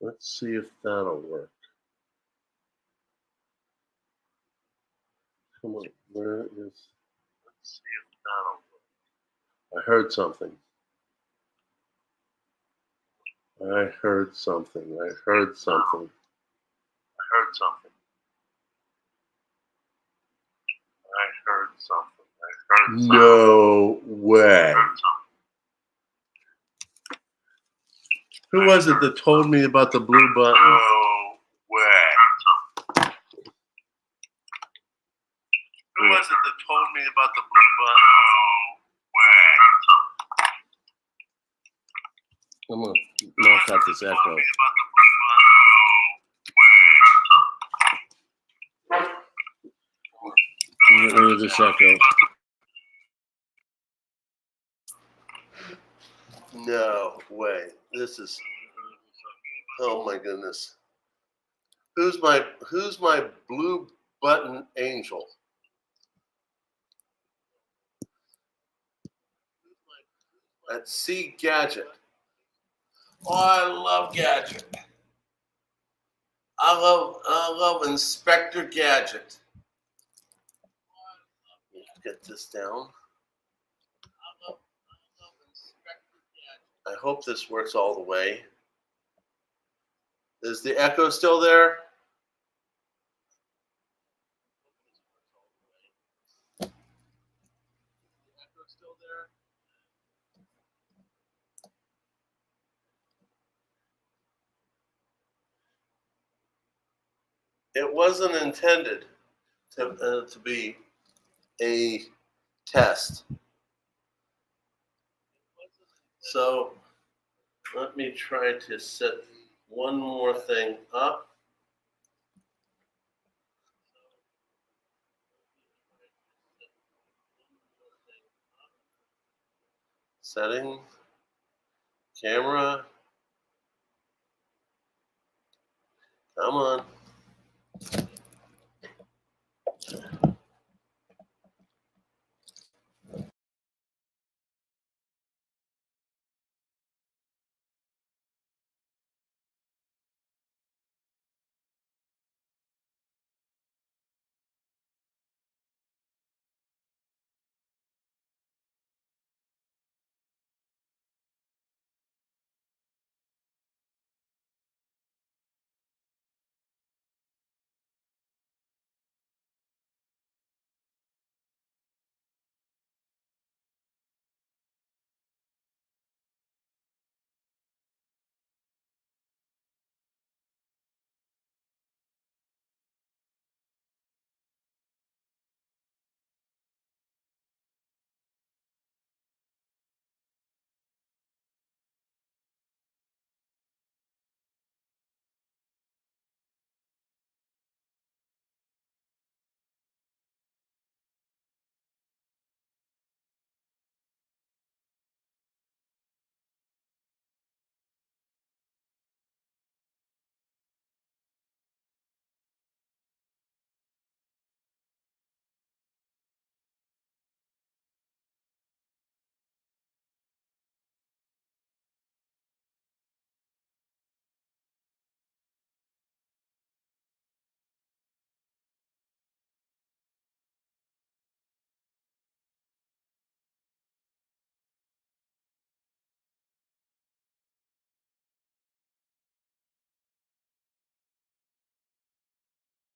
Let's see if that'll work. Come on, where is? Let's see if that'll work. I heard something. I heard something. I heard something. I heard something. I heard something. I heard something. No way. Who was it that told me about the blue button? No way. Who was it that told me about the blue button? No way. I'm going to knock out this echo. Get rid of this echo. No way. This is, oh my goodness. Who's my blue button angel? That's C Gadget. Oh, I love Gadget. I love Inspector Gadget. Get this down. I hope this works all the way. Is the echo still there? It wasn't intended to be a test. So let me try to set one more thing up. Setting, camera, come on.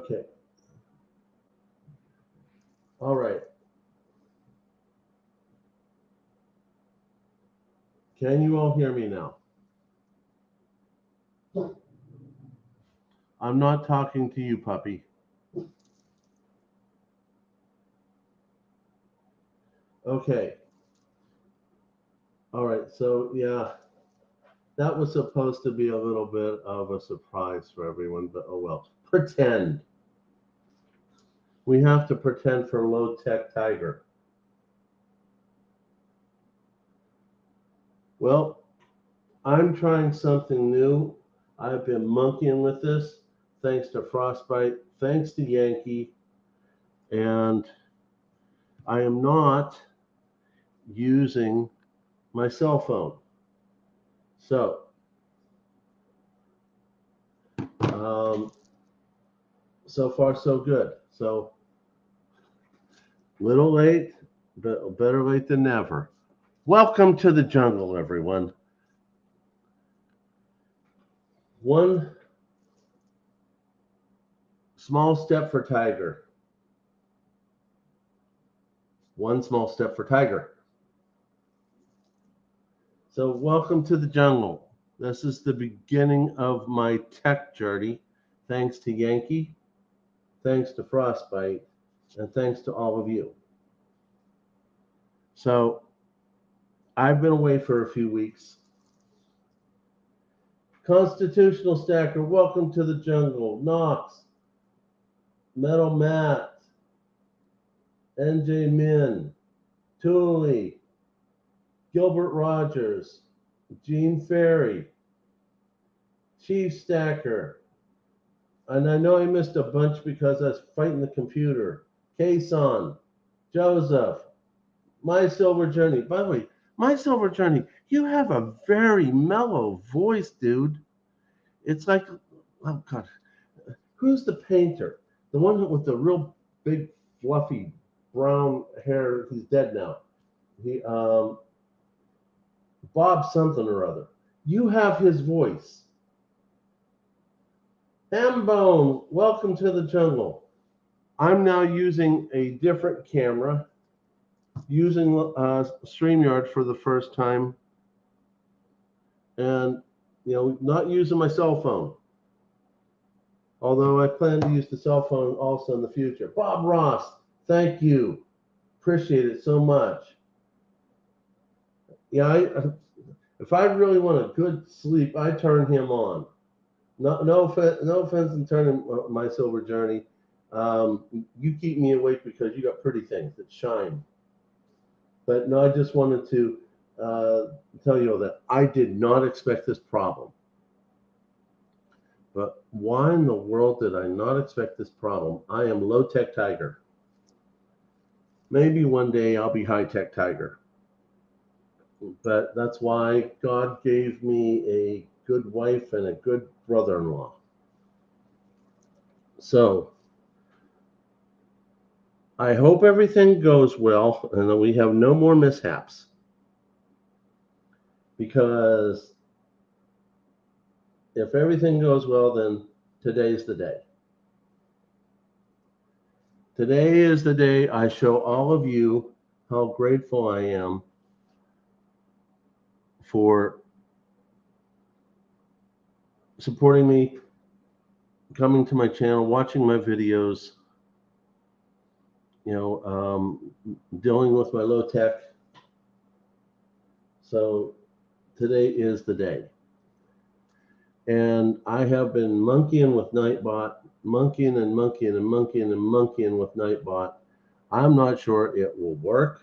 Okay. All right. Can you all hear me now? I'm not talking to you, puppy. Okay. All right. So, yeah, that was supposed to be a little bit of a surprise for everyone, but oh well. Pretend. We have to pretend for Low Tech Tiger. Well, I'm trying something new. I've been monkeying with this, thanks to Frostbyte, thanks to Yankee, and I am not using my cell phone. So So far, so good. So, little late, but better late than never. Welcome to the jungle, everyone. One small step for Tiger. One small step for Tiger. So, welcome to the jungle. This is the beginning of my tech journey. Thanks to Yankee, thanks to Frostbyte, and thanks to all of you. So, I've been away for a few weeks. Constitutional Stacker, welcome to the jungle. Knox, Metal Matt, NJ Min, TuliTuli, Gilbert Rogers, Gene Ferry, Chief Stacker, and I know I missed a bunch because I was fighting the computer. Kason, Joseph, My Silver Journey. By the way, My Silver Journey, you have a very mellow voice, dude. It's like, oh God, who's the painter? The one with the real big, fluffy brown hair. He's dead now. He, Bob something or other. You have his voice. Hambone, welcome to the jungle. I'm now using a different camera, using StreamYard for the first time, and not using my cell phone. Although I plan to use the cell phone also in the future. Bob Ross, thank you. Appreciate it so much. Yeah, if I really want a good sleep, I turn him on. No offense in turning My Silver Journey. You keep me awake because you got pretty things that shine. But no, I just wanted to tell you all that I did not expect this problem. But why in the world did I not expect this problem? I am low-tech Tiger. Maybe one day I'll be high-tech Tiger. But that's why God gave me a good wife and a good brother-in-law. So I hope everything goes well and that we have no more mishaps. Because if everything goes well, then today's the day. Today is the day I show all of you how grateful I am for supporting me, coming to my channel, watching my videos, dealing with my low tech. So today is the day. And I have been monkeying with Nightbot, monkeying with Nightbot. I'm not sure it will work.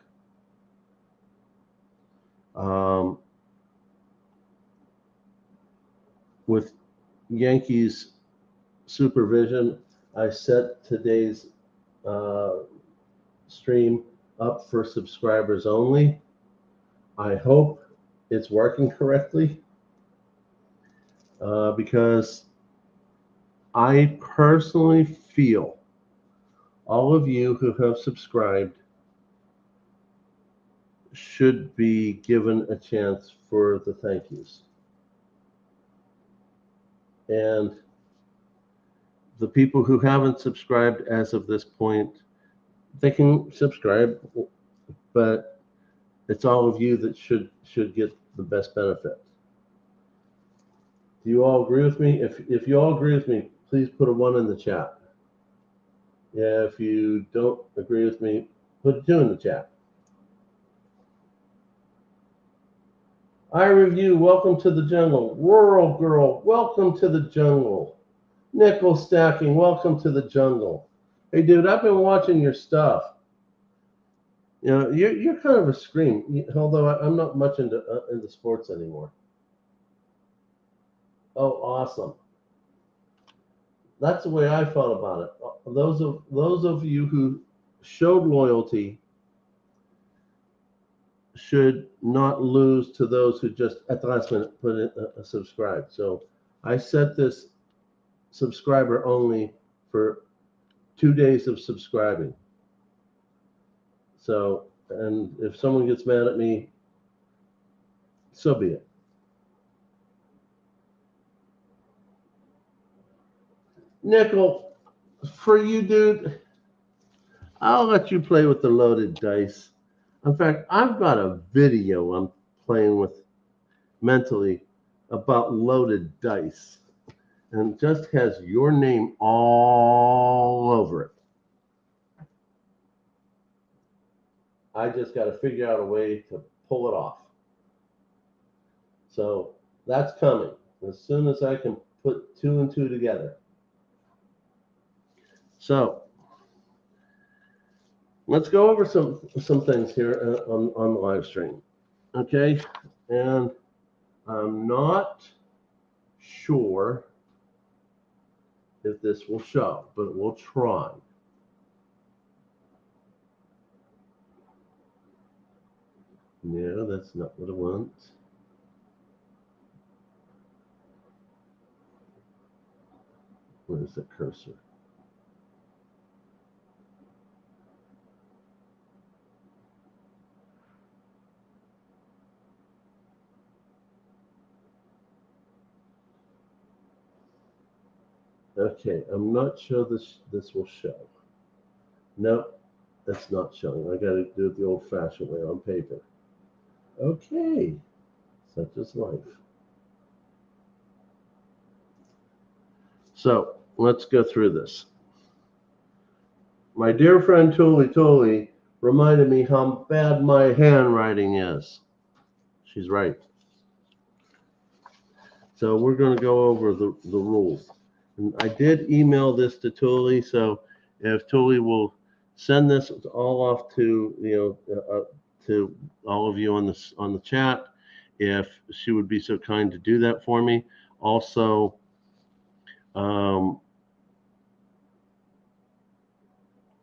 With Yankees supervision, I set today's stream up for subscribers only. I hope it's working correctly because I personally feel all of you who have subscribed should be given a chance for the thank yous. And the people who haven't subscribed as of this point, they can subscribe, but it's all of you that should get the best benefit. Do you all agree with me? If you all agree with me, please put a 1 in the chat. Yeah, if you don't agree with me, put a 2 in the chat. I Review, welcome to the jungle. Rural Girl, welcome to the jungle. Nickel Stacking, welcome to the jungle. Hey, dude, I've been watching your stuff. You're kind of a scream, although I'm not much into sports anymore. Oh, awesome. That's the way I felt about it. Those of you who showed loyalty should not lose to those who just at the last minute put in a subscribe. So I set this subscriber only for 2 days of subscribing. So, and if someone gets mad at me, so be it. Nickel, for you, dude, I'll let you play with the loaded dice. In fact, I've got a video I'm playing with mentally about loaded dice, and just has your name all over it. I just got to figure out a way to pull it off. So that's coming as soon as I can put 2 and 2 together. So let's go over some things here on the live stream. Okay, and I'm not sure if this will show, but we'll try. No, that's not what I want. Where's the cursor? Okay, I'm not sure this will show. Nope, that's not showing. I got to do it the old-fashioned way on paper. Okay, such is life. So let's go through this. My dear friend TuliTuli reminded me how bad my handwriting is. She's right. So we're going to go over the rules. And I did email this to Tuli, so if Tuli will send this all off to to all of you on the chat, if she would be so kind to do that for me. Also,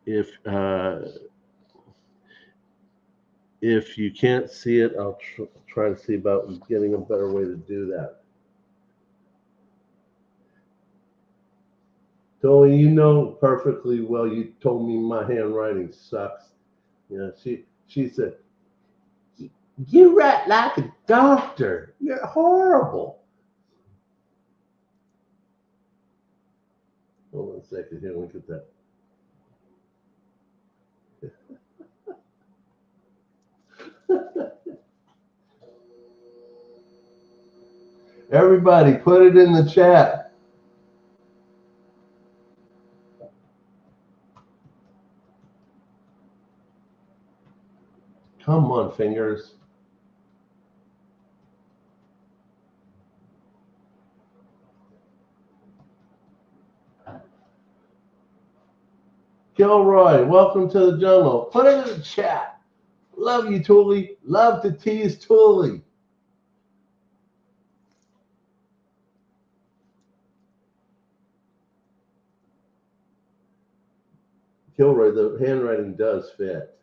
if you can't see it, I'll try to see about getting a better way to do that. Tuli, you know perfectly well. You told me my handwriting sucks. You know, she said, "You write like a doctor. You're horrible." Hold on a second here. Look at that. Everybody, put it in the chat. Come on, fingers. Gilroy, welcome to the jungle. Put it in the chat. Love you, Tuli. Love to tease Tuli. Gilroy, the handwriting does fit.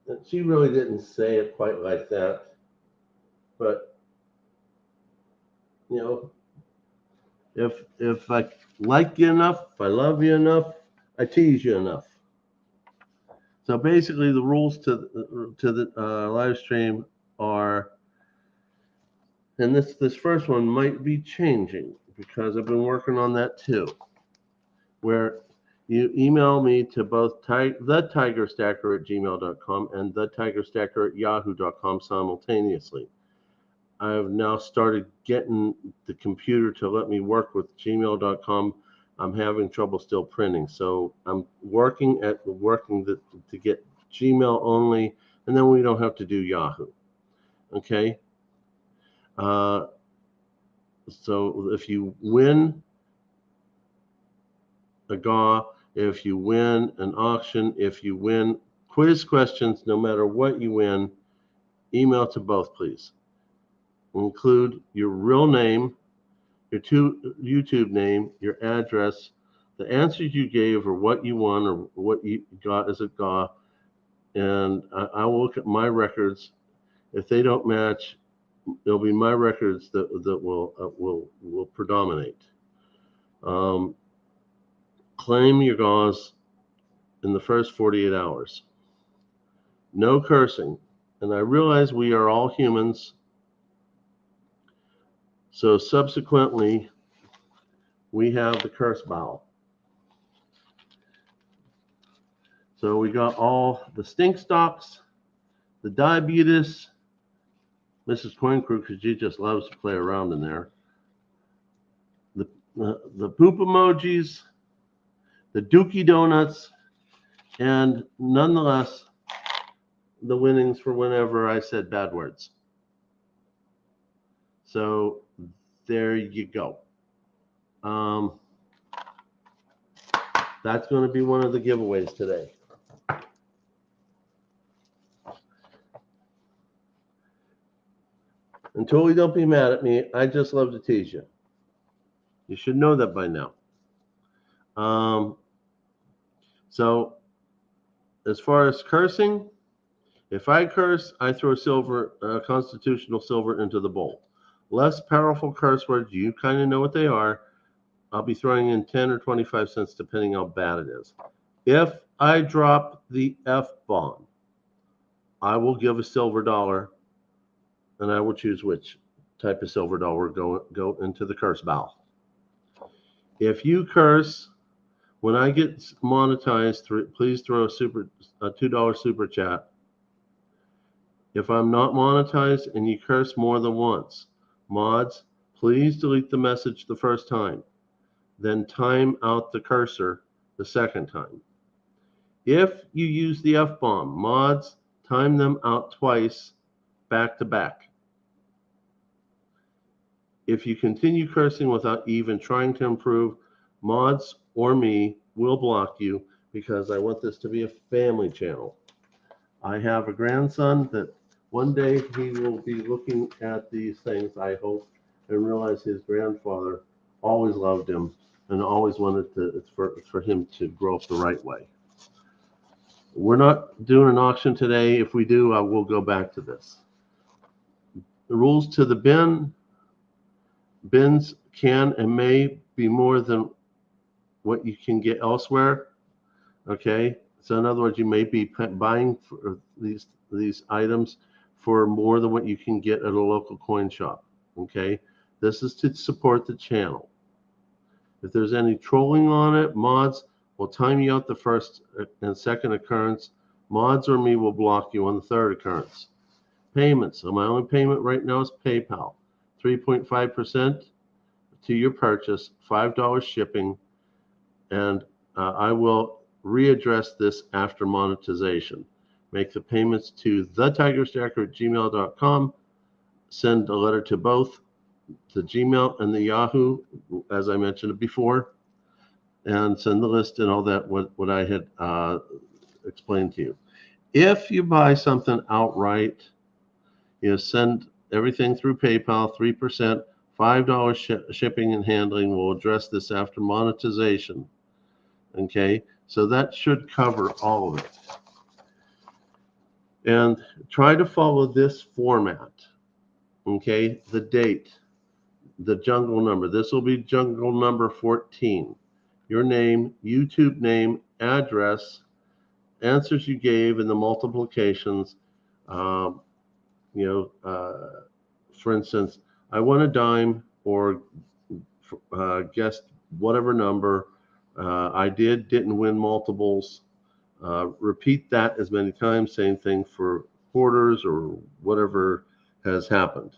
And she really didn't say it quite like that. But, you know, if I like you enough, if I love you enough, I tease you enough. So basically, the rules to the live stream are, and this first one might be changing because I've been working on that too, where you email me to both thetigerstacker@gmail.com and thetigerstacker@yahoo.com simultaneously. I've now started getting the computer to let me work with gmail.com. I'm having trouble still printing, so I'm working to get Gmail only, and then we don't have to do Yahoo. Okay. So if you win a GAW, if you win an auction, if you win quiz questions, no matter what you win, email to both, please. Include your real name, your YouTube name, your address, the answers you gave, or what you won, or what you got as a GAW, and I will look at my records. If they don't match, it'll be my records that will predominate. Claim your GAWs in the first 48 hours. No cursing. And I realize we are all humans. So subsequently, we have the curse bowel. So we got all the stink stalks, the diabetes, Mrs. Coin Crew, because she just loves to play around in there. The poop emojis, the Dookie Donuts, and nonetheless, the winnings for whenever I said bad words. So there you go. That's going to be one of the giveaways today. And Tuli, don't be mad at me. I just love to tease you. You should know that by now. So as far as cursing, if I curse, I throw constitutional silver into the bowl. Less powerful curse words, you kind of know what they are. I'll be throwing in 10 or 25 cents depending how bad it is. If I drop the F-bomb, I will give a silver dollar, and I will choose which type of silver dollar go into the curse bowl. If you curse, when I get monetized, please throw a $2 super chat. If I'm not monetized and you curse more than once, mods, please delete the message the first time. Then time out the cursor the second time. If you use the F-bomb, mods, time them out twice, back to back. If you continue cursing without even trying to improve, mods or me will block you because I want this to be a family channel. I have a grandson that one day he will be looking at these things, I hope, and realize his grandfather always loved him and always wanted for him to grow up the right way. We're not doing an auction today. If we do, I will go back to this. The rules to the bin. Bins can and may be more than what you can get elsewhere. Okay, so in other words, you may be buying for these items for more than what you can get at a local coin shop. Okay, this is to support the channel. If there's any trolling on it, mods will time you out the first and second occurrence. Mods or me will block you on the third occurrence. Payments. So my only payment right now is PayPal. 3.5% to your purchase, $5 shipping, and I will readdress this after monetization. Make the payments to thetigerstacker@gmail.com. Send a letter to both the Gmail and the Yahoo, as I mentioned before, and send the list and all that, what I had explained to you. If you buy something outright, send everything through PayPal, 3%, $5 shipping and handling. We'll address this after monetization. Okay, so that should cover all of it. And try to follow this format. Okay, the date, the jungle number. This will be jungle number 14. Your name, YouTube name, address, answers you gave, and the multiplications. For instance, I won a dime or guessed whatever number. I didn't win multiples. Repeat that as many times, same thing for quarters or whatever has happened.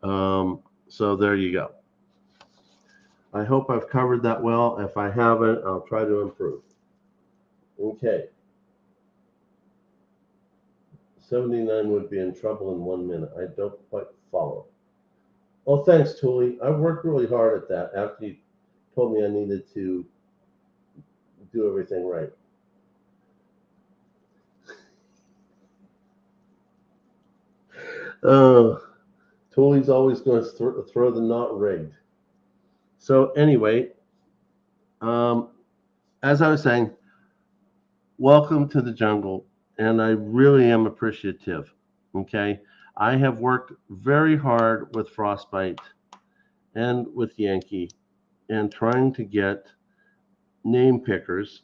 So there you go. I hope I've covered that well. If I haven't, I'll try to improve. Okay. 79 would be in trouble in 1 minute. I don't quite follow. Oh, thanks, Tuli. I worked really hard at that after you told me I needed to do everything right. Tuli's always going to throw the not rigged. So anyway, as I was saying, welcome to the jungle, and I really am appreciative. Okay, I have worked very hard with Frostbyte and with Yankee and trying to get name pickers.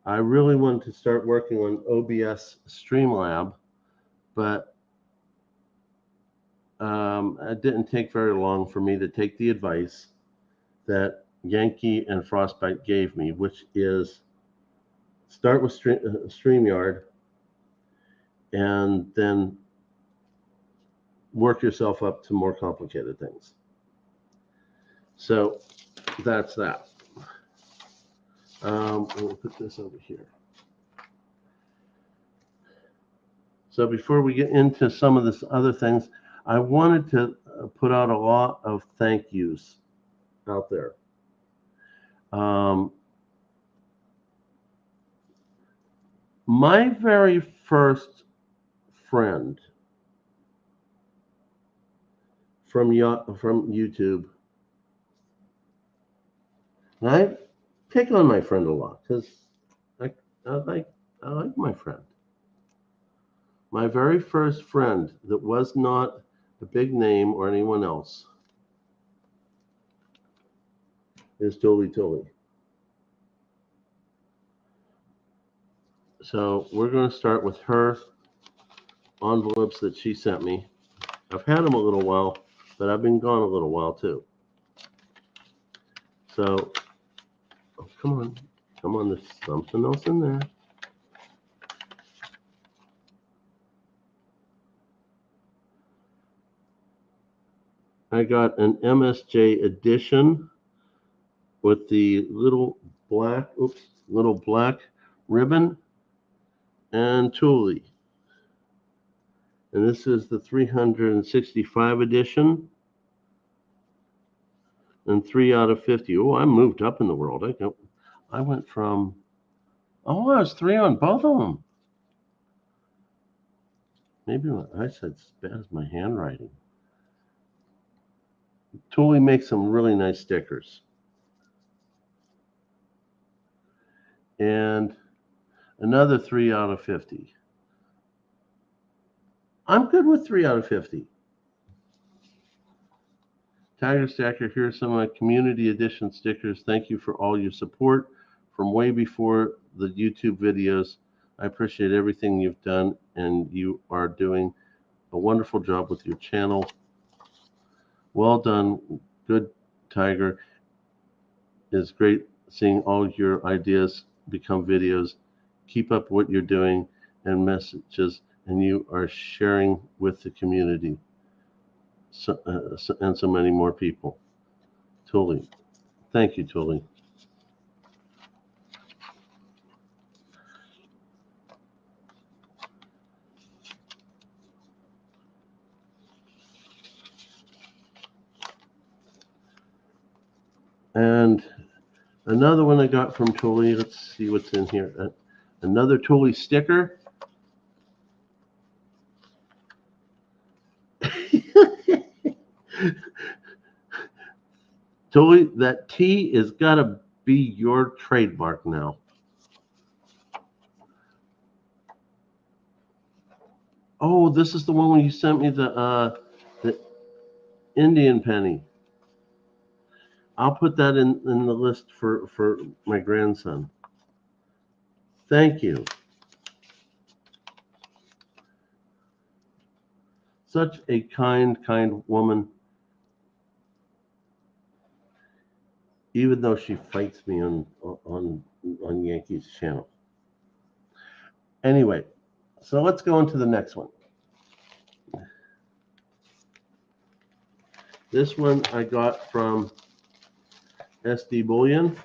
I really wanted to start working on OBS Streamlab, but it didn't take very long for me to take the advice that Yankee and Frostbyte gave me, which is start with StreamYard and then work yourself up to more complicated things. So that's that. We'll put this over here. So before we get into some of this other things, I wanted to put out a lot of thank yous out there. My very first friend from YouTube, and I pick on my friend a lot because I like my friend. My very first friend that was not a big name or anyone else is TuliTuli. So we're going to start with her envelopes that she sent me. I've had them a little while, but I've been gone a little while too. So, oh, come on, there's something else in there. I got an MSJ edition with the little black ribbon and Tuli. And this is the 365 edition and 3 out of 50. Oh, I moved up in the world. I went from, I was 3 on both of them. Maybe I said as bad as my handwriting. Tuli makes some really nice stickers. And another 3 out of 50. I'm good with 3 out of 50. Tiger Stacker, here's some of my community edition stickers. Thank you for all your support from way before the YouTube videos. I appreciate everything you've done, and you are doing a wonderful job with your channel. Well done. Good, Tiger. It's great seeing all your ideas become videos. Keep up what you're doing and messages, and you are sharing with the community. And so many more people. Tuli. Thank you, Tuli. And another one I got from Tuli. Let's see what's in here. Another Tuli sticker. Tuli, that T is got to be your trademark now. Oh, this is the one when you sent me the Indian penny. I'll put that in the list for my grandson. Thank you. Such a kind woman. Even though she fights me on Yankee's channel. Anyway, so let's go into the next one. This one I got from SD Bullion.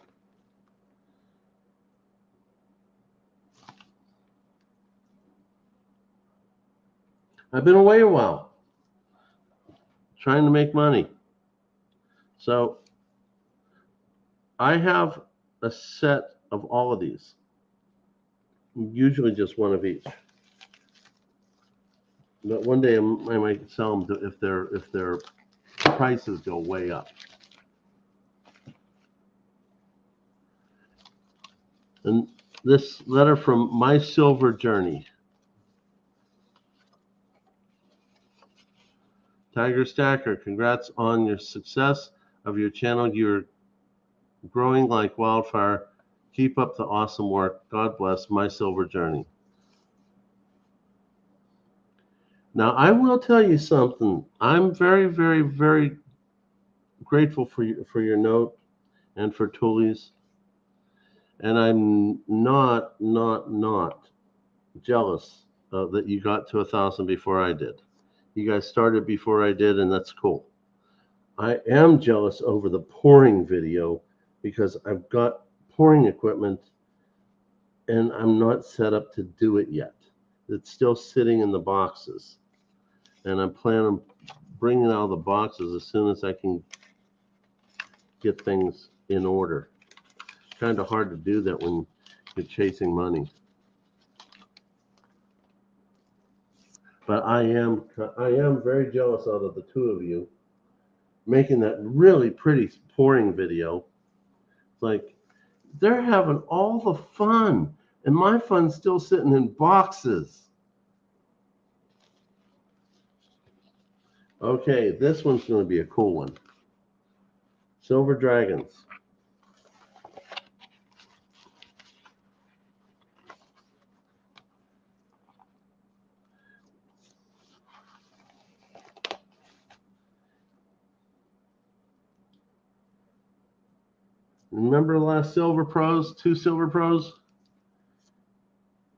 I've been away a while, trying to make money. So I have a set of all of these, usually just one of each. But one day I might sell them if their prices go way up. And this letter from My Silver Journey. Tiger Stacker, congrats on your success of your channel. You're growing like wildfire. Keep up the awesome work. God bless my silver journey. Now, I will tell you something. I'm very, very, very grateful for your note and for Tuli's. And I'm not jealous that you got to 1,000 before I did. You guys started before I did, and that's cool. I am jealous over the pouring video because I've got pouring equipment and I'm not set up to do it yet. It's still sitting in the boxes. And I'm planning on bringing out the boxes as soon as I can get things in order. It's kind of hard to do that when you're chasing money. But I am very jealous out of the two of you making that really pretty pouring video. Like, they're having all the fun, and my fun's still sitting in boxes. Okay, this one's going to be a cool one. Silver Dragons. Remember the last Silver Pros, 2 Silver Pros?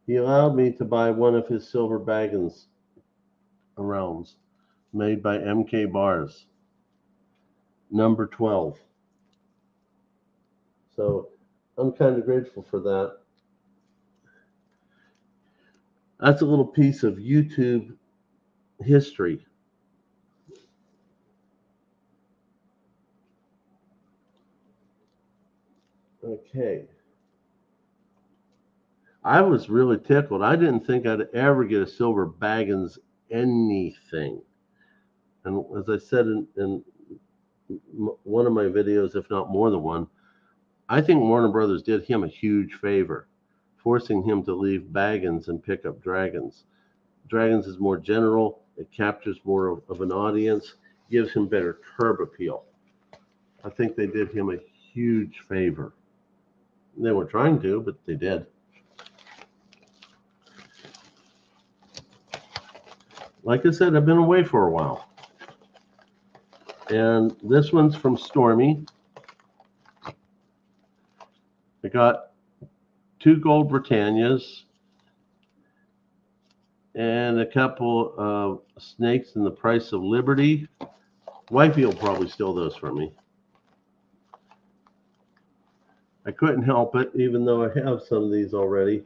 He allowed me to buy one of his silver baggins realms made by MK Bars, number 12. So I'm kind of grateful for that. That's a little piece of YouTube history. Okay. I was really tickled. I didn't think I'd ever get a silver Baggins anything. And as I said in one of my videos, if not more than one, I think Warner Brothers did him a huge favor, forcing him to leave Baggins and pick up Dragons. Dragons is more general. It captures more of an audience, gives him better curb appeal. I think they did him a huge favor. They weren't trying to, but they did. Like I said, I've been away for a while. And this one's from Stormy. I got 2 gold Britannias and a couple of snakes in the price of liberty. Wifey will probably steal those from me. I couldn't help it, even though I have some of these already.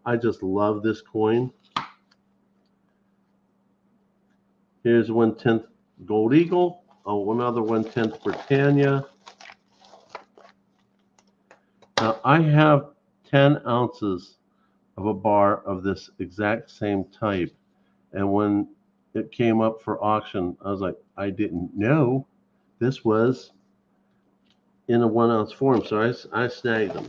I just love this coin. Here's 1/10 Gold Eagle. Oh, another 1/10 Britannia. Now, I have 10 ounces of a bar of this exact same type. And when it came up for auction, I was like, I didn't know this was in a 1 ounce form. So I snagged them.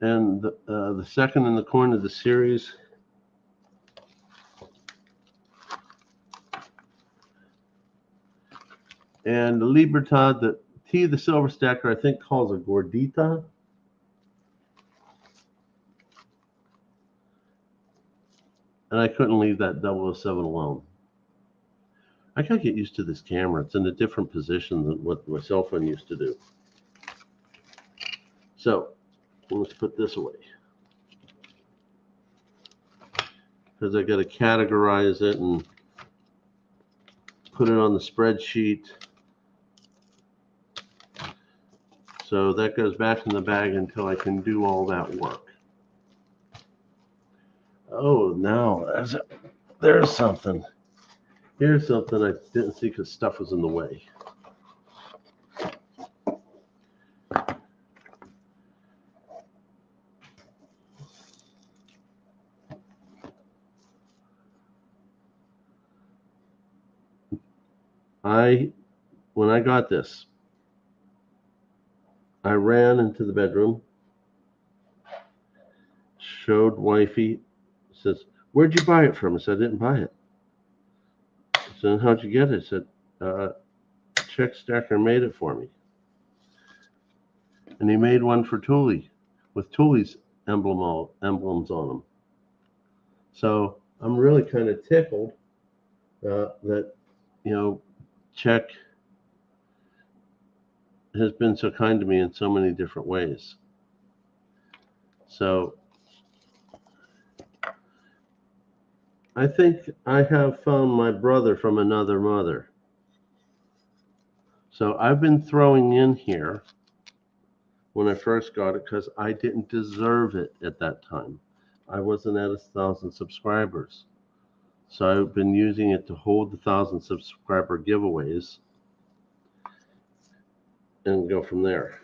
And the second in the coin of the series and the Libertad, the T, the silver stacker, I think calls a Gordita. And I couldn't leave that 007 alone. I gotta get used to this camera. It's in a different position than what my cell phone used to do. So let's put this away, because I got to categorize it and put it on the spreadsheet. So that goes back in the bag until I can do all that work. Oh, now there's something. Here's something I didn't see because stuff was in the way. When I got this, I ran into the bedroom showed wifey. Says, "Where'd you buy it from?" I said, "I didn't buy it." I said, "How'd you get it?" I said, "Check Stacker made it for me." And he made one for Tuli with Tuli's emblems on them. So I'm really kind of tickled that, Czech has been so kind to me in so many different ways. So I think I have found my brother from another mother. So I've been throwing in here when I first got it because I didn't deserve it at that time. I wasn't at 1,000 subscribers. So I've been using it to hold the 1,000 subscriber giveaways and go from there.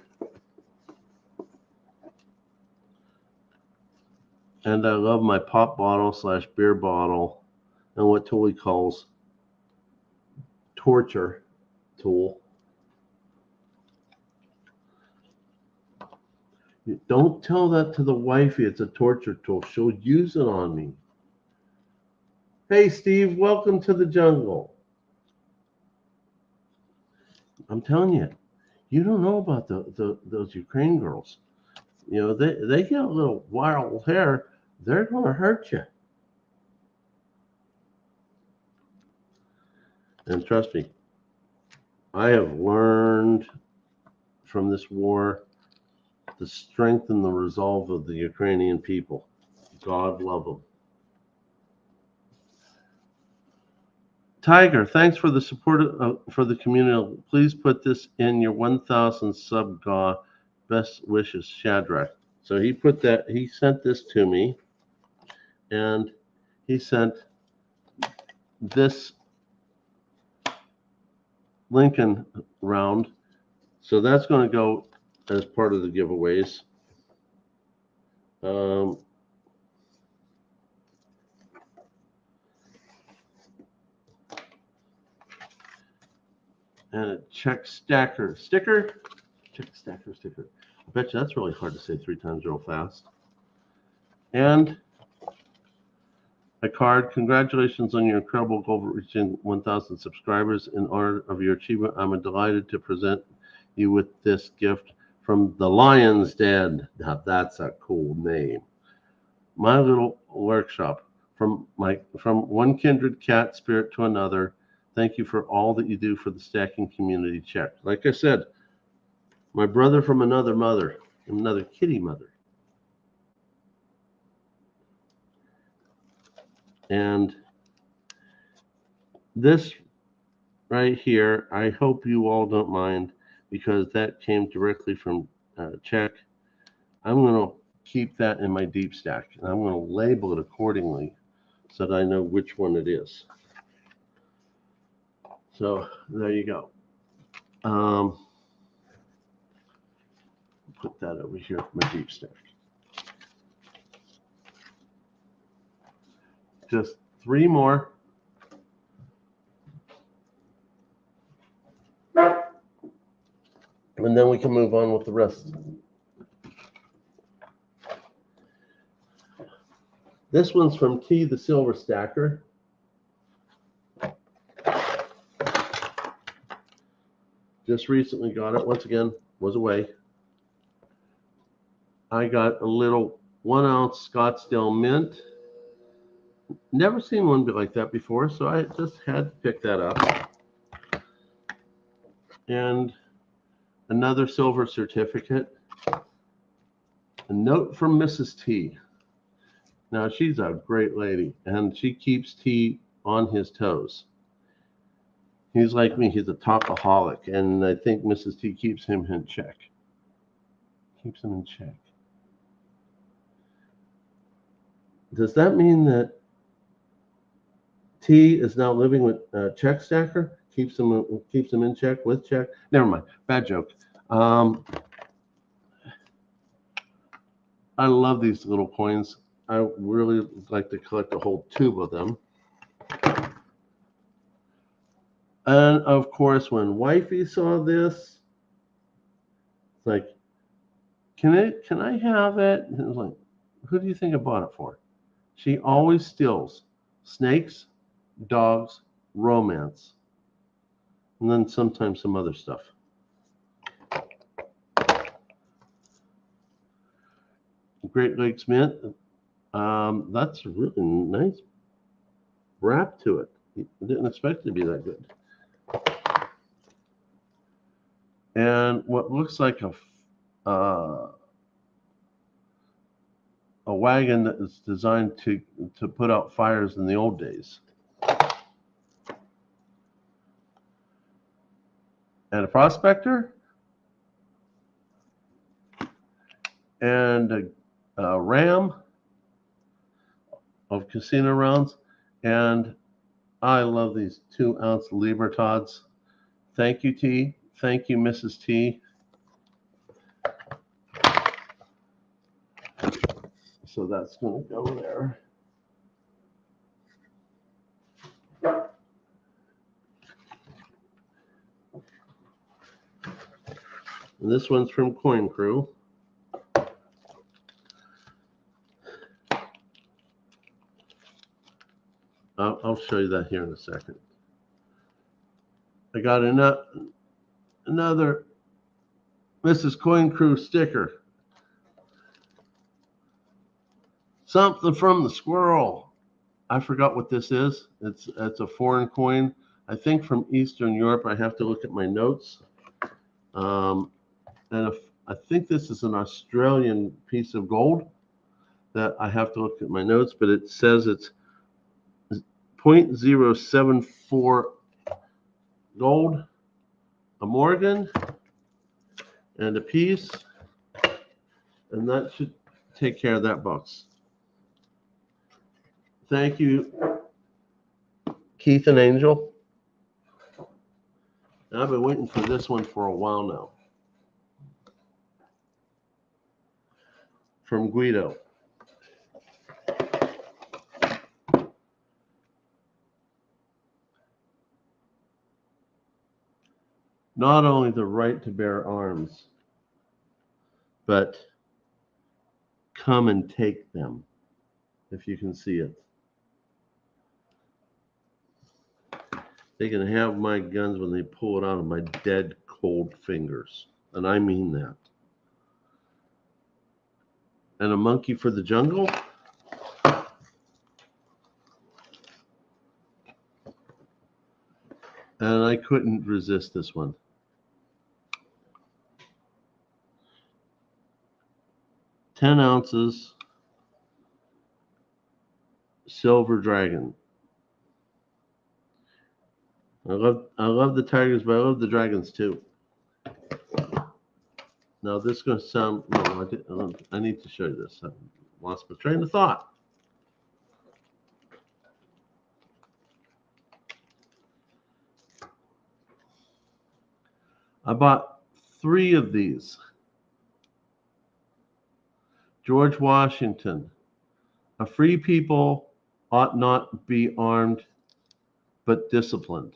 And I love my pop bottle / beer bottle and what Tuli calls torture tool. Don't tell that to the wifey. It's a torture tool. She'll use it on me. Hey, Steve, welcome to the jungle. I'm telling you, you don't know about those Ukraine girls. They get a little wild hair. They're going to hurt you. And trust me, I have learned from this war the strength and the resolve of the Ukrainian people. God love them. Tiger, thanks for the support for the community. Please put this in your 1,000 sub GAW. Best wishes, Shadrach. So he sent this to me, and he sent this Lincoln round. So that's going to go as part of the giveaways. And a Check Stacker sticker. Check Stacker sticker. I bet you that's really hard to say 3 times real fast. And a card. Congratulations on your incredible goal of reaching 1,000 subscribers. In honor of your achievement, I'm delighted to present you with this gift from the Lion's Den. Now that's a cool name. My little workshop from one kindred cat spirit to another. Thank you for all that you do for the stacking community. Check. Like I said, my brother from another mother, another kitty mother. And this right here, I hope you all don't mind because that came directly from Czech. I'm going to keep that in my deep stack, and I'm going to label it accordingly so that I know which one it is. So there you go. Put that over here for my deep stack. Just 3 more. And then we can move on with the rest. This one's from T, the Silver Stacker. Just recently got it. Once again, was away. I got a little 1 ounce Scottsdale mint. Never seen one be like that before, so I just had to pick that up. And another silver certificate. A note from Mrs. T. Now, she's a great lady, and she keeps T on his toes. He's like me. He's a talkaholic, and I think Mrs. T keeps him in check. Keeps him in check. Does that mean that T is now living with Check Stacker? Keeps him in check with check? Never mind. Bad joke. I love these little coins. I really like to collect a whole tube of them. And of course, when wifey saw this, it's like, can I have it? And it was like, Who do you think I bought it for? She always steals snakes, dogs, romance, and then sometimes some other stuff. Great Lakes Mint. That's a really nice wrap to it. I didn't expect it to be that good. And what looks like a wagon that is designed to put out fires in the old days. And a prospector. And a ram of casino rounds. And I love these 2-ounce Libertads. Thank you, T. Thank you, Mrs. T. So that's going to go there. And this one's from Coin Crew. I'll show you that here in a second. I got another Mrs. Coin Crew sticker. Something from the squirrel. I forgot what this is. It's a foreign coin. I think from Eastern Europe. I have to look at my notes. And I think this is an Australian piece of gold that I have to look at my notes, but it says it's 0.074 gold, a Morgan, and a piece, and that should take care of that box. Thank you, Keith and Angel. I've been waiting for this one for a while now. From Guido. Not only the right to bear arms, but come and take them, if you can see it. They can have my guns when they pull it out of my dead, cold fingers. And I mean that. And a monkey for the jungle. And I couldn't resist this one. $10 ounces, silver dragon. I love the tigers, but I love the dragons too. Now this is going to sound, no, I need to show you this. I lost my train of thought. I bought 3 of these. George Washington, a free people ought not be armed, but disciplined.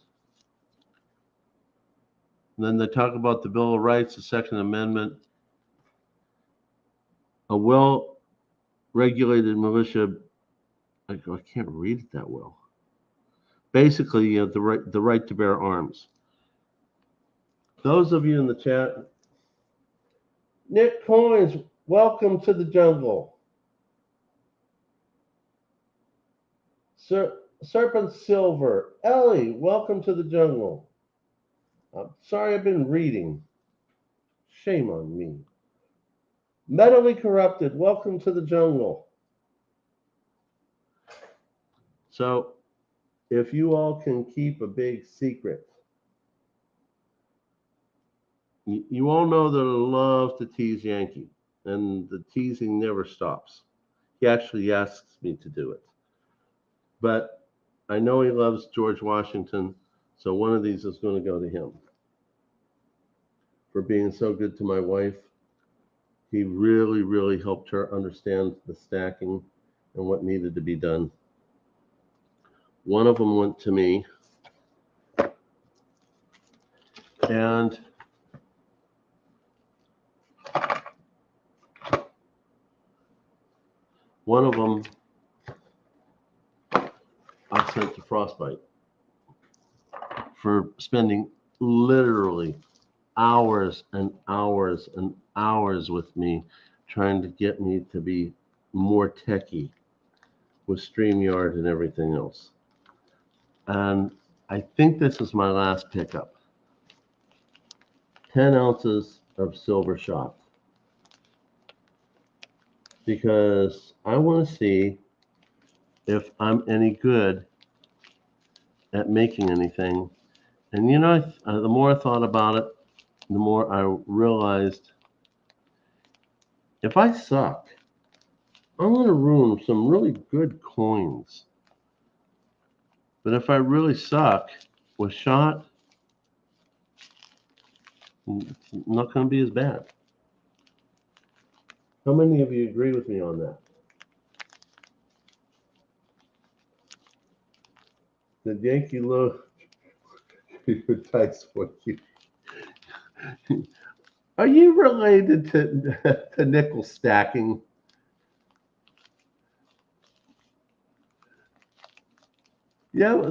And then they talk about the Bill of Rights, the Second Amendment, a well-regulated militia. I can't read it that well. Basically, the right to bear arms. Those of you in the chat, Nick Coins, welcome to the jungle. Serpent Silver, Ellie, welcome to the jungle. I'm sorry I've been reading. Shame on me. Mentally Corrupted, welcome to the jungle. So, if you all can keep a big secret, you all know that I love to tease Yankee, and the teasing never stops. He actually asks me to do it. But I know he loves George Washington, so one of these is going to go to him for being so good to my wife. He really, really helped her understand the stacking and what needed to be done. One of them went to me, and One of them I sent to Frostbyte for spending literally hours and hours and hours with me trying to get me to be more techie with StreamYard and everything else. And I think this is my last pickup. 10 ounces of silver shot. Because I want to see if I'm any good at making anything. And you know, the more I thought about it, the more I realized if I suck, I'm going to ruin some really good coins. But if I really suck with shot, it's not going to be as bad. How many of you agree with me on that? The Yankee low dice for you. Are you related to nickel stacking? Yeah,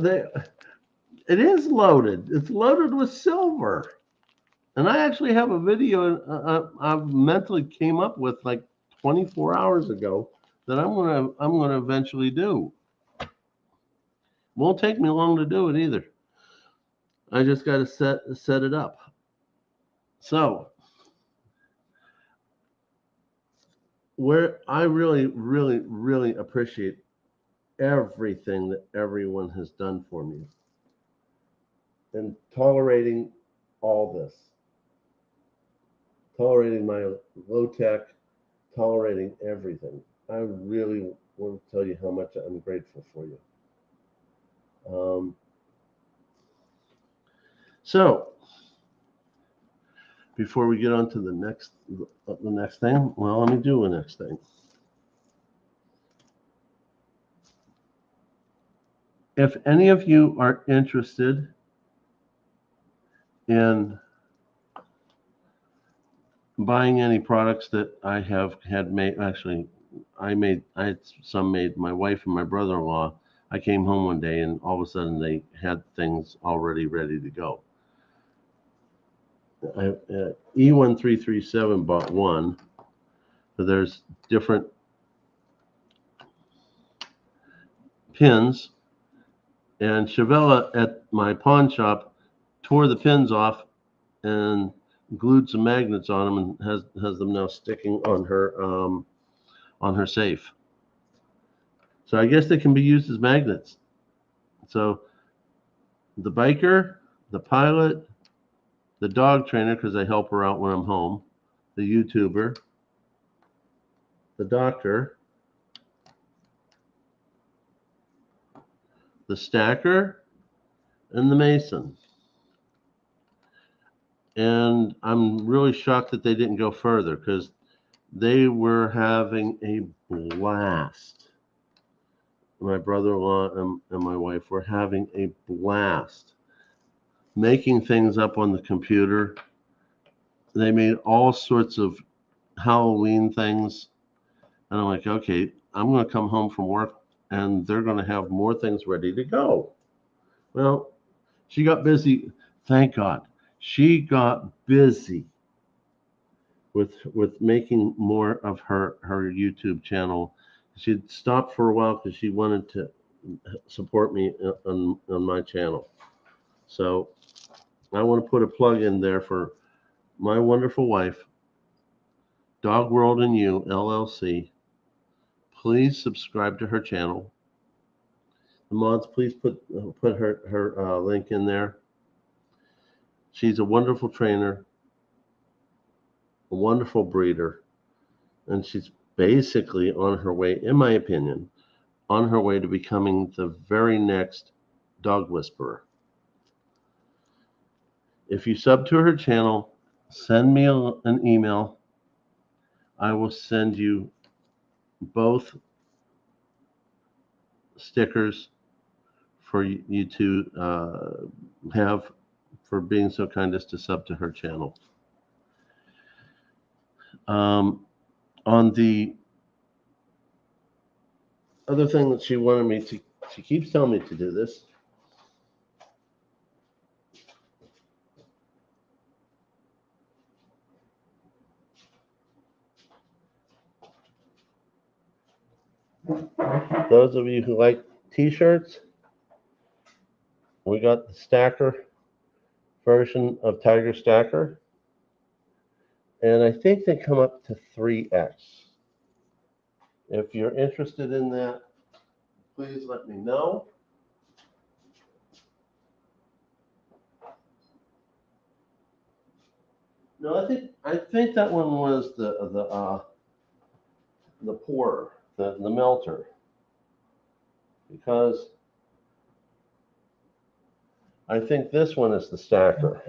it is loaded. It's loaded with silver. And I actually have a video I mentally came up with like 24 hours ago that I'm gonna eventually do. Won't take me long to do it either. I just got to set it up. So where I really, really, really appreciate everything that everyone has done for me and tolerating all this, tolerating my low tech, tolerating everything. I really want to tell you how much I'm grateful for you. So before we get on to the next thing, well, let me do the next thing. If any of you are interested in buying any products that I have had made, actually, I had some made. My wife and my brother-in-law, I came home one day and all of a sudden they had things already ready to go. E1337 bought one. So there's different pins, and Chavella at my pawn shop tore the pins off and glued some magnets on them and has them now sticking on her safe. So I guess they can be used as magnets. So the biker, the pilot, the dog trainer, because I help her out when I'm home, the YouTuber, the doctor, the stacker, and the mason. And I'm really shocked that they didn't go further because they were having a blast. My brother-in-law and my wife were having a blast making things up on the computer. They made all sorts of Halloween things. And I'm like, okay, I'm going to come home from work and they're going to have more things ready to go. Well, she got busy. Thank God. She got busy with making more of her YouTube channel. She'd stopped for a while because she wanted to support me on my channel. So I want to put a plug in there for my wonderful wife, Dog World and You LLC. Please subscribe to her channel. The mods, please put her link in there. She's a wonderful trainer, a wonderful breeder, and she's basically on her way, in my opinion, on her way to becoming the very next dog whisperer. If you sub to her channel, send me an email. I will send you both stickers for you to have for being so kind as to sub to her channel. On the other thing that she wanted me to, she keeps telling me to do this. Those of you who like t-shirts, we got the stacker version of Tiger Stacker. And I think they come up to 3X. If you're interested in that, please let me know. No, I think that one was the pourer, the melter, because I think this one is the stacker.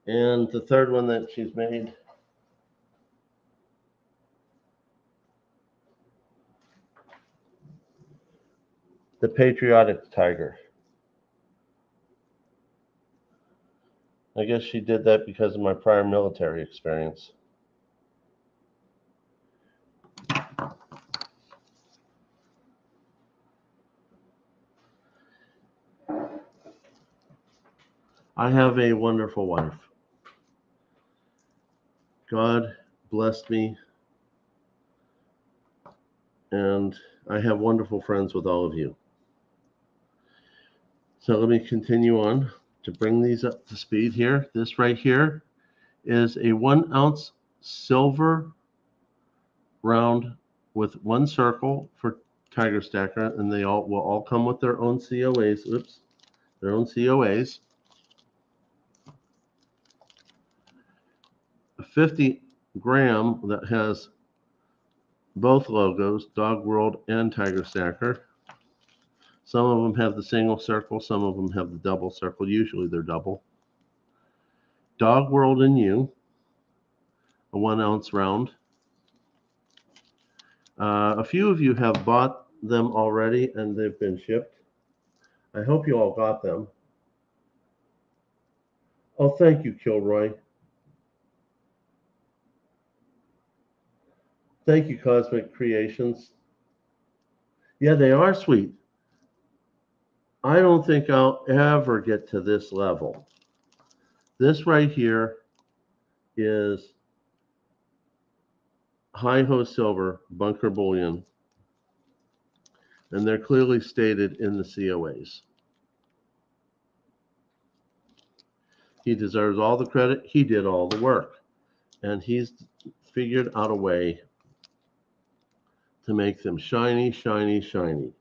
And the third one that she's made, the Patriotic Tiger. I guess she did that because of my prior military experience. I have a wonderful wife. God blessed me, and I have wonderful friends with all of you. So let me continue on to bring these up to speed here. This right here is a 1 ounce silver round with 1 circle for Tiger Stacker, and they all will all come with their own COAs. Oops, their own COAs. A 50 gram that has both logos, Dog World and Tiger Stacker. Some of them have the Single Circle, some of them have the Double Circle. Usually they're double. Dog World and You, a 1 ounce round. A few of you have bought them already and they've been shipped. I hope you all got them. Oh, thank you, Kilroy. Thank you, Cosmic Creations. Yeah, they are sweet. I don't think I'll ever get to this level. This right here is Hi-Ho Silver, Bunker Bullion, and they're clearly stated in the COAs. He deserves all the credit. He did all the work, and he's figured out a way to make them shiny, shiny, shiny.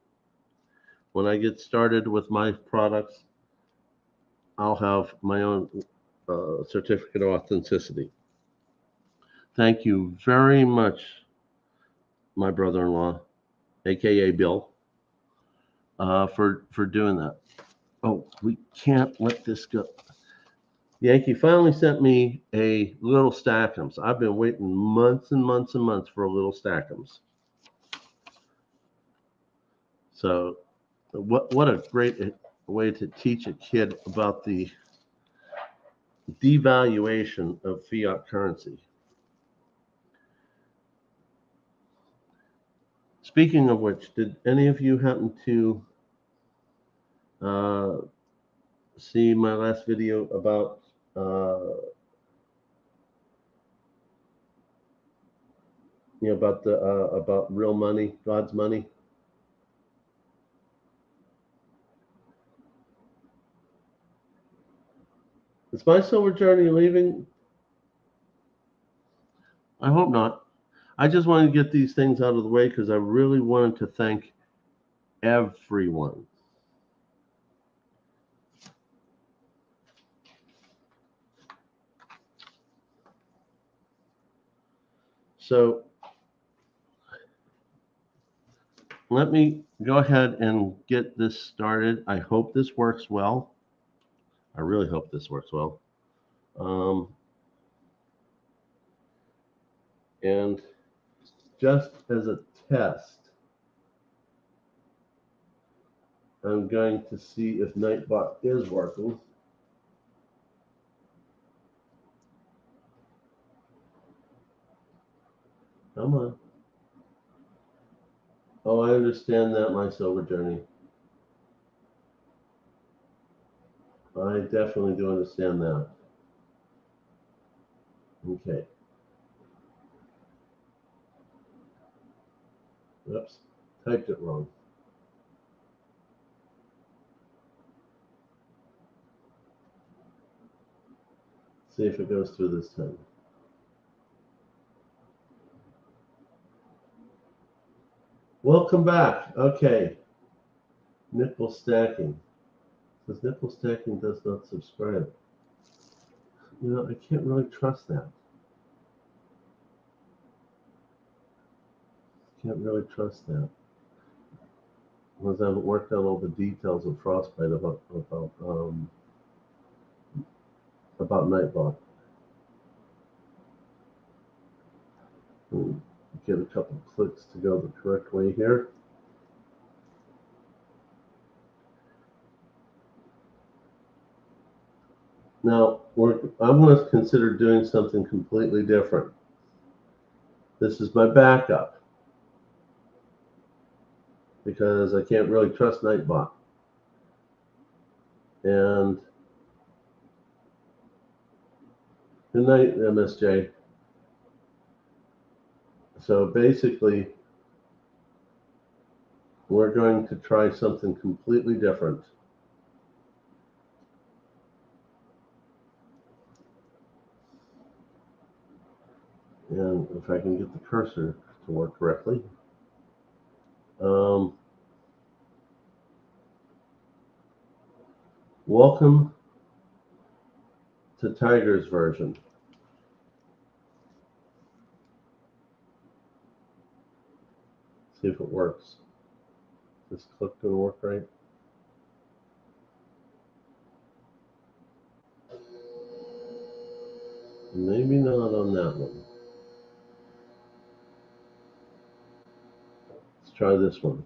When I get started with my products, I'll have my own certificate of authenticity. Thank you very much, my brother-in-law, aka Bill, for doing that. Oh, we can't let this go. Yankee finally sent me a little Stackums. I've been waiting months and months and months for a little Stackums. So what a great way to teach a kid about the devaluation of fiat currency. Speaking of which, did any of you happen to see my last video about about real money, God's money? Is my silver journey leaving? I hope not. I just wanted to get these things out of the way because I really wanted to thank everyone. So let me go ahead and get this started. I hope this works well. I really hope this works well. And just as a test, I'm going to see if Nightbot is working. Come on. Oh, I understand that, my silver journey. I definitely do understand that. Okay. Oops, typed it wrong. See if it goes through this time. Welcome back. Okay. Nickel stacking. Says nickel stacking does not subscribe. You know, I can't really trust that. Can't really trust that. Because I haven't worked out all the details of Frostbyte about Nightbot. Get a couple clicks to go the correct way here. Now, I'm going to consider doing something completely different. This is my backup because I can't really trust Nightbot. And good night, MSJ. So basically, we're going to try something completely different. And if I can get the cursor to work correctly. Welcome to Tiger's version. See if it works. Is this clip going to work right? Maybe not on that one. Let's try this one.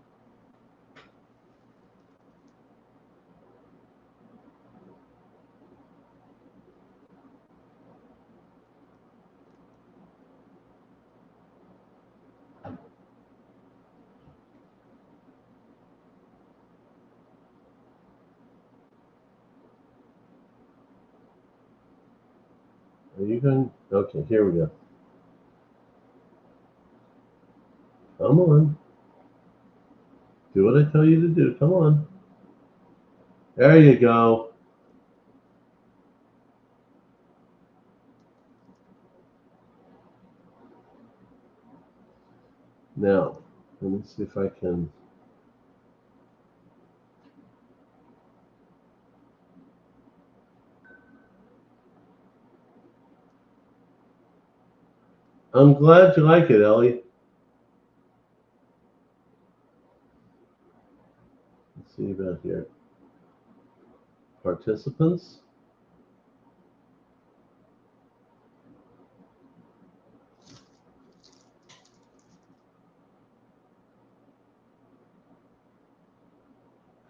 Are you going? Okay, here we go. Come on. Do what I tell you to do. Come on. There you go. Now, let me see if I can. I'm glad you like it, Ellie. Let's see about here. Participants.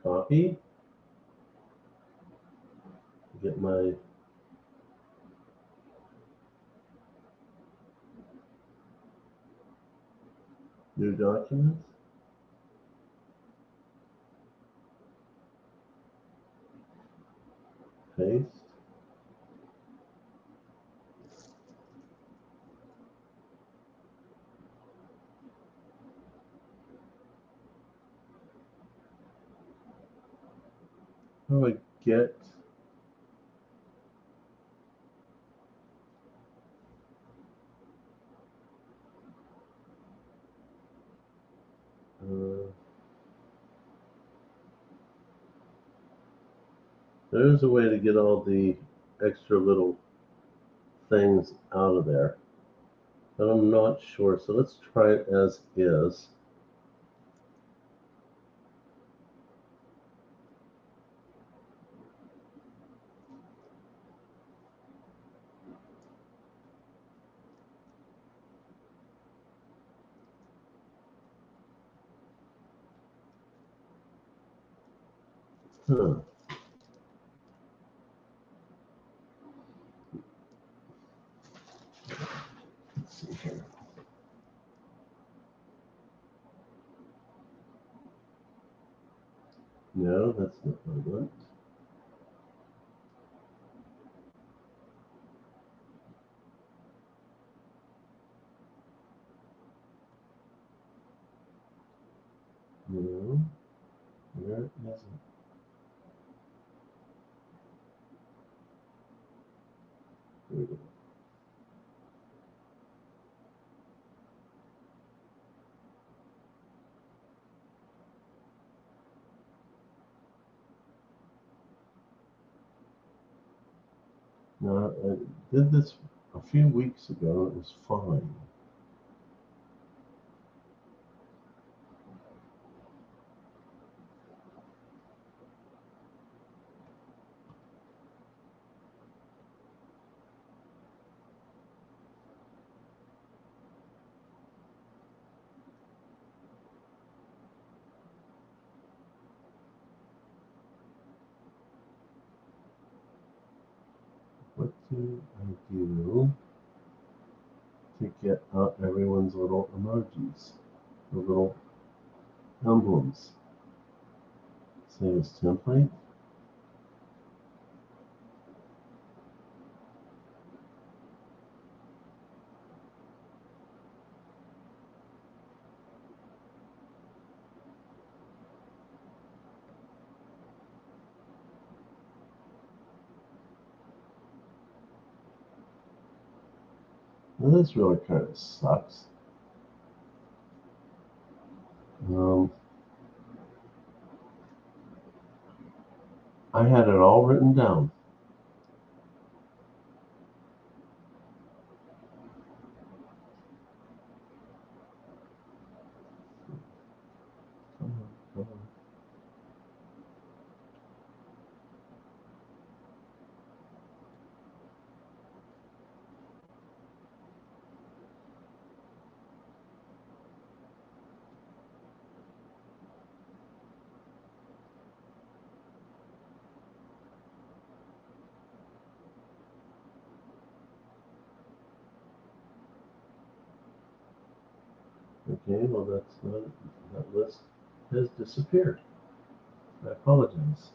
Copy. Get my new documents. Paste. How do I get? There's a way to get all the extra little things out of there, but I'm not sure. So let's try it as is. Huh. Let's see here. No, that's not what I want. No, where is it? There we go. No, I did this a few weeks ago. It was fine. What do I do to get out everyone's little emojis, the little emblems? Save as template. Well, this really kind of sucks. I had it all written down. Come on, come on. Okay, well that's not, that list has disappeared. I apologize.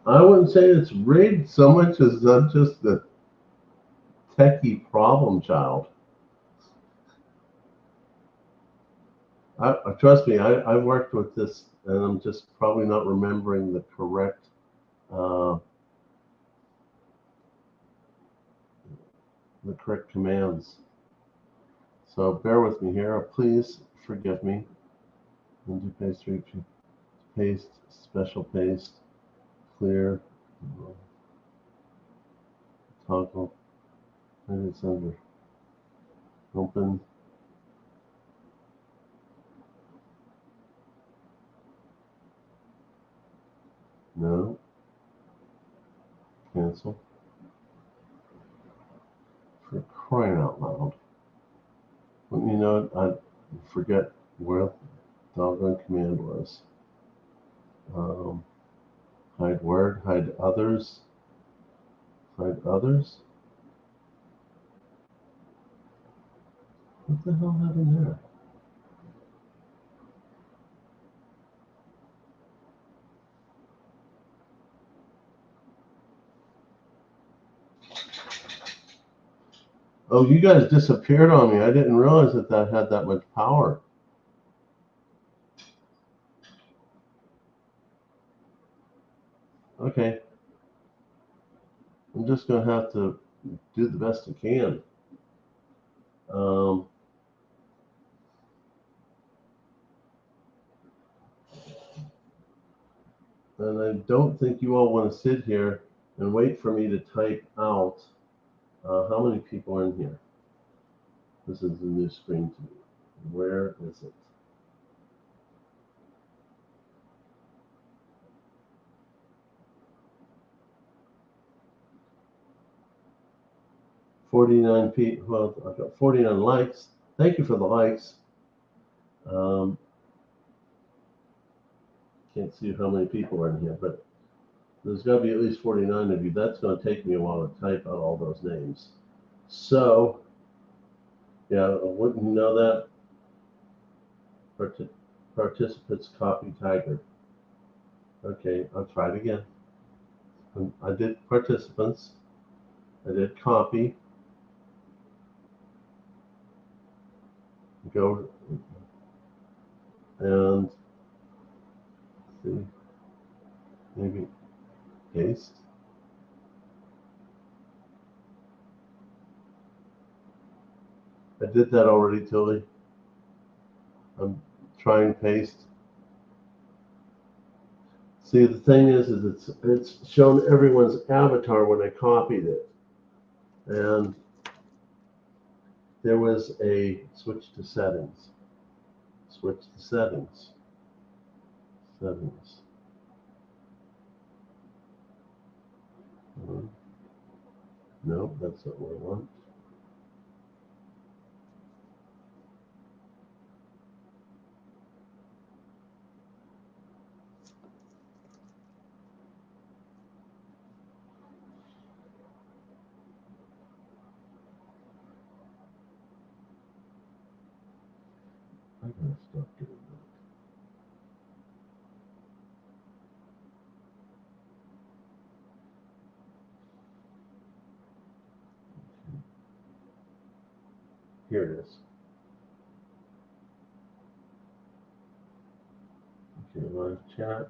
I wouldn't say it's rigged so much as I'm just the techie problem child. Trust me, I worked with this, and I'm just probably not remembering the correct commands. So bear with me here. Please forgive me. Undo paste, paste, special paste, clear, toggle. Maybe it's under open. No. Cancel. For crying out loud. Let me know, I forget where the doggone command was. Hide word, hide others. Hide others? What the hell happened there? Oh, you guys disappeared on me. I didn't realize that that had that much power. Okay. I'm just going to have to do the best I can. And I don't think you all want to sit here and wait for me to type out how many people are in here. This is the new screen to me. Where is it? 49 people. Well, I've got 49 likes. Thank you for the likes. Can't see how many people are in here, but there's got to be at least 49 of you. That's going to take me a while to type out all those names. So, yeah, wouldn't you know that? Participants copy Tiger. Okay, I'll try it again. I did participants. I did copy. Go and see, maybe paste. I did that already, Tuli. I'm trying paste. See, the thing is it's shown everyone's avatar when I copied it, and there was a switch to settings. Switch to settings. Settings. No, that's not what I want. I gotta stop doing that. Here it is. Okay, live chat.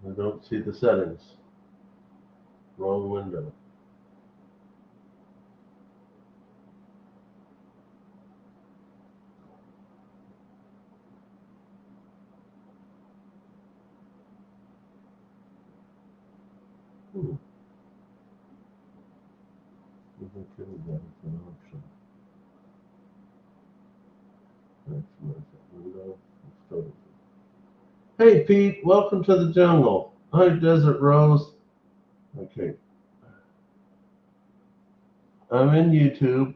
I don't see the settings. Wrong window. That is an option. Window. Hey Pete, welcome to the jungle. Hi Desert Rose. Okay. I'm in YouTube.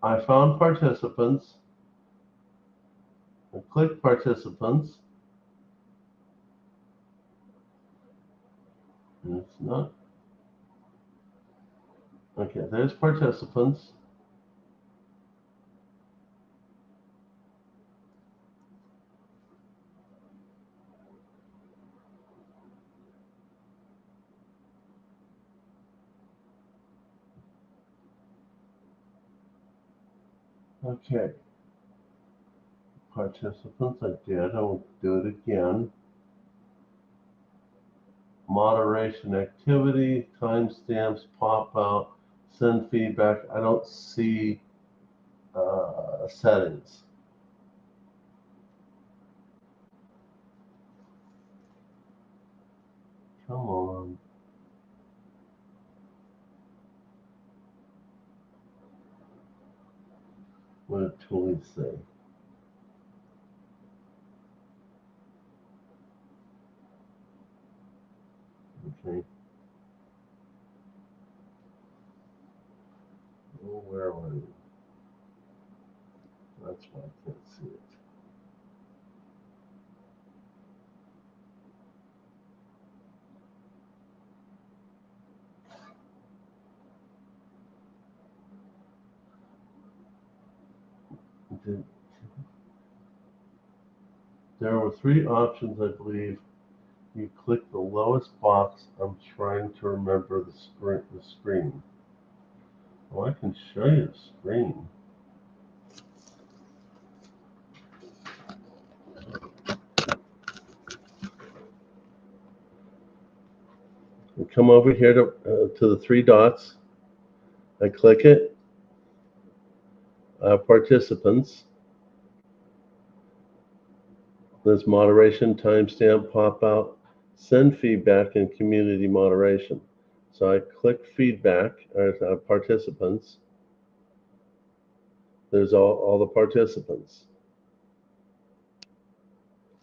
I found participants. I click participants. And it's not. Okay, there's participants. Okay. Participants, I did. I will do it again. Moderation activity, timestamps, pop out, send feedback. I don't see settings. Come on. What did Tuli say? Okay. Oh, where are you? That's why I can't see it. There were three options, I believe. You click the lowest box. I'm trying to remember the screen. Oh, I can show you the screen. You come over here to the three dots. I click it. Participants. There's moderation, timestamp, pop out, send feedback, and community moderation. So I click feedback, or participants. There's all the participants.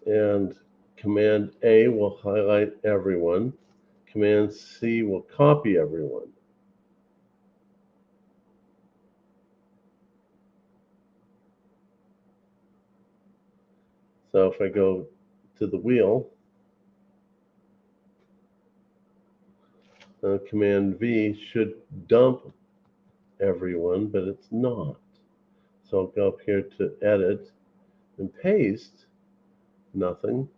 And Command A will highlight everyone. Command C will copy everyone. So if I go to the wheel, Command V should dump everyone, but it's not. So I'll go up here to edit and paste, nothing.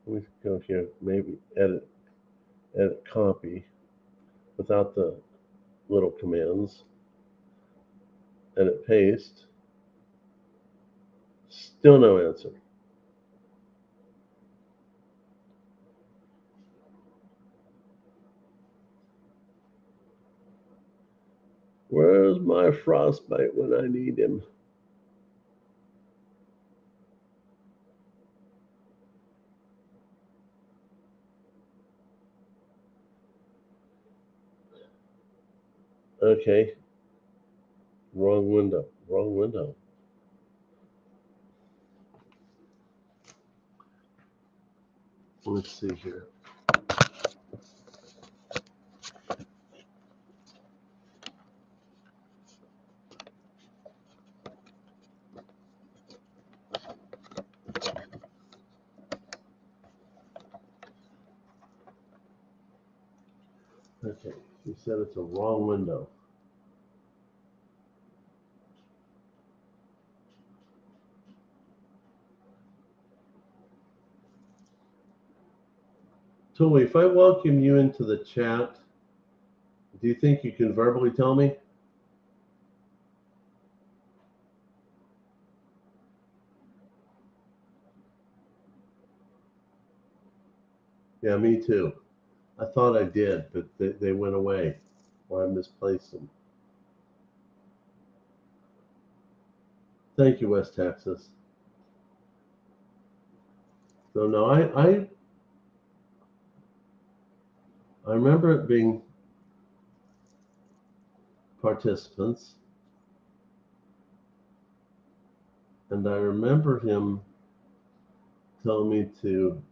Let me go here, maybe edit copy without the little commands. Edit paste, still no answer. Where's my Frostbyte when I need him? Okay. Wrong window. Wrong window. Let's see here. Okay, you said it's a wrong window. Tuli, if I welcome you into the chat, do you think you can verbally tell me? Yeah, me too. I thought I did, but they went away, or I misplaced them. Thank you, West Texas. So no, I remember it being participants, and I remember him telling me to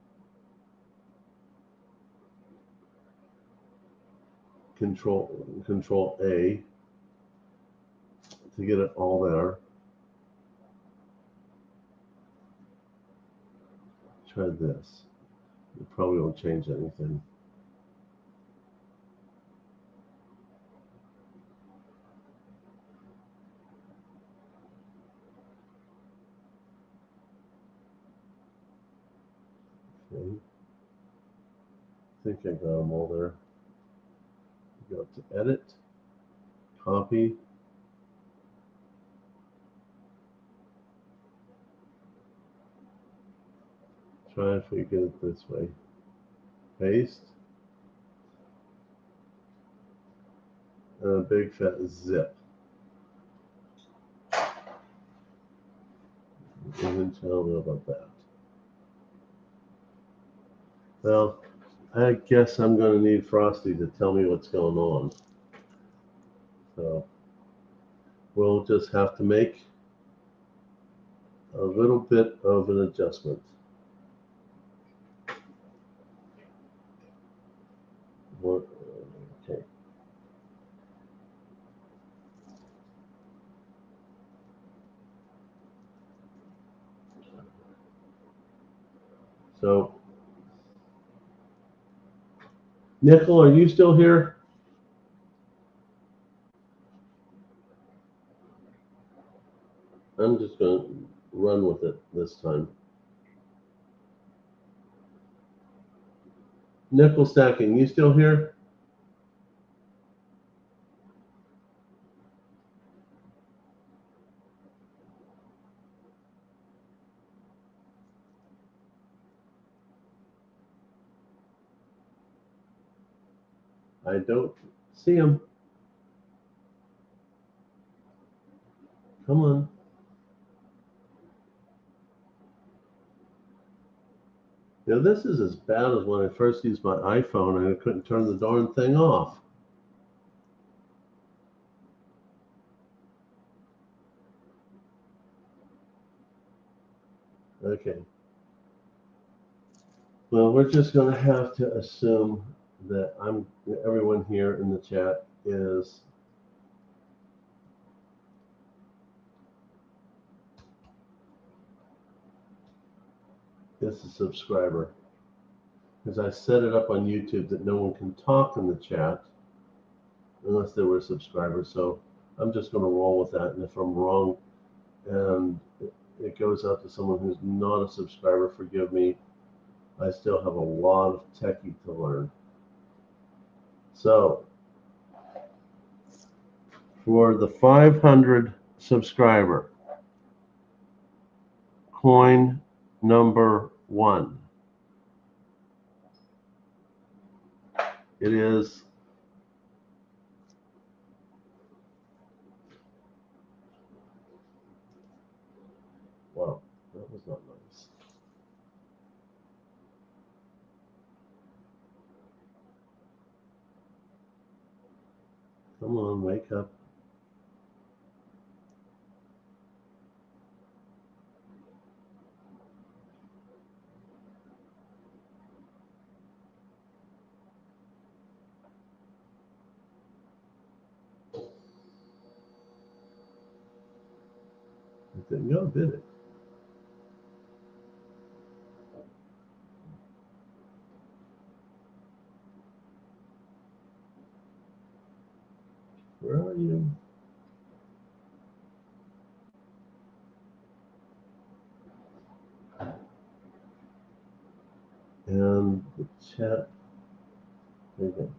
control A to get it all there. Try this. It probably won't change anything. Okay. I think I got them all there. Go to edit, copy. Try if we get it this way. Paste. And a big fat zip. Even tell me about that. Well, I guess I'm going to need Frosty to tell me what's going on. So we'll just have to make a little bit of an adjustment. Okay. So, Nickel, are you still here? I'm just going to run with it this time. Nickel stacking, you still here? I don't see him. Come on. Now this is as bad as when I first used my iPhone and I couldn't turn the darn thing off. Okay. Well, we're just going to have to assume that everyone here in the chat is a subscriber. Because I set it up on YouTube that no one can talk in the chat unless they were subscribers. So I'm just going to roll with that. And if I'm wrong and it goes out to someone who's not a subscriber, forgive me. I still have a lot of techie to learn. So for the 500 subscriber, coin number 1, it is wow, that was not nice. Come on, wake up. It didn't go, did it? Where are you? And the chat, there you go.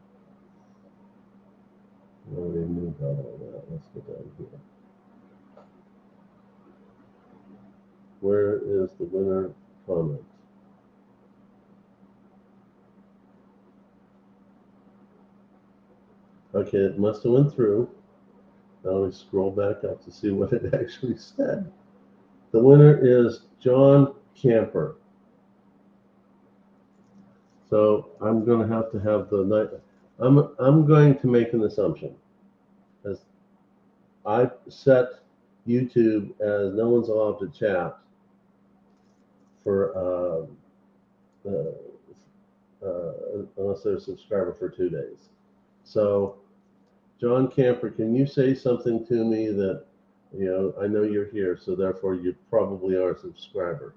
I already knew about all that. Let's go down here. Where is the winner comment? Okay, it must have went through. Now we scroll back up to see what it actually said. The winner is John Camper. So I'm going to have the night. I'm going to make an assumption, as I set YouTube as no one's allowed to chat for unless they're a subscriber for 2 days. So, John Camper, can you say something to me that, I know you're here, so therefore you probably are a subscriber.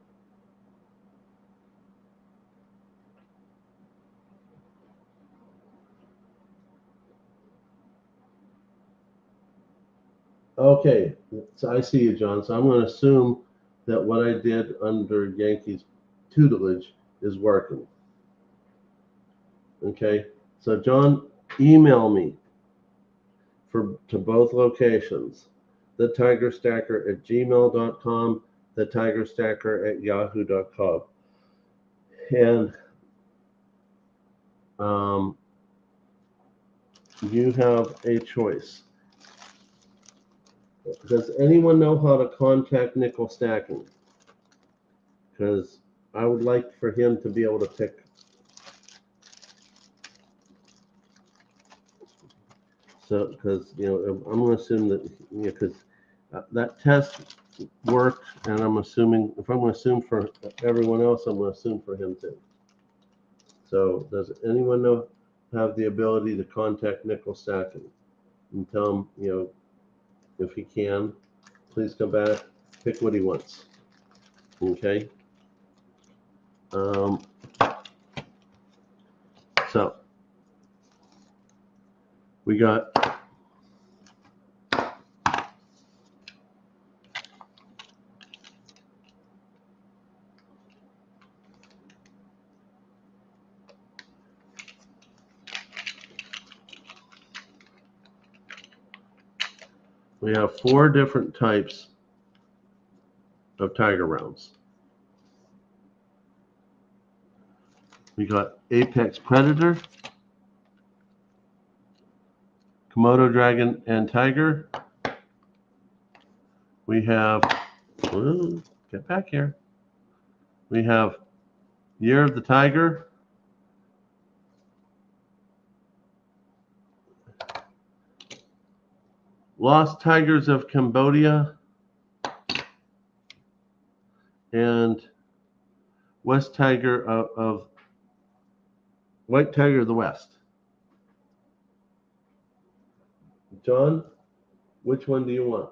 Okay, so I see you, John. So I'm going to assume that what I did under Yankee's tutelage is working. Okay, so John, email me to both locations, thetigerstacker@gmail.com, thetigerstacker@yahoo.com. And you have a choice. Does anyone know how to contact nickel stacking? Because I would like for him to be able to pick. So, because I'm going to assume that because that test worked, and I'm assuming if I'm going to assume for everyone else, I'm going to assume for him too. So, does anyone have the ability to contact nickel stacking and tell him, if he can, please come back, pick what he wants. Okay. So we got we have 4 different types of tiger rounds. We got Apex Predator, Komodo Dragon and Tiger. We have, get back here. We have Year of the Tiger, Lost Tigers of Cambodia, and West Tiger of White Tiger of the West. John, which one do you want?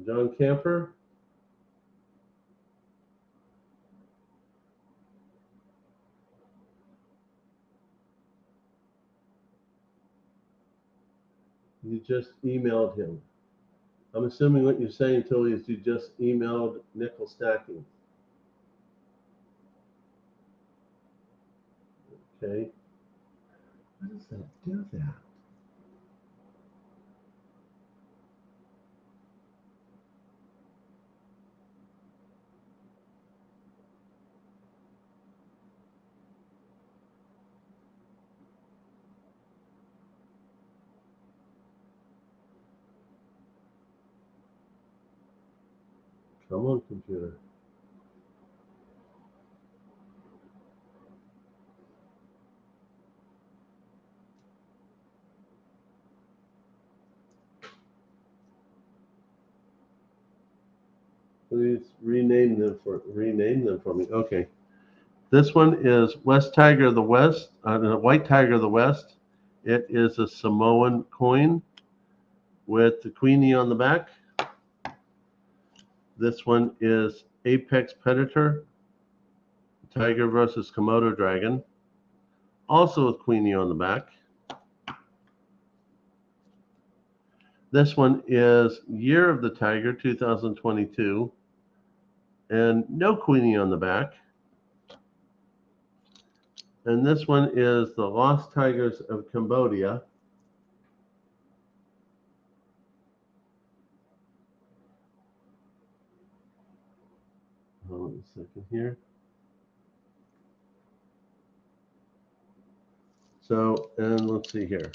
John Camper? You just emailed him. I'm assuming what you're saying, Tuli, is you just emailed nickel stacking. Okay. How does that do that? Come on, computer. Please rename them for me. Okay. This one is West Tiger of the West, White Tiger of the West. It is a Samoan coin with the Queenie on the back. This one is Apex Predator, Tiger versus Komodo Dragon, also with Queenie on the back. This one is Year of the Tiger 2022, and no Queenie on the back. And this one is the Lost Tigers of Cambodia. Hold on a second here. So, and let's see here.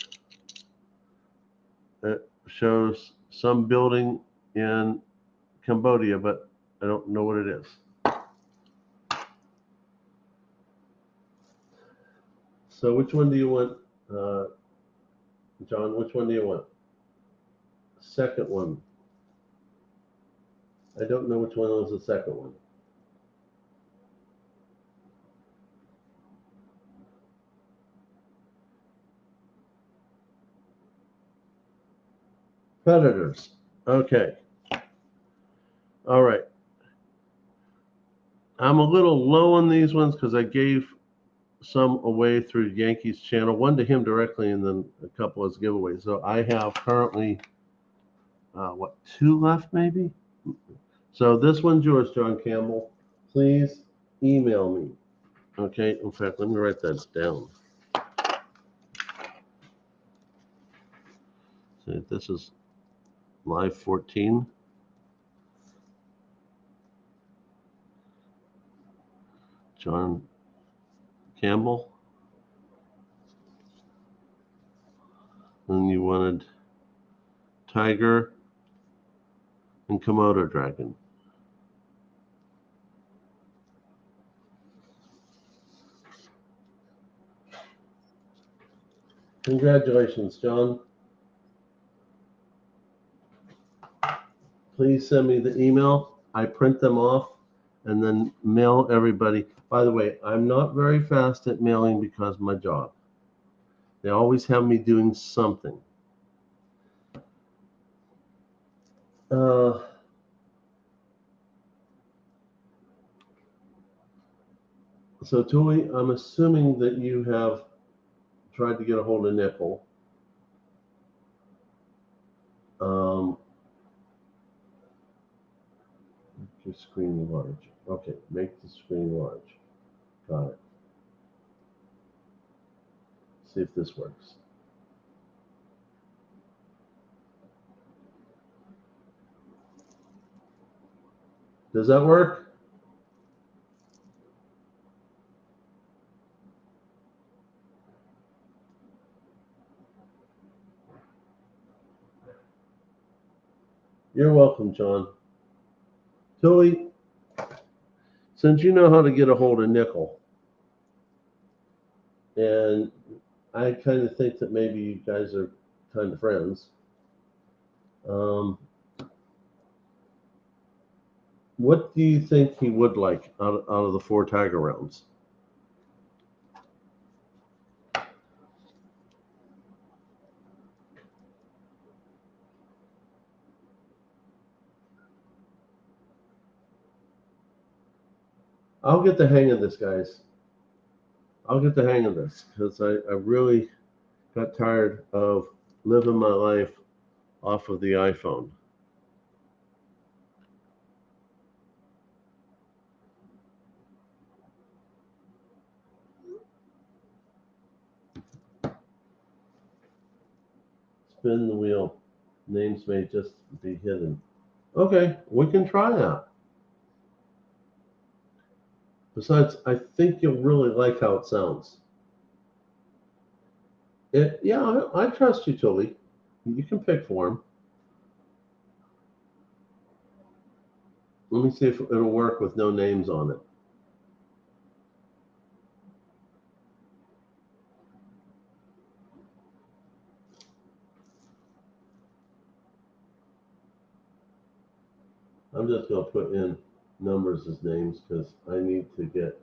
It shows some building in Cambodia, but I don't know what it is. So which one do you want, John? Which one do you want? Second one. I don't know which one was the second one. Predators. Okay. All right. I'm a little low on these ones because I gave some away through Yankees channel, one to him directly and then a couple as giveaways. So I have currently, two left maybe? So this one's yours, John Campbell. Please email me. Okay, in fact, let me write that down. So this is live 14. John Campbell. And you wanted Tiger and Komodo Dragon. Congratulations, John. Please send me the email. I print them off and then mail everybody. By the way, I'm not very fast at mailing because of my job. They always have me doing something. So Tuli, I'm assuming that you have tried to get a hold of Nickel. Make your screen large. Okay, make the screen large. Got it. See if this works. Does that work? You're welcome, John. Tuli, since you know how to get a hold of nickel, and I kind of think that maybe you guys are kind of friends. What do you think he would like out of the 4 tiger rounds? I'll get the hang of this, guys. I'll get the hang of this because I really got tired of living my life off of the iPhone. Spin the wheel. Names may just be hidden. Okay, we can try that. Besides, I think you'll really like how it sounds. Yeah, I trust you, Tuli. You can pick for him. Let me see if it'll work with no names on it. I'm just going to put in numbers as names because I need to get.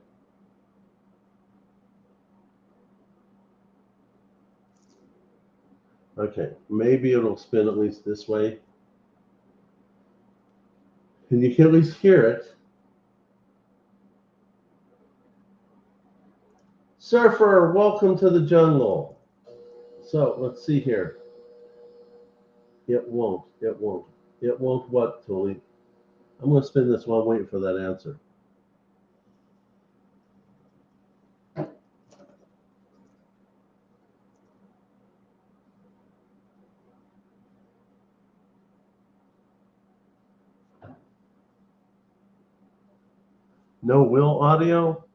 Okay, maybe it'll spin at least this way. And you can at least hear it. Surfer, welcome to the jungle. So let's see here. It won't. It won't. It won't what, Tuli? I'm going to spin this while I'm waiting for that answer. No will audio?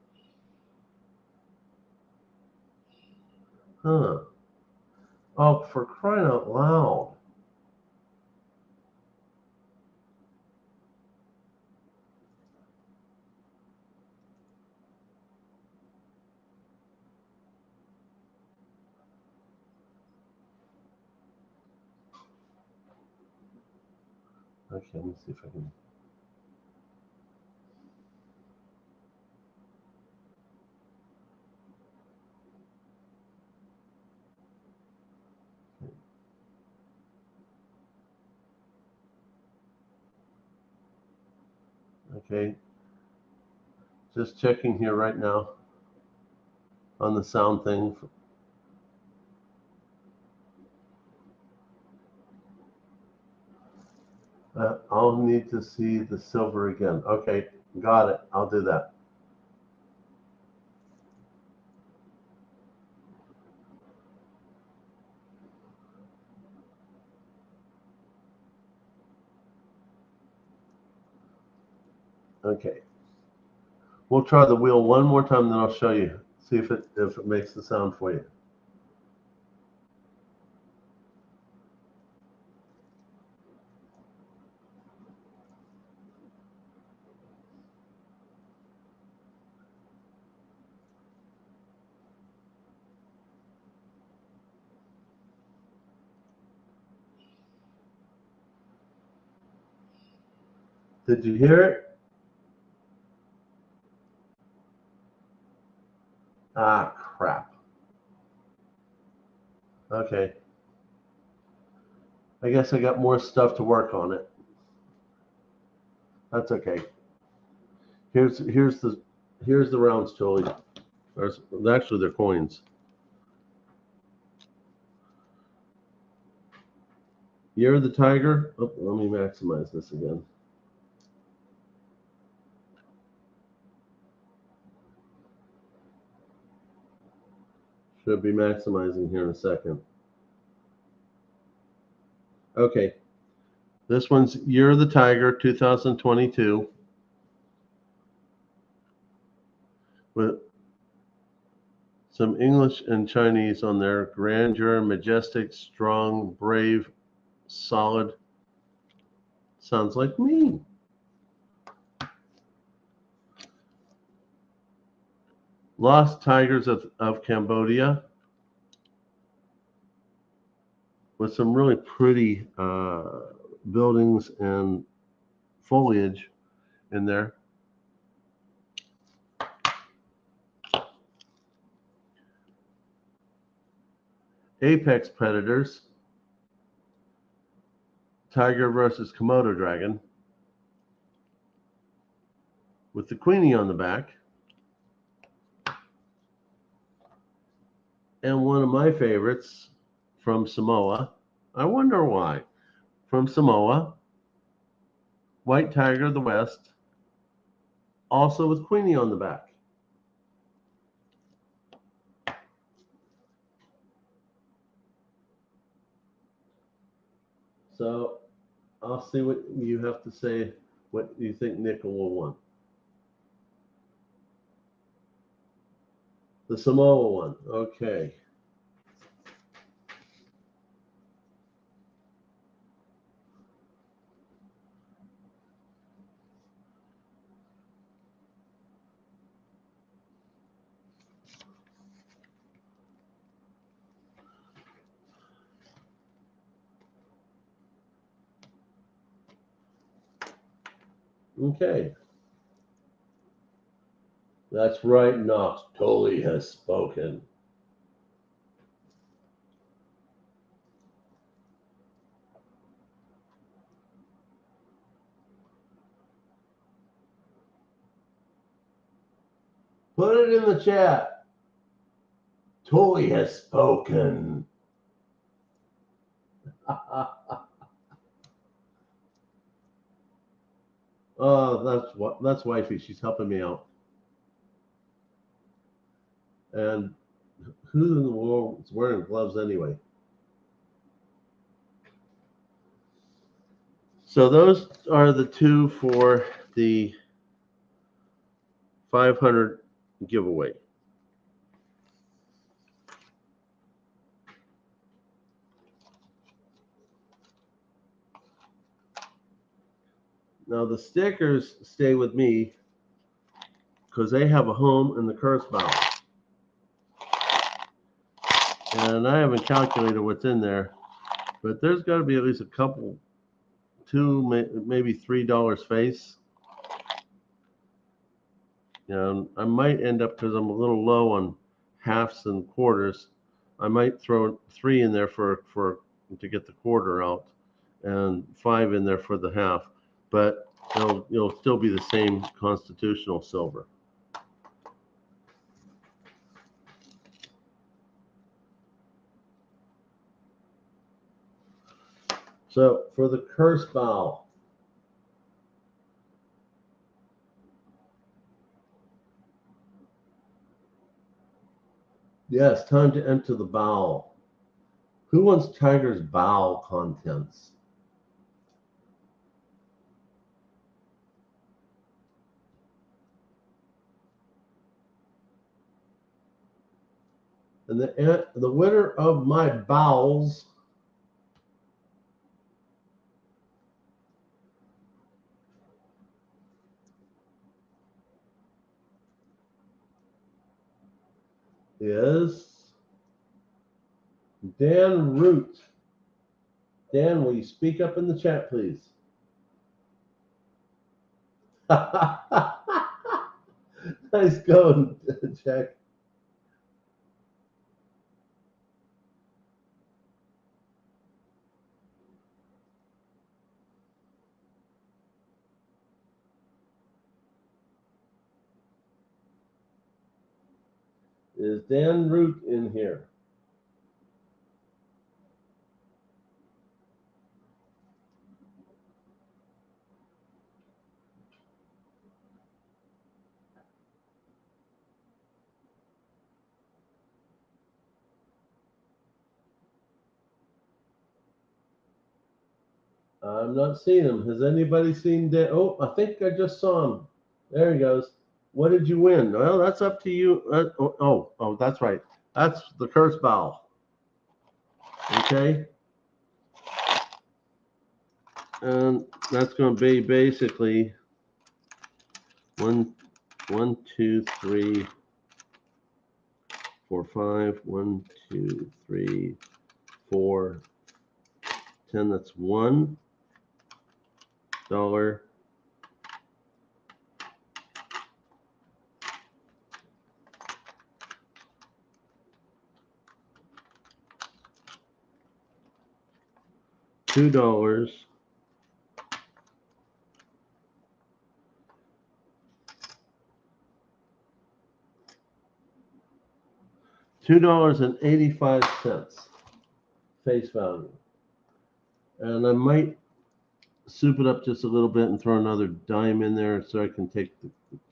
Huh. Oh, for crying out loud. Okay, let me see if I can. Okay. Just checking here right now on the sound thing. I'll need to see the silver again. Okay, got it. I'll do that. Okay. We'll try the wheel one more time, then I'll show you. See if it makes the sound for you. Did you hear it? Ah, crap. Okay. I guess I got more stuff to work on it. That's okay. Here's the rounds, Tuli. Actually, they're coins. Year of the Tiger. Oh, let me maximize this again. Should be maximizing here in a second. Okay. This one's Year of the Tiger 2022. With some English and Chinese on there. Grandeur, majestic, strong, brave, solid. Sounds like me. Lost Tigers of Cambodia, with some really pretty buildings and foliage in there. Apex Predators, Tiger versus Komodo Dragon, with the Queenie on the back. And one of my favorites from Samoa, I wonder why, from Samoa, White Tiger of the West, also with Queenie on the back. So I'll see what you have to say, what you think Nickel will win. The Samoa one, okay. Okay. That's right, Knox. Tuli has spoken. Put it in the chat. Tuli has spoken. Oh, that's wifey. She's helping me out. And who in the world is wearing gloves anyway? So those are the two for the 500 giveaway. Now the stickers stay with me because they have a home in the curse bowl. And I haven't calculated what's in there, but there's got to be at least a couple, maybe $3 face. And I might end up, because I'm a little low on halves and quarters, I might throw 3 in there to get the quarter out, and 5 in there for the half. But it'll still be the same constitutional silver. So for the curse bowl, yes, time to enter the bowel. Who wants Tiger's bowel contents? And the winner of my bowels is Dan Root. Dan, will you speak up in the chat, please? Nice going, Jack. Is Dan Root in here? I'm not seeing him. Has anybody seen Dan? Oh, I think I just saw him. There he goes. What did you win? Well, that's up to you. Oh, that's right. That's the curse bowl. Okay. And that's going to be basically 1, 2, 3, 4, 5, 1, 2, 3, 4, 10. That's $1. $2. $2.85 face value. And I might soup it up just a little bit and throw another dime in there so I can take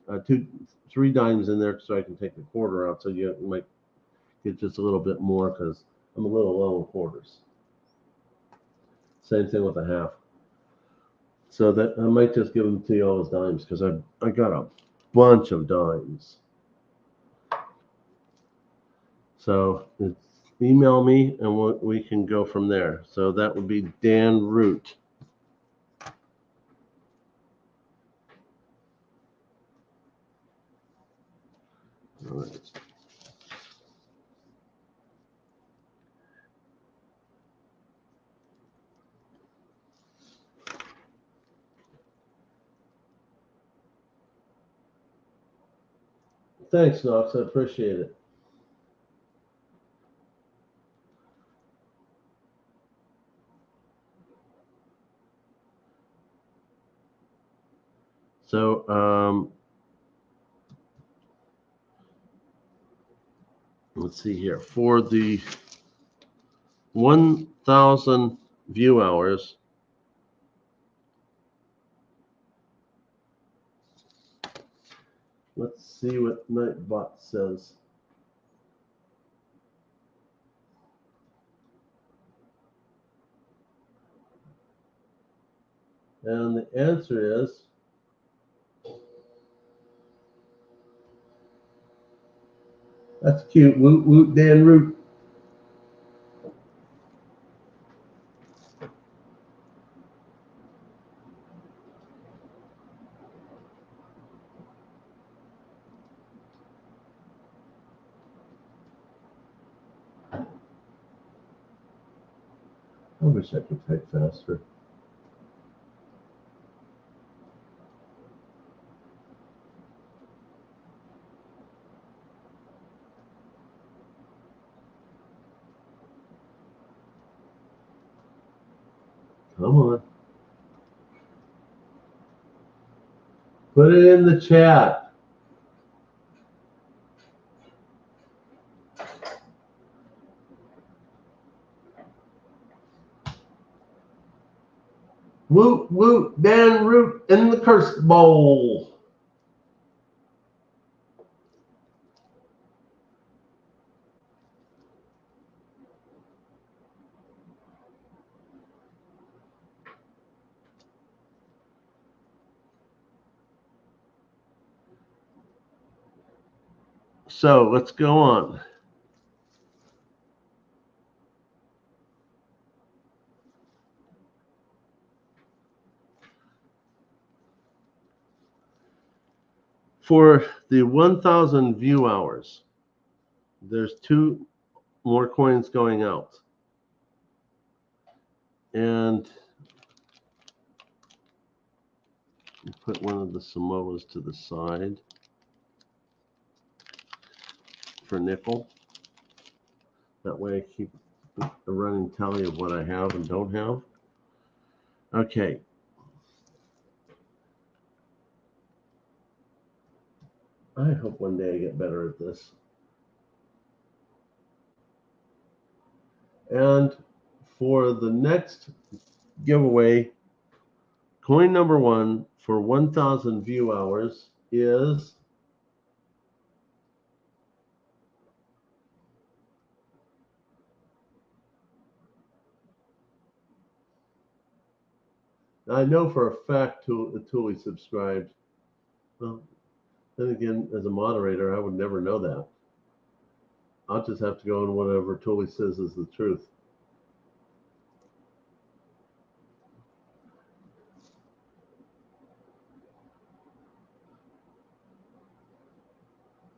the 3 dimes in there so I can take the quarter out. So you might get just a little bit more because I'm a little low in quarters. Same thing with a half. So that I might just give them to you all as dimes because I got a bunch of dimes. So email me and we can go from there. So that would be Dan Root. All right. Thanks, Knox. I appreciate it. So let's see here. For the 1,000 view hours, let's see what Nightbot says. And the answer is that's cute. Woot woot Dan Root. I wish I could type faster. Come on. Put it in the chat. Woot woot Dan Root in the curse bowl. So let's go on. For the 1,000 view hours, there's 2 more coins going out. And put one of the Samoas to the side for nickel. That way I keep a running tally of what I have and don't have. Okay. I hope one day I get better at this. And for the next giveaway, coin number 1 for 1,000 view hours is I know for a fact Tuli subscribed. Well, then again, as a moderator, I would never know that. I'll just have to go on whatever Tuli says is the truth.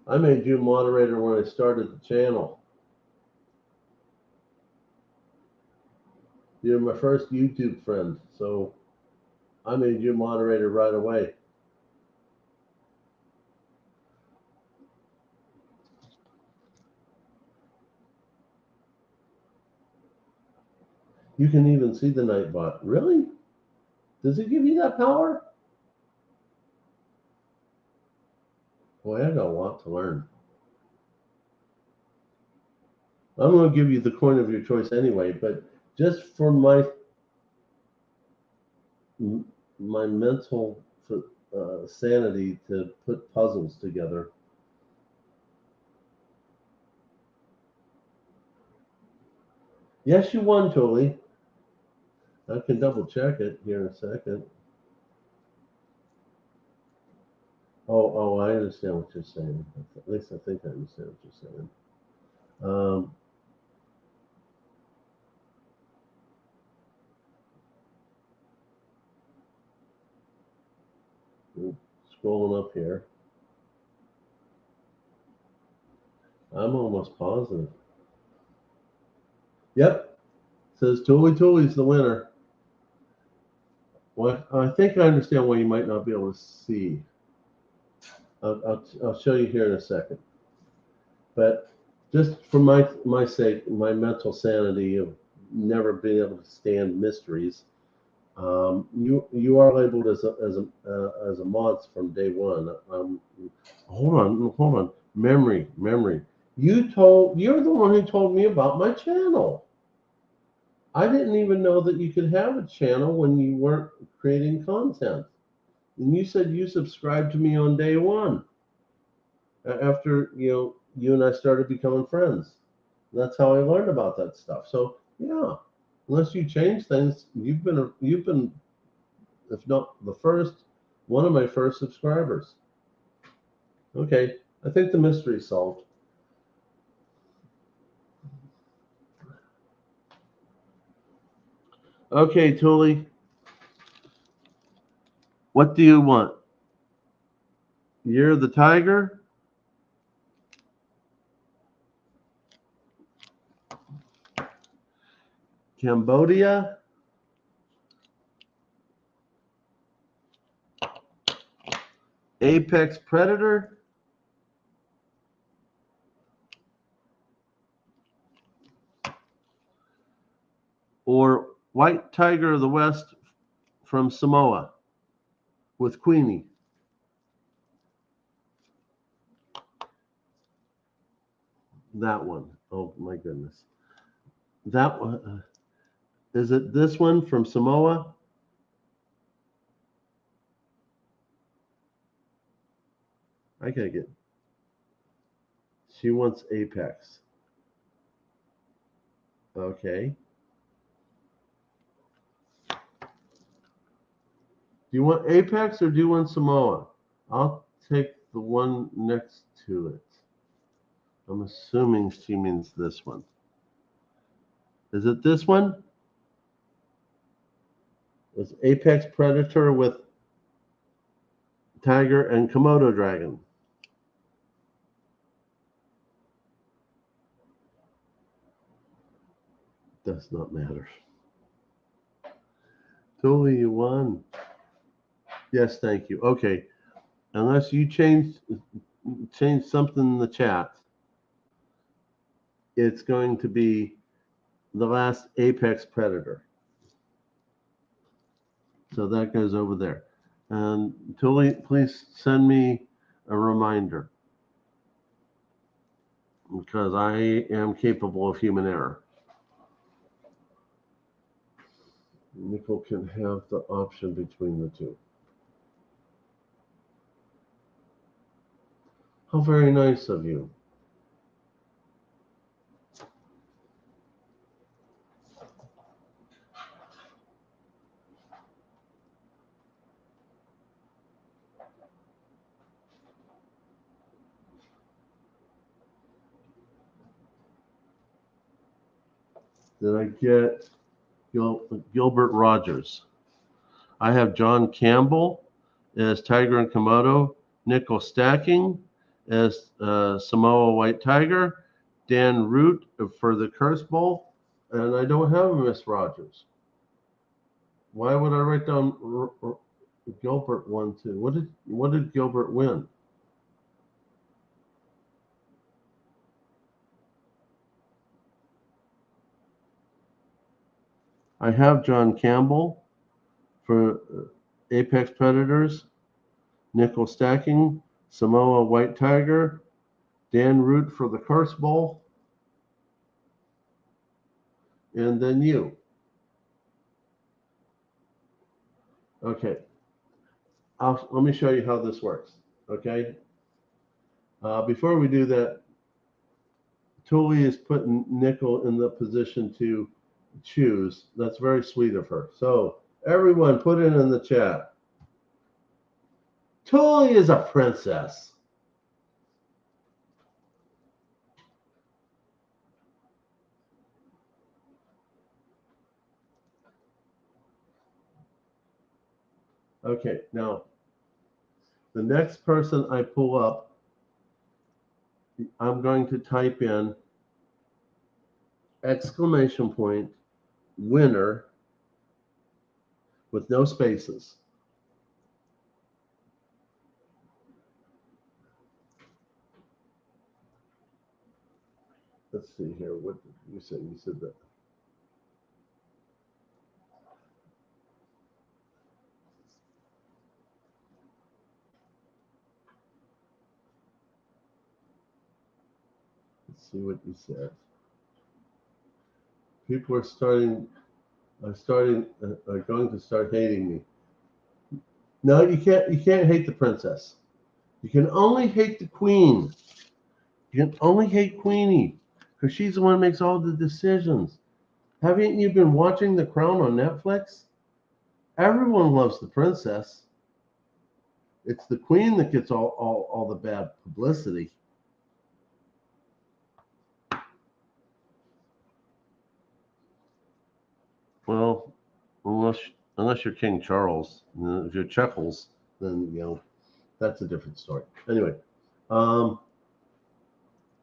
I made you moderator when I started the channel. You're my first YouTube friend, so I made you moderator right away. You can even see the Nightbot. Really? Does it give you that power? Boy, I got a lot to learn. I'm going to give you the coin of your choice anyway, but just for my mental sanity to put puzzles together. Yes, you won, Tuli. I can double check it here in a second. Oh, I understand what you're saying. At least I think I understand what you're saying. Scrolling up here. I'm almost positive. Yep. It says TuliTuli's the winner. Well, I think I understand why you might not be able to see. I'll show you here in a second. But just for my sake, my mental sanity of never being able to stand mysteries, you are labeled as a mods from day one. Hold on. Memory. You're the one who told me about my channel. I didn't even know that you could have a channel when you weren't creating content. And you said you subscribed to me on day one. After you and I started becoming friends. That's how I learned about that stuff. So yeah, unless you change things, you've been if not the first, one of my first subscribers. Okay, I think the mystery's solved. Okay, Tuli, what do you want? You're the tiger? Cambodia? Apex predator? Or white tiger of the west from Samoa with Queenie? That one. Oh my goodness. That one. Is it this one from Samoa? I gotta get. She wants Apex. Okay. Do you want Apex or do you want Samoa? I'll take the one next to it. I'm assuming she means this one. Is it this one? It's Apex Predator with Tiger and Komodo Dragon. Does not matter. Tuli, you won. Yes, thank you. Okay. Unless you change something in the chat, it's going to be the last Apex Predator. So that goes over there. And Tuli, please send me a reminder because I am capable of human error. Nickel can have the option between the two. How very nice of you. Did I get Gilbert Rogers? I have John Campbell as Tiger and Komodo, Nickel Stacking, as Samoa White Tiger, Dan Root for the Curse Bowl, and I don't have Miss Rogers. Why would I write down Gilbert won too? What did Gilbert win? I have John Campbell for Apex Predators, Nickel Stacking, Samoa White Tiger, Dan Root for the Curse Bowl, and then you. Okay. Let me show you how this works. Okay. Before we do that, Tuli is putting Nickel in the position to choose. That's very sweet of her. So everyone put it in the chat. Tuli is a princess. Okay, now the next person I pull up, I'm going to type in exclamation point winner with no spaces. Let's see here. What did you say? You said that. Let's see what you said. People are going to start hating me. No, you can't hate the princess. You can only hate the queen. You can only hate Queenie because she's the one who makes all the decisions. Haven't you been watching The Crown on Netflix? Everyone loves the princess. It's the queen that gets all the bad publicity. Well, unless you're King Charles, if you're Chuckles, then that's a different story. Anyway, the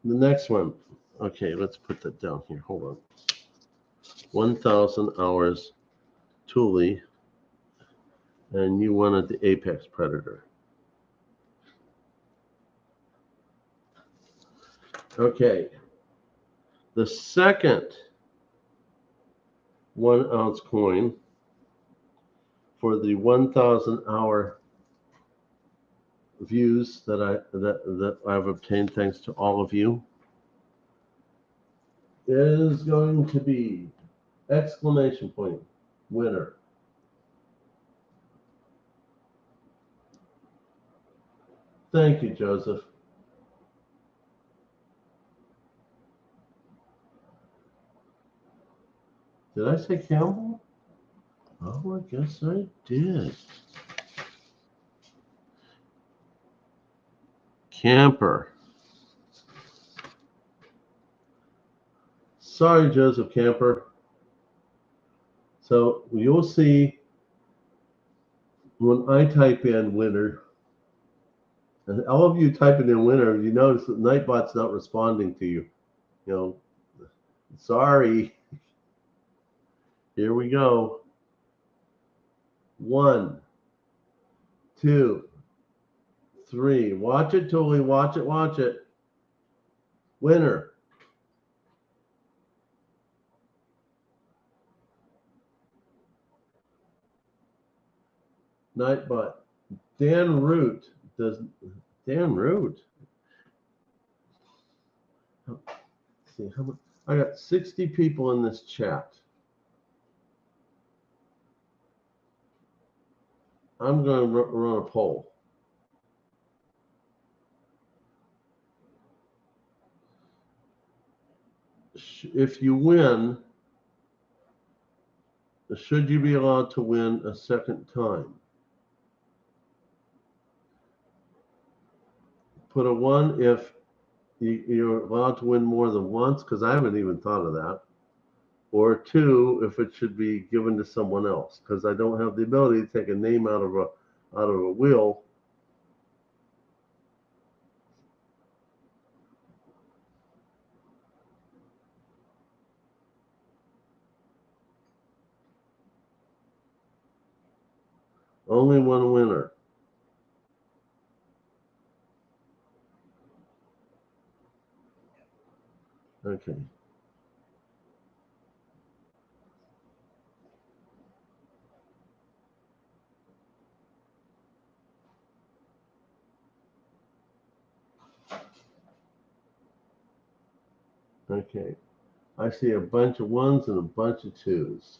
next one. Okay, let's put that down here. Hold on. 1,000 hours, Tuli, and you wanted the Apex Predator. Okay. The second 1 ounce coin for the 1,000 hour views that I've obtained thanks to all of you is going to be exclamation point winner. Thank you, Joseph. Did I say Campbell? Oh, I guess I did. Camper. Sorry, Joseph Camper. So you'll see when I type in winner, and all of you typing in winner, you notice that Nightbot's not responding to you. Sorry. Here we go. 1, 2, 3. Watch it, Tuli. Watch it. Watch it. Winner. Nightbot. Dan Root. Dan Root? Let's see how much. I got 60 people in this chat. I'm going to run a poll. If you win, should you be allowed to win a second time? Put a 1 if you're allowed to win more than once, because I haven't even thought of that. Or 2 if it should be given to someone else, because I don't have the ability to take a name out of a wheel. Only one winner. Okay. Okay. I see a bunch of ones and a bunch of twos.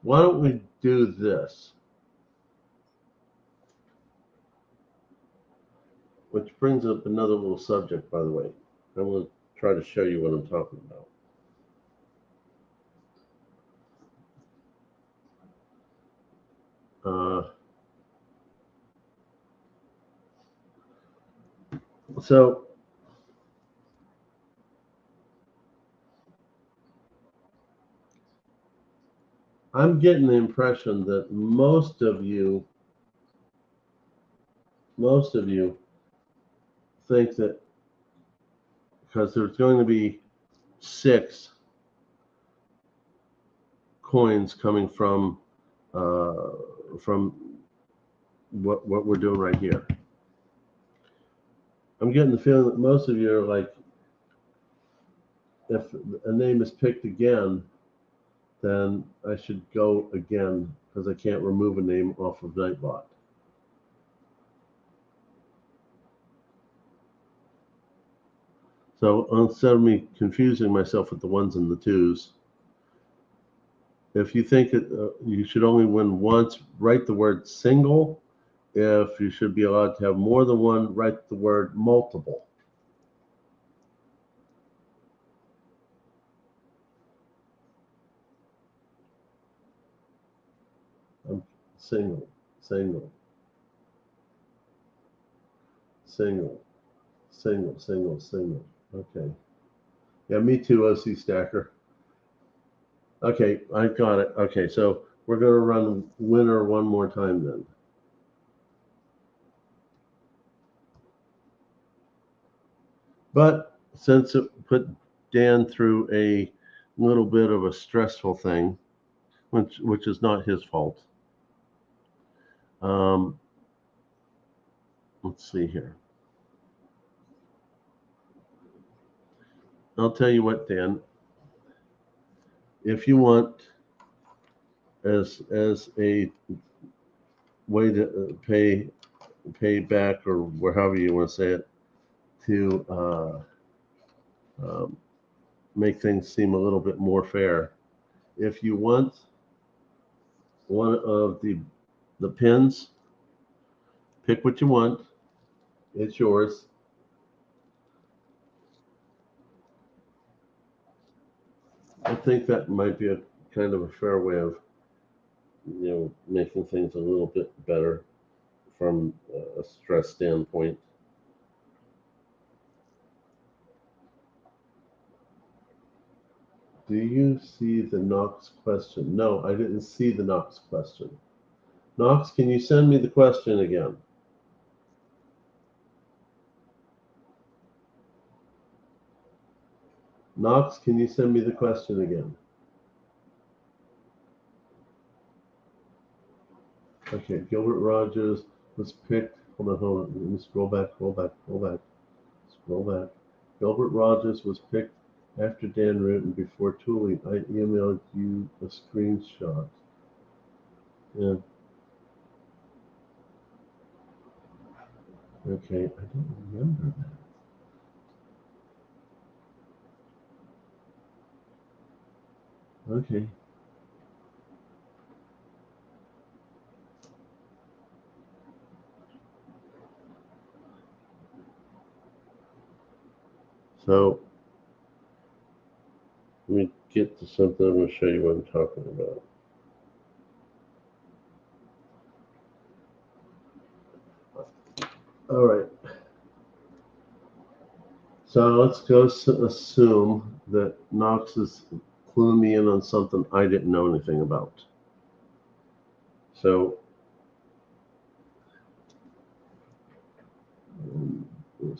Why don't we do this? Which brings up another little subject, by the way. I'm going to try to show you what I'm talking about. So I'm getting the impression that most of you think that because there's going to be 6 coins coming from what we're doing right here. I'm getting the feeling that most of you are like, if a name is picked again, then I should go again because I can't remove a name off of Nightbot. So instead of me confusing myself with the 1s and the 2s, if you think that you should only win once, write the word single. If you should be allowed to have more than one, write the word multiple. Single, single, single, single, single, single. Okay. Yeah, me too, OC Stacker. Okay, I got it. Okay, so we're going to run winner one more time then. But since it put Dan through a little bit of a stressful thing, which is not his fault. Let's see here. I'll tell you what, Dan. If you want, as a way to pay back, or however you want to say it, to make things seem a little bit more fair, if you want one of the pins, pick what you want. It's yours. I think that might be a kind of a fair way of, making things a little bit better from a stress standpoint. Do you see the Knox question? No, I didn't see the Knox question. Knox, can you send me the question again? Knox, can you send me the question again? Okay, Gilbert Rogers was picked. Hold on. Let me scroll back. Gilbert Rogers was picked after Dan Root and before Tuli. I emailed you a screenshot. Yeah. Okay, I don't remember that. Okay. So let me get to something. I'm going to show you what I'm talking about. All right. So let's go assume that Knox is cluing me in on something I didn't know anything about. So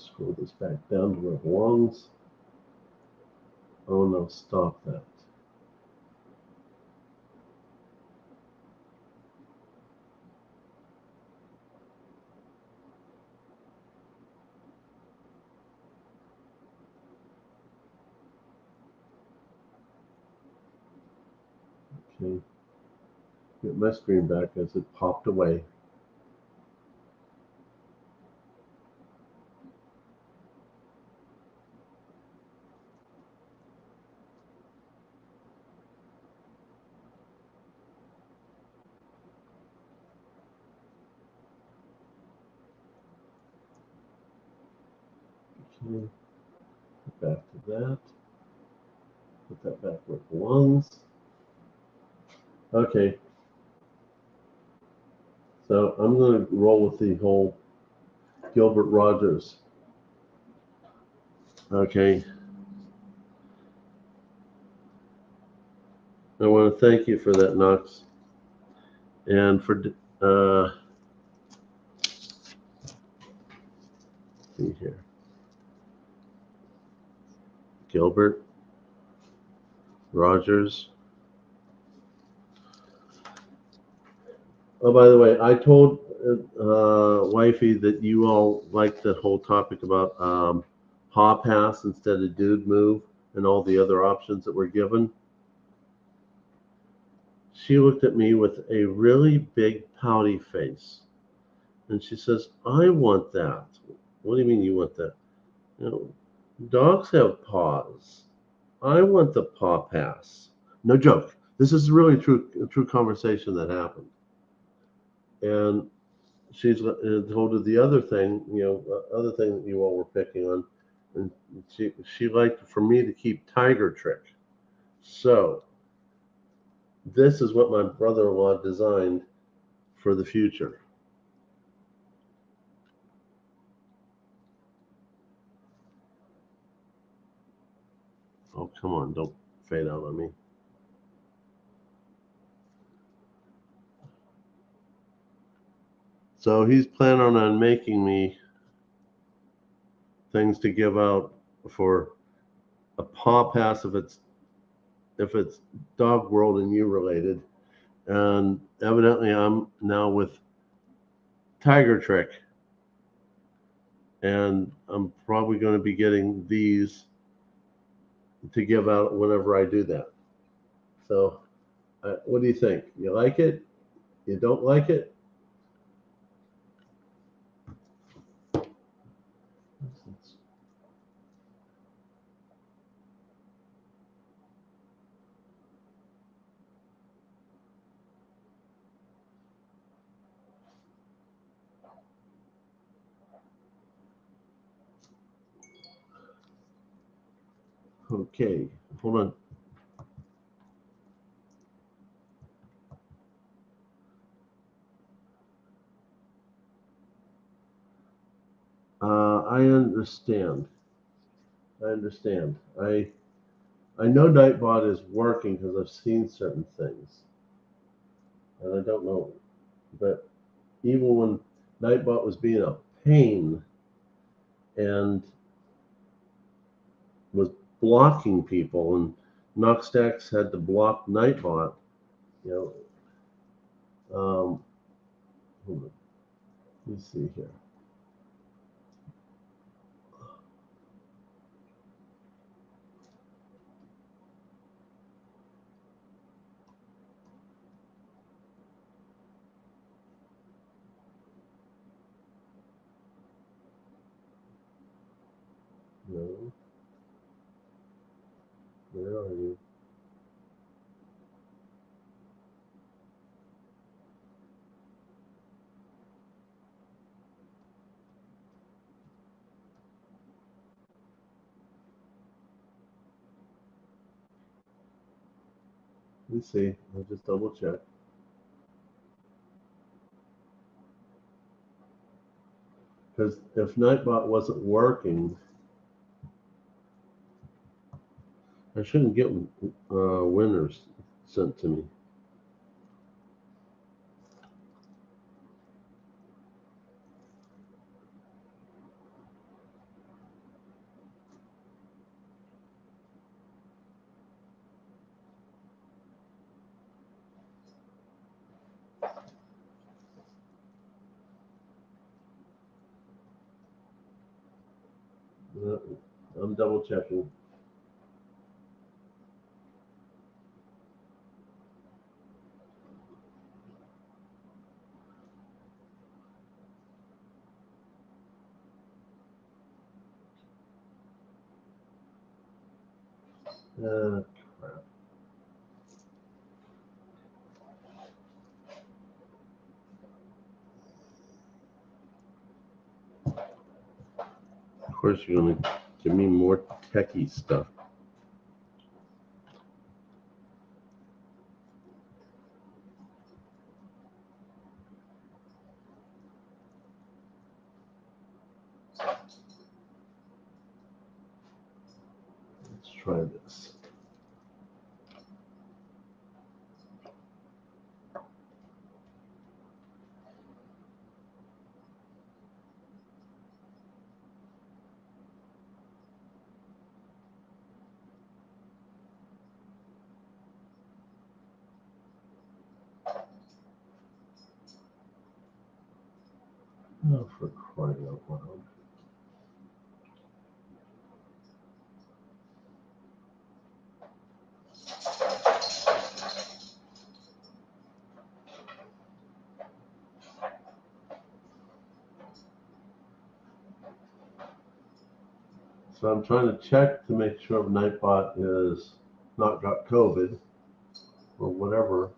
screw this back down to where it belongs. Oh no, stop that. Okay, get my screen back as it popped away. Okay, back to that. Put that back where it belongs. Okay, so I'm going to roll with the whole Gilbert Rogers. Okay. I want to thank you for that, Knox, and for see here, Gilbert Rogers. Oh, by the way, I told Wifey that you all liked the whole topic about paw pass instead of dude move and all the other options that were given. She looked at me with a really big pouty face, and she says, "I want that." What do you mean you want that? You know, dogs have paws. I want the paw pass. No joke. This is really a true conversation that happened. And she's told her the other thing, other thing that you all were picking on, and she liked for me to keep Tiger Trick. So this is what my brother-in-law designed for the future. Oh, come on, don't fade out on me. So he's planning on making me things to give out for a paw pass if it's dog world and you related. And evidently I'm now with Tiger Trick. And I'm probably going to be getting these to give out whenever I do that. So what do you think? You like it? You don't like it? Okay, hold on. I understand. I know Nightbot is working because I've seen certain things, and I don't know. But even when Nightbot was being a pain and was blocking people, and Knox Sacks had to block Nightbot, you know. Hold on. Let me see here. No. Where are you? Let me see. I'll just double check. Because if Nightbot wasn't working, I shouldn't get winners sent to me. I'm double checking. Crap. Of course, you're going to give me more techie stuff. Let's try this. Oh, for crying out loud. So I'm trying to check to make sure Nightbot is not got COVID or whatever.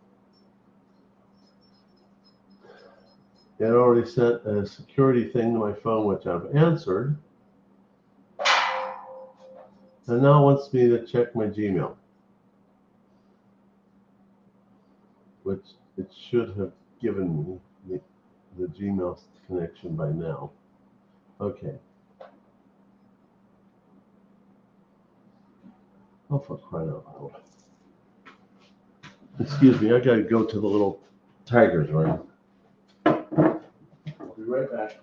It already sent a security thing to my phone, which I've answered. And now it wants me to check my Gmail, which it should have given me the Gmail connection by now. Okay. Oh, for crying out loud. Excuse me, I gotta go to the little tiger's room. I'll be right back.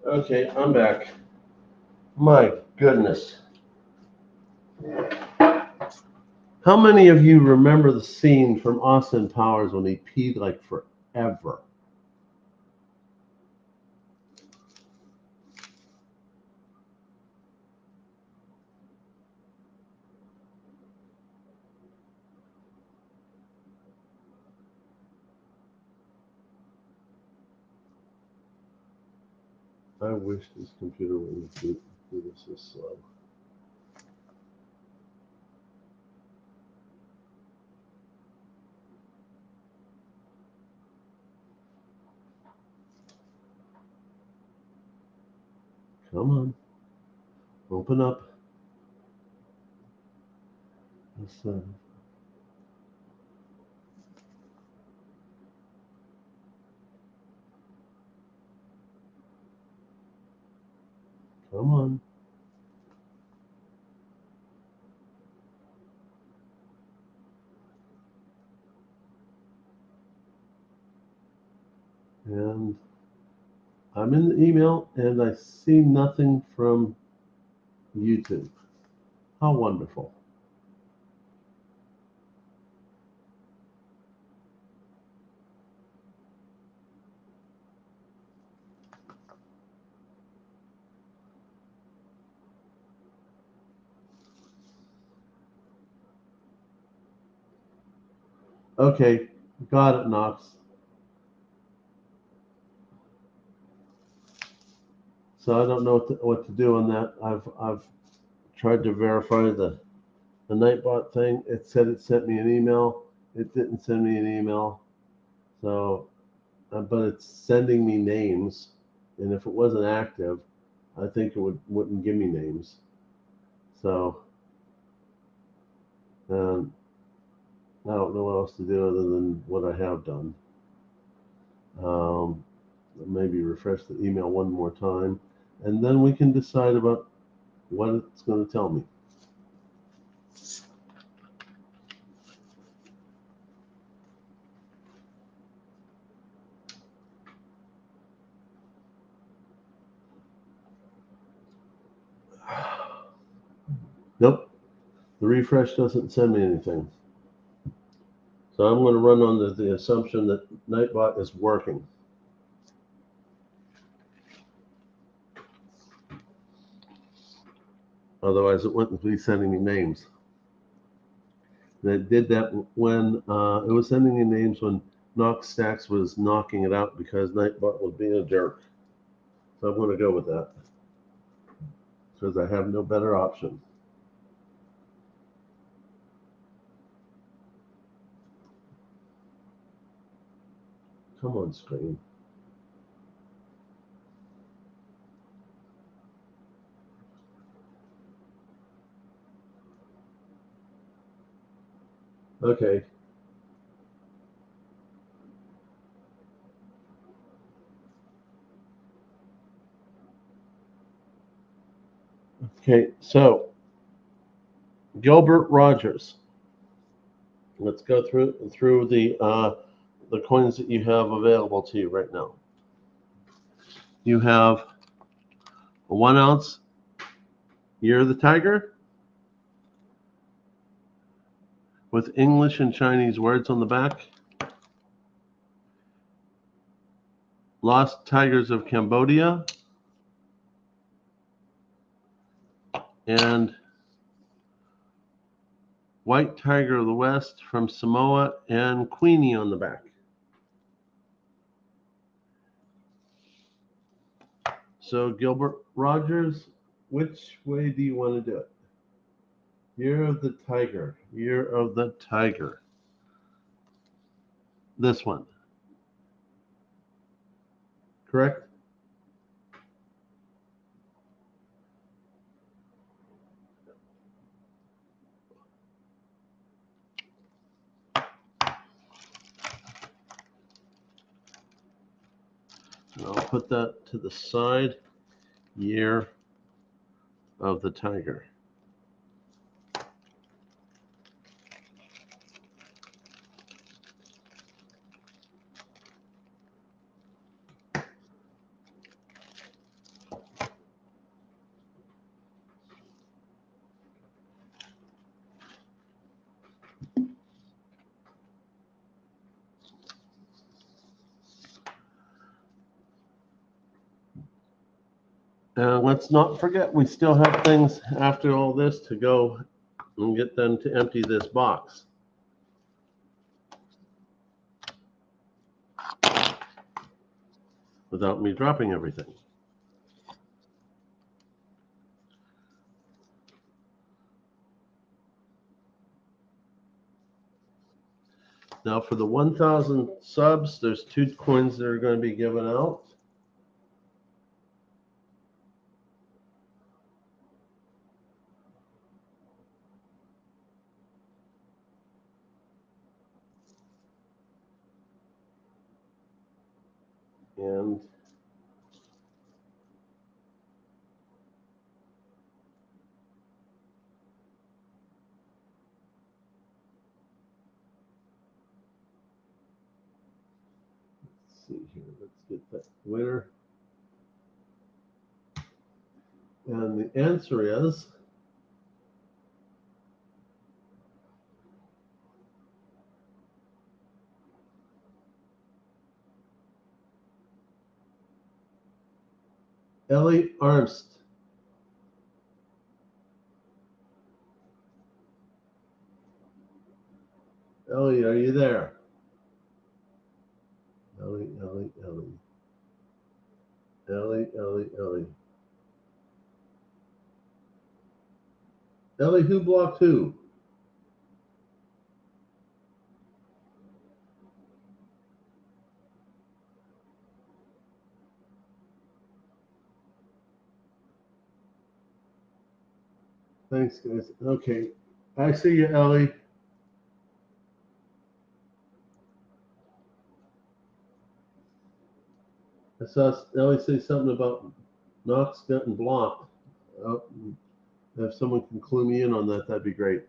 Okay, I'm back. My goodness. How many of you remember the scene from Austin Powers when he peed like forever? I wish this computer wouldn't do this so slow. Come on. Open up. Let's, come on. I'm in the email and I see nothing from YouTube. How wonderful. Okay, got it, Knox. So I don't know what to do on that. I've tried to verify the Nightbot thing. It said it sent me an email. It didn't send me an email. So, but it's sending me names, and if it wasn't active, I think it wouldn't give me names. So, I don't know what else to do other than what I have done. Maybe refresh the email one more time, and then we can decide about what it's going to tell me. Nope, the refresh doesn't send me anything. So I'm going to run on the assumption that Nightbot is working. Otherwise, it wouldn't be sending me names. And it did that when it was sending me names when Knox Sacks was knocking it out because Nightbot was being a jerk. So I'm going to go with that because I have no better option. Come on, screen. Okay. Okay, so Gilbert Rogers. Let's go through the coins that you have available to you right now. You have a 1 ounce Year of the Tiger with English and Chinese words on the back. Lost Tigers of Cambodia. And White Tiger of the West from Samoa and Queenie on the back. So Gilbert Rogers, which way do you want to do it? Year of the Tiger. Year of the Tiger. This one. Correct? And I'll put that to the side. Year of the Tiger. And let's not forget, we still have things after all this to go and get them to empty this box. Without me dropping everything. Now for the 1,000 subs, there's 2 coins that are going to be given out. And let's see here. Let's get that winner. And the answer is Ellie Armst. Ellie, are you there? Ellie, Ellie, Ellie. Ellie, Ellie, Ellie. Ellie, who blocked who? Thanks, guys. Okay. I see you, Ellie. I saw Ellie say something about Knox getting blocked. If someone can clue me in on that, that'd be great.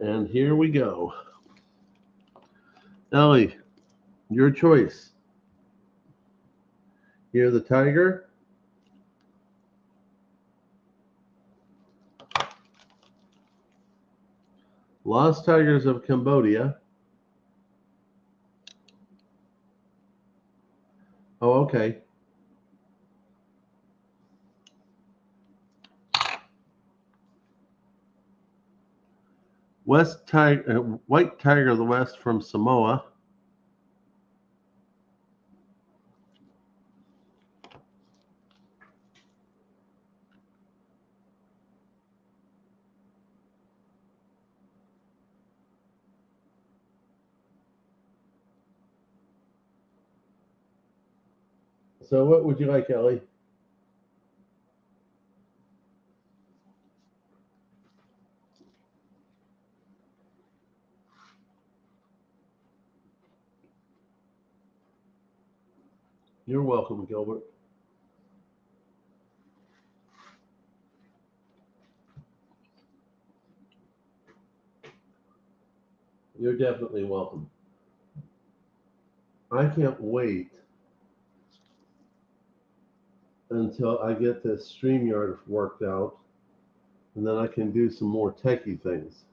And here we go. Ellie, your choice. You're the tiger. Lost Tigers of Cambodia. Oh, okay. White Tiger of the West from Samoa. So what would you like, Ellie? You're welcome, Gilbert. You're definitely welcome. I can't wait until I get this StreamYard worked out, and then I can do some more techie things.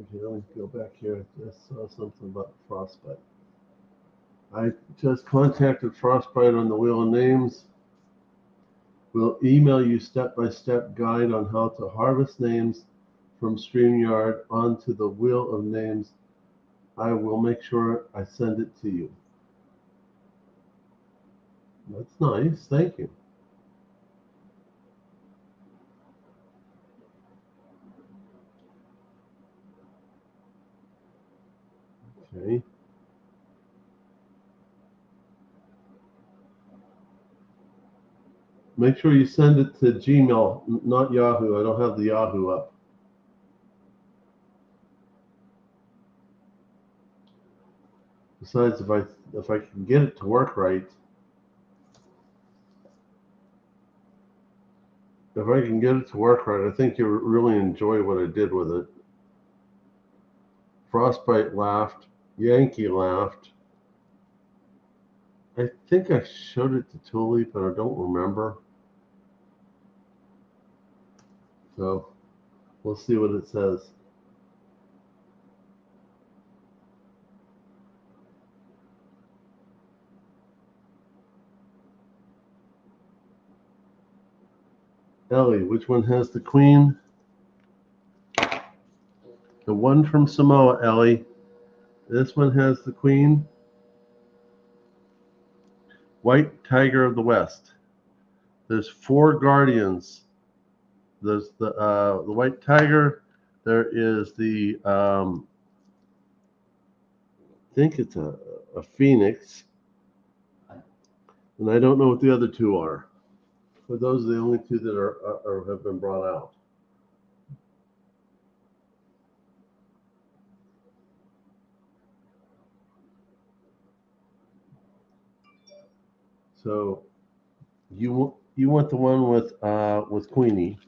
Okay, let me go back here. I just saw something about Frostbyte. I just contacted Frostbyte on the Wheel of Names. We'll email you step-by-step guide on how to harvest names from StreamYard onto the Wheel of Names. I will make sure I send it to you. That's nice. Thank you. Okay. Make sure you send it to Gmail, not Yahoo. I don't have the Yahoo up. Besides, if I can get it to work right, I think you'll really enjoy what I did with it. Frostbyte laughed. Yankee laughed. I think I showed it to Tuli, but I don't remember. So we'll see what it says. Ellie, which one has the queen? The one from Samoa, Ellie. This one has the queen. White Tiger of the West. There's 4 guardians. There's the White Tiger. There is the I think it's a phoenix, and I don't know what the other 2 are. But those are the only 2 that have been brought out. So you want the one with Queenie.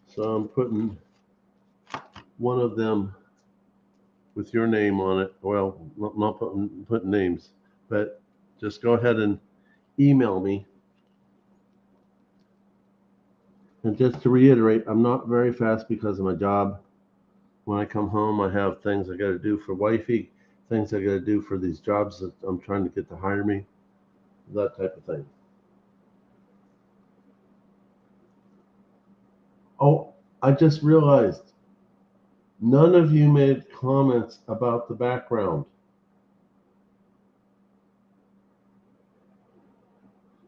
So I'm putting one of them with your name on it. Well, not putting names, but just go ahead and email me. And just to reiterate, I'm not very fast because of my job. When I come home, I have things I got to do for wifey, things I got to do for these jobs that I'm trying to get to hire me, that type of thing. Oh, I just realized none of you made comments about the background.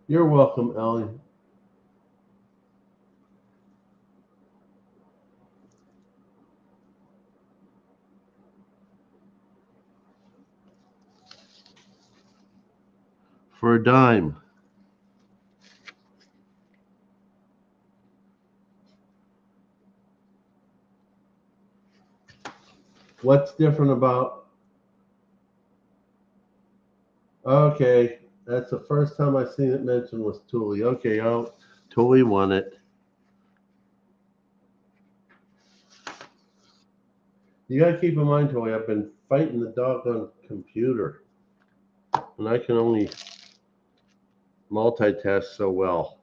You're welcome, Ellie. For a dime. What's different about... Okay, that's the first time I've seen it mentioned was Tuli. Okay, Tuli won it. You gotta keep in mind, Tuli, I've been fighting the doggone computer. And I can only multitask so well.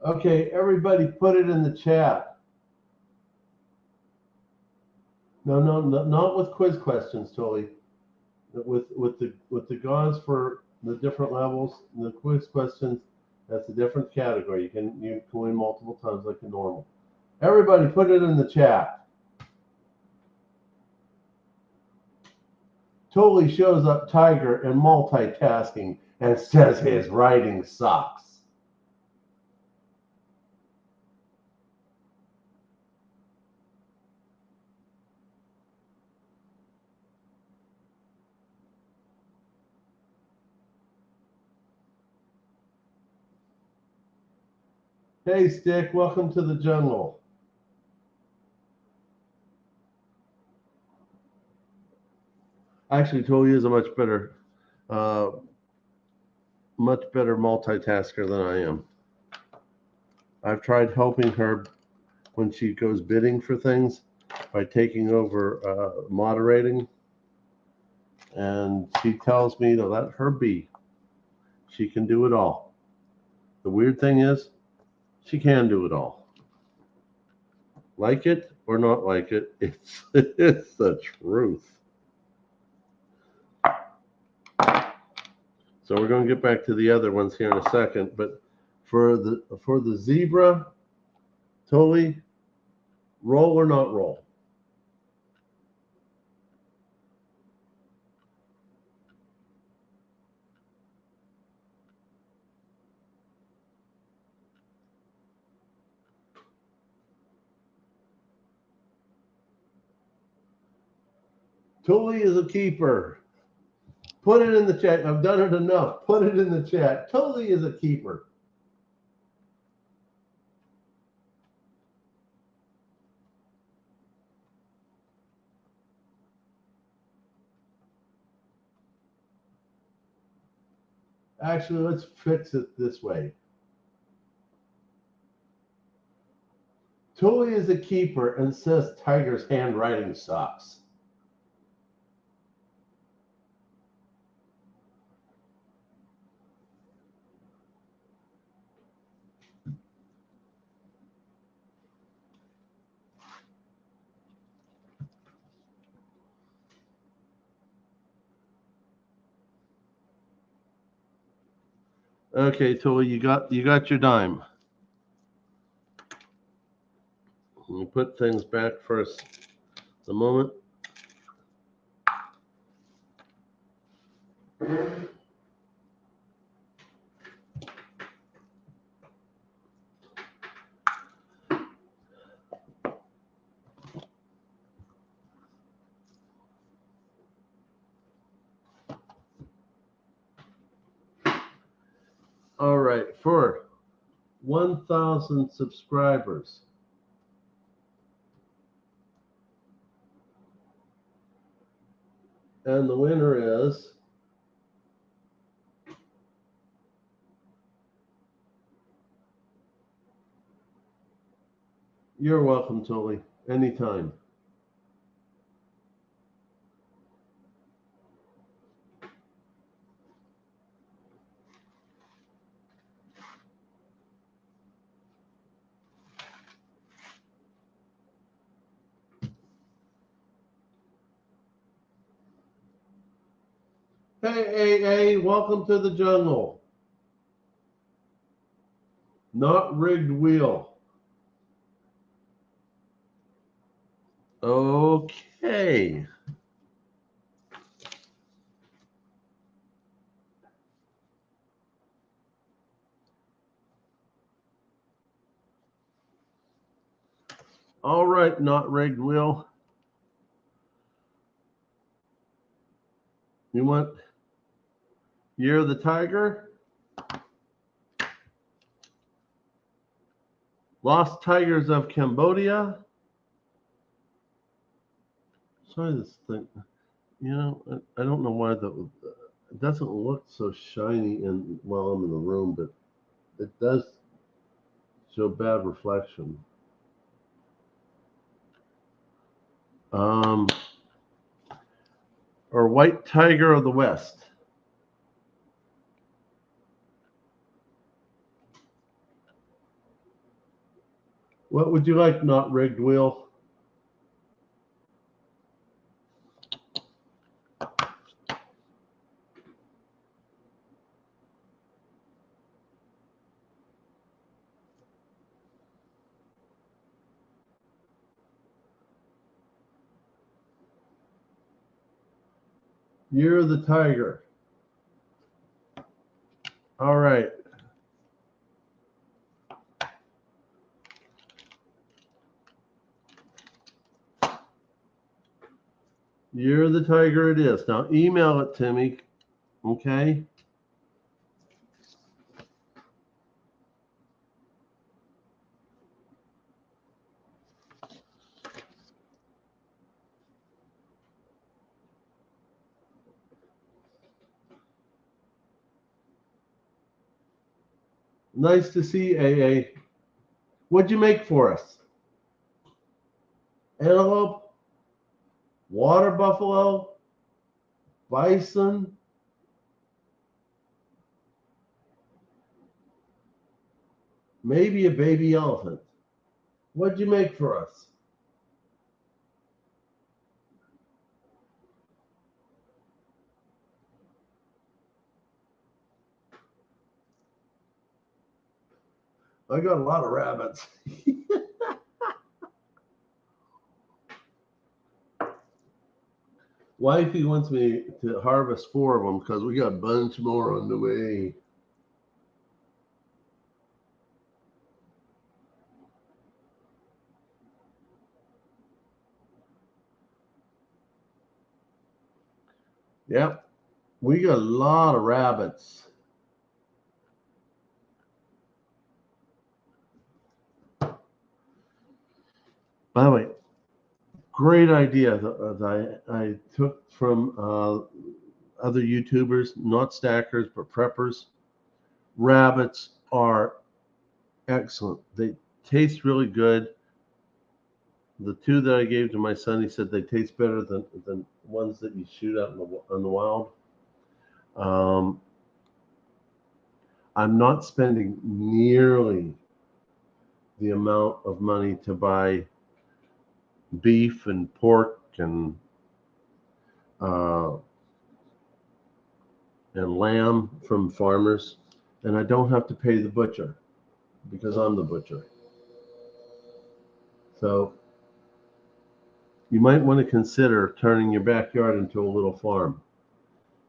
Okay, everybody put it in the chat. No, not with quiz questions, Tuli. With the GAWs for the different levels, the quiz questions, that's a different category. You can win multiple times like a normal. Everybody put it in the chat. Tuli shows up Tiger and multitasking and says his writing sucks. Hey, Stick, welcome to the jungle. Actually, Tuli is a much better multitasker than I am. I've tried helping her when she goes bidding for things by taking over moderating, and she tells me to let her be. She can do it all. The weird thing is, she can do it all. Like it or not like it, it's the truth. So we're going to get back to the other ones here in a second, but for the zebra, Tuli, roll or not roll? Tuli is a keeper. Put it in the chat. I've done it enough. Put it in the chat. Tuli is a keeper. Actually, let's fix it this way. Tuli is a keeper and says Tiger's handwriting sucks. Okay, Tuli, you got your dime. put things back for us a moment. All right, for 1,000 subscribers, and the winner is you're welcome, Tuli, anytime. Hey, welcome to the jungle. Not rigged wheel. Okay. All right, not rigged wheel. You want Year of the Tiger? Lost Tigers of Cambodia. Sorry, this thing. You know, I don't know why it doesn't look so shiny while I'm in the room, but it does show bad reflection. Or White Tiger of the West. What would you like, not rigged wheel? Year of the Tiger. All right. Year of the Tiger it is. Now email it to me, okay? Nice to see AA. What'd you make for us? Antelope, water buffalo, bison, maybe a baby elephant. What'd you make for us? I got a lot of rabbits. Wifey wants me to harvest 4 of them because we got a bunch more on the way. Yep, we got a lot of rabbits. By the way, great idea that I took from other YouTubers, not stackers, but preppers. Rabbits are excellent. They taste really good. The 2 that I gave to my son, he said they taste better than ones that you shoot out in the wild. I'm not spending nearly the amount of money to buy beef and pork and lamb from farmers, and I don't have to pay the butcher because I'm the butcher. So you might want to consider turning your backyard into a little farm.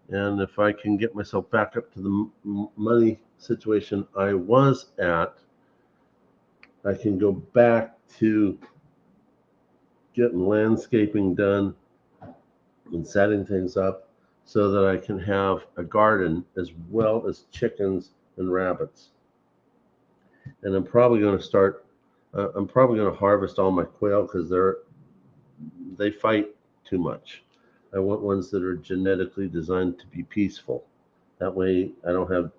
And if I can get myself back up to the money situation I was at, I can go back to getting landscaping done and setting things up so that I can have a garden as well as chickens and rabbits. And I'm probably going to harvest all my quail because they fight too much. I want ones that are genetically designed to be peaceful. That way I don't have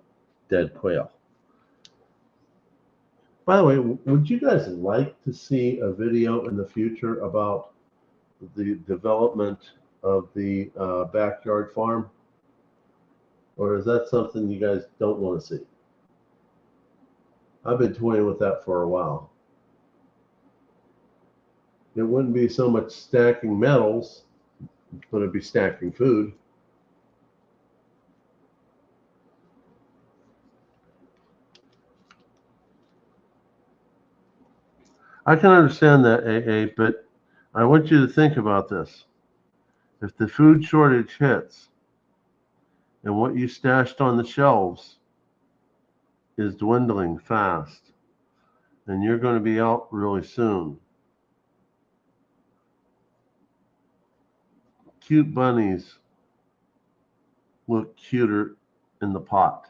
dead quail. By the way, would you guys like to see a video in the future about the development of the backyard farm? Or is that something you guys don't want to see? I've been toying with that for a while. It wouldn't be so much stacking metals, but it'd be stacking food. I can understand that, AA, but I want you to think about this. If the food shortage hits and what you stashed on the shelves is dwindling fast, and you're going to be out really soon, cute bunnies look cuter in the pot.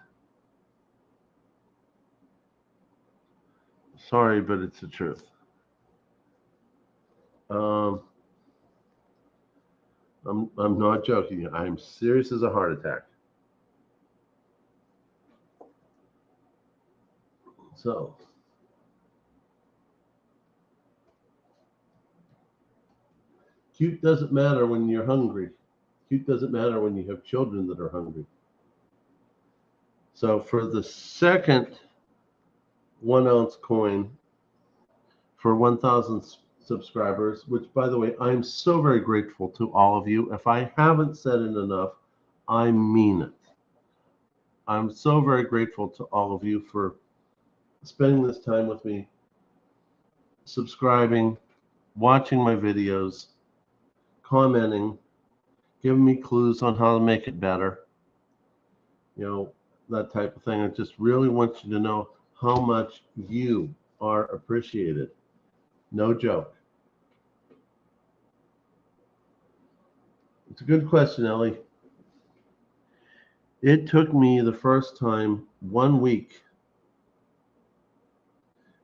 Sorry, but it's the truth. I'm not joking. I'm serious as a heart attack. So, cute doesn't matter when you're hungry. Cute doesn't matter when you have children that are hungry. So for the second 1 ounce coin for 1,000 subscribers, which by the way, I'm so very grateful to all of you. If I haven't said it enough, I mean it. I'm so very grateful to all of you for spending this time with me, subscribing, watching my videos, commenting, giving me clues on how to make it better. You know, that type of thing. I just really want you to know how much you are appreciated. No joke. It's a good question, Ellie. It took me the first time 1 week.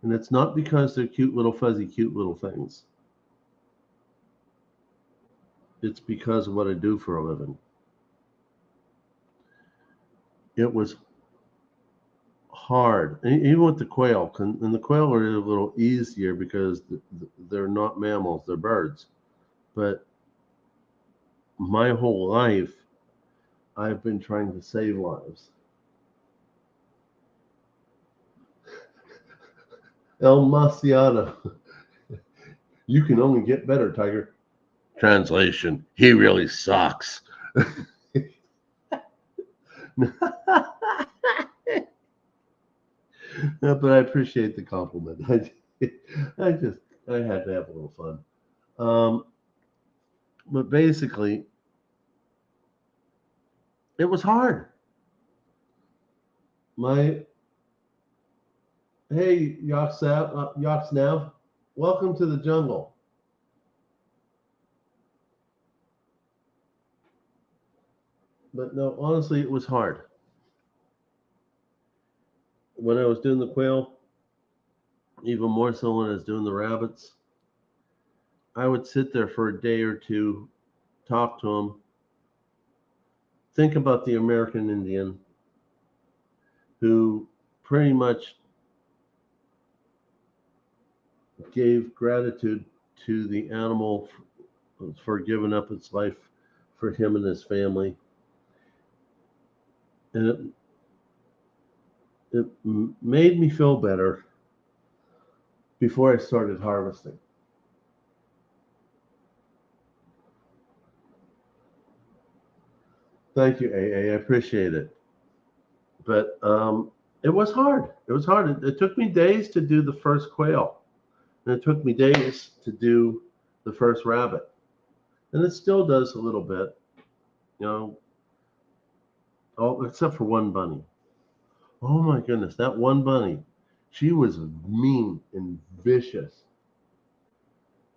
And it's not because they're cute little fuzzy cute little things. It's because of what I do for a living. It was hard, even with the quail, and the quail are a little easier because they're not mammals, they're birds. But my whole life, I've been trying to save lives. El Maciano, you can only get better, Tiger. Translation, he really sucks. But I appreciate the compliment. I had to have a little fun. But basically, it was hard. Hey, Yox Nav, welcome to the jungle. But no, honestly, it was hard. When I was doing the quail, even more so when I was doing the rabbits, I would sit there for a day or two, talk to them, think about the American Indian who pretty much gave gratitude to the animal for giving up its life for him and his family. And it made me feel better before I started harvesting. Thank you, AA. I appreciate it. But it was hard. It was hard. It took me days to do the first quail. And it took me days to do the first rabbit. And it still does a little bit, you know, oh, except for one bunny. Oh my goodness, that one bunny, she was mean and vicious.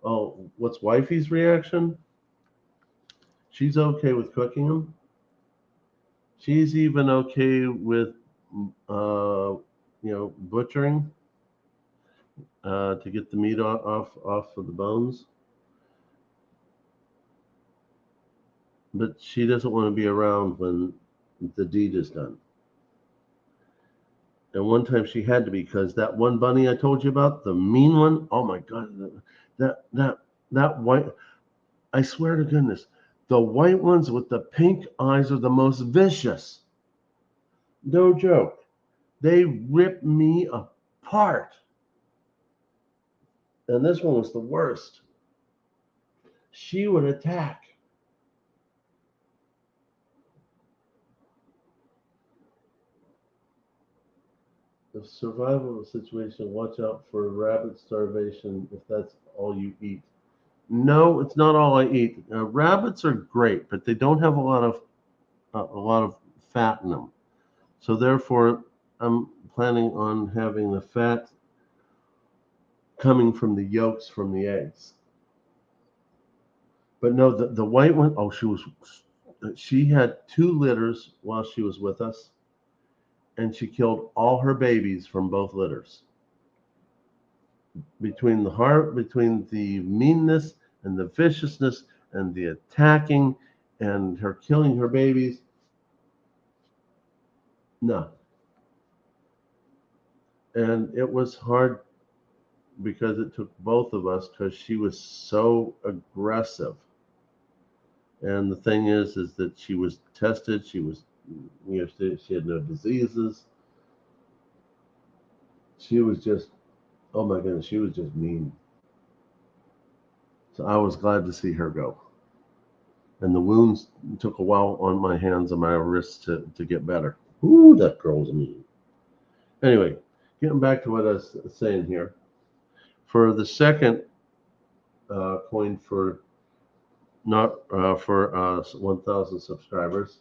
Oh, what's wifey's reaction? She's okay with cooking them. She's even okay with, butchering to get the meat off of the bones. But she doesn't want to be around when the deed is done. And one time she had to be, because that one bunny I told you about, the mean one, oh my God, that white, I swear to goodness, the white ones with the pink eyes are the most vicious. No joke. They rip me apart. And this one was the worst. She would attack. The survival situation, watch out for rabbit starvation if that's all you eat. No, it's not all I eat. Rabbits are great, but they don't have a lot of fat in them. So therefore, I'm planning on having the fat coming from the yolks from the eggs. But no, the white one, oh, she had 2 litters while she was with us, and she killed all her babies from both litters. Between the meanness and the viciousness and the attacking and her killing her babies, no. And it was hard because it took both of us, because she was so aggressive. And the thing is that she was tested. She was, she had no diseases. She was just, oh my goodness, she was just mean. So I was glad to see her go. And the wounds took a while on my hands and my wrists to get better. Ooh, that girl's mean. Anyway, getting back to what I was saying here. For the second coin for not for 1,000 subscribers,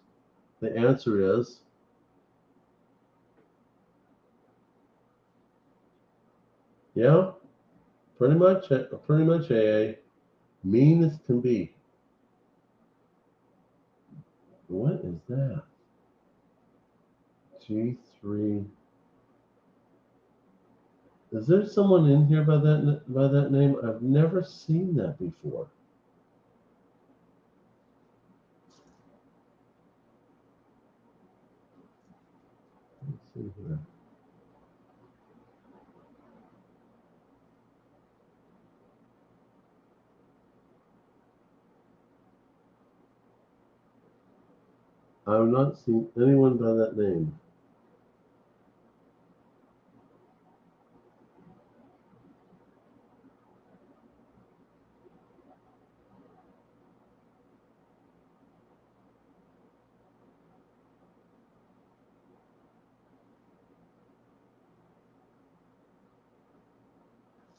the answer is yeah, pretty much AA, mean as can be. What is that? G3. Is there someone in here by that name? I've never seen that before. Let's see here. I've not seen anyone by that name.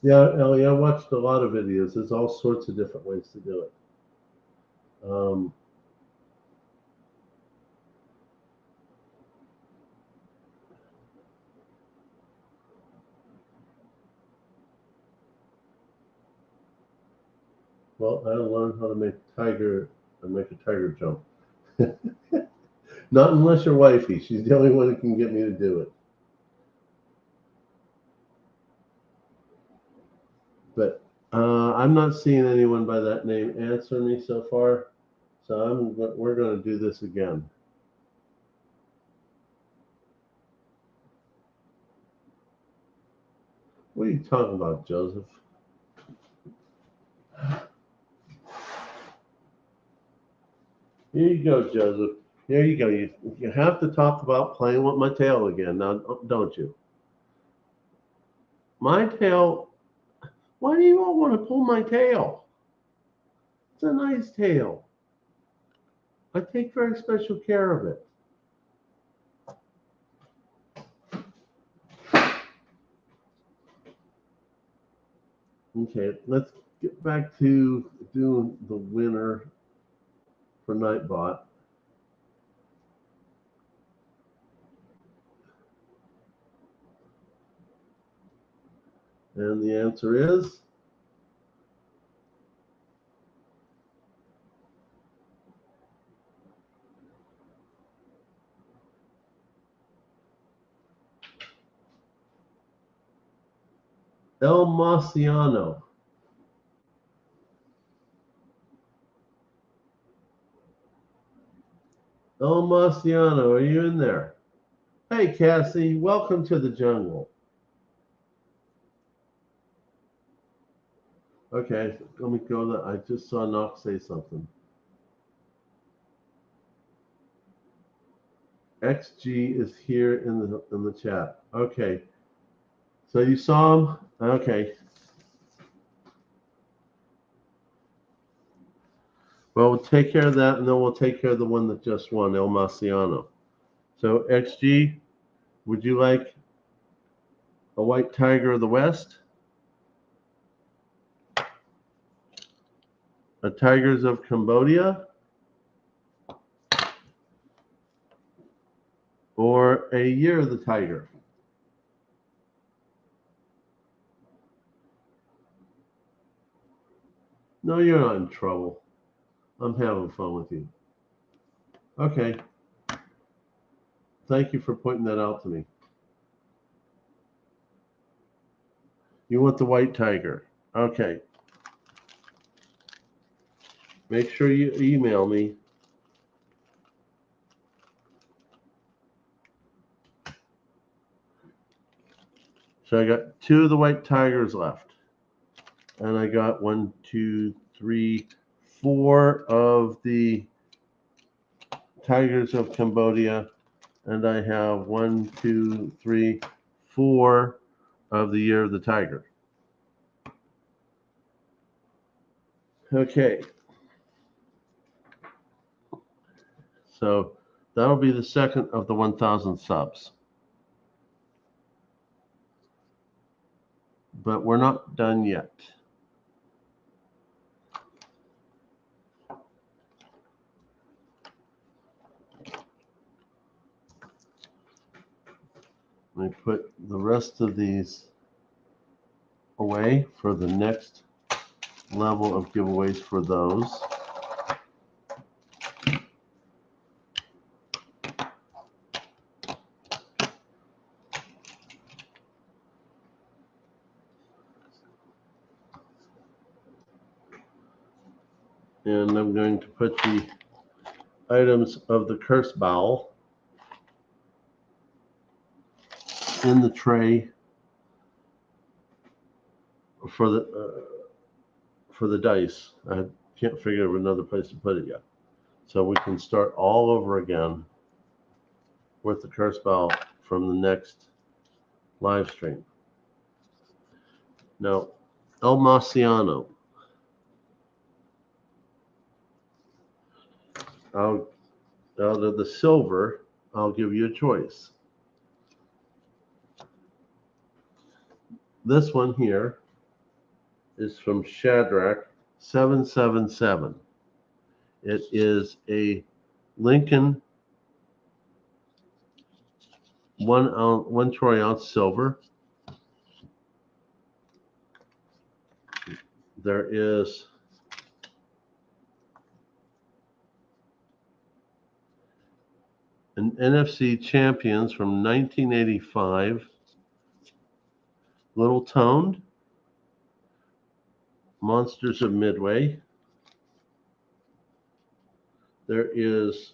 Yeah, Ellie, I watched a lot of videos. There's all sorts of different ways to do it. Well, I learned how to make a tiger jump. Not unless you're wifey. She's the only one who can get me to do it. But I'm not seeing anyone by that name answer me so far. So we're going to do this again. What are you talking about, Joseph? Here you go, Joseph. Here you go. You have to talk about playing with my tail again now, don't you? My tail. Why do you all want to pull my tail? It's a nice tail. I take very special care of it. Okay, let's get back to doing the winner for Nightbot. And the answer is El Marciano. El Marciano, are you in there? Hey, Cassie, welcome to the jungle. Okay, let me go there. I just saw Knox say something. XG is here in the chat. Okay. So you saw him? Okay. Well, we'll take care of that, and then we'll take care of the one that just won, El Marciano. So XG, would you like a white tiger of the West? A tigers of Cambodia? Or a year of the tiger? No, you're not in trouble. I'm having fun with you. Okay. Thank you for pointing that out to me. You want the white tiger. Okay. Make sure you email me. So I got 2 of the white tigers left. And I got 1, 2, 3, 4 of the tigers of Cambodia. And I have 1, 2, 3, 4 of the year of the tiger. Okay. So that'll be the second of the 1,000 subs. But we're not done yet. Let me put the rest of these away for the next level of giveaways for those. And I'm going to put the items of the curse bowel in the tray for the dice. I can't figure out another place to put it yet. So we can start all over again with the curse bowel from the next live stream. Now, El Marciano. Out of the silver, I'll give you a choice. This one here is from Shadrach 777. It is a Lincoln 1 troy ounce silver. There is an NFC Champions from 1985, little toned, Monsters of Midway. There is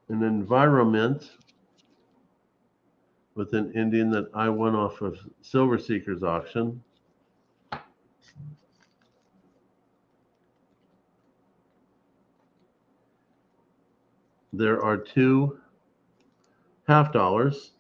an environment with an Indian that I won off of Silver Seekers auction. There are 2 half dollars.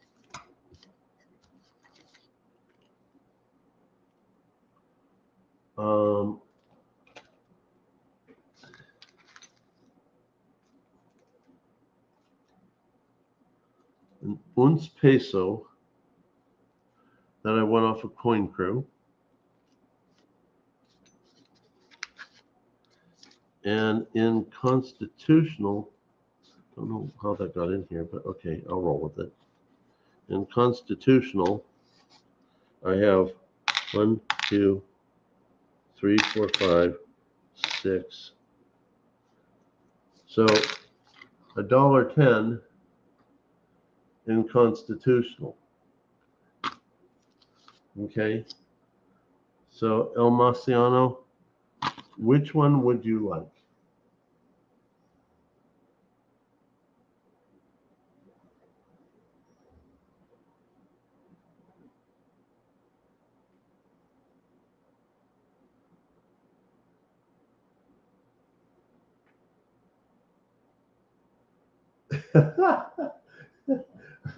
An uns peso that I won off of Coin Crew. And in constitutional, don't know how that got in here, but okay, I'll roll with it. In constitutional, I have 1, 2, 3, 4, 5, 6. So $1.10 in constitutional. Okay. So El Marciano, which one would you like?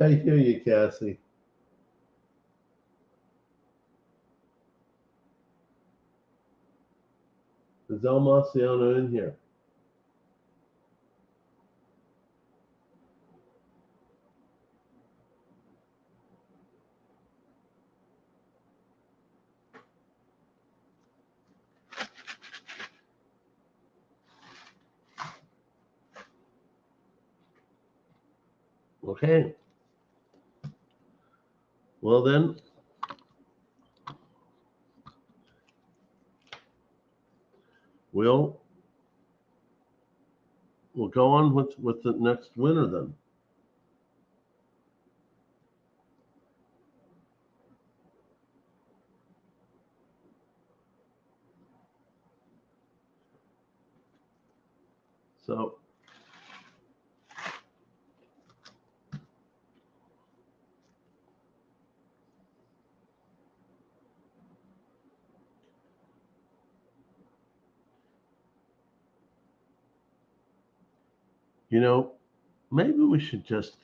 I hear you, Cassie. Is El Marciano in here? Okay. Well then, we'll go on with the next winner then. So maybe we should just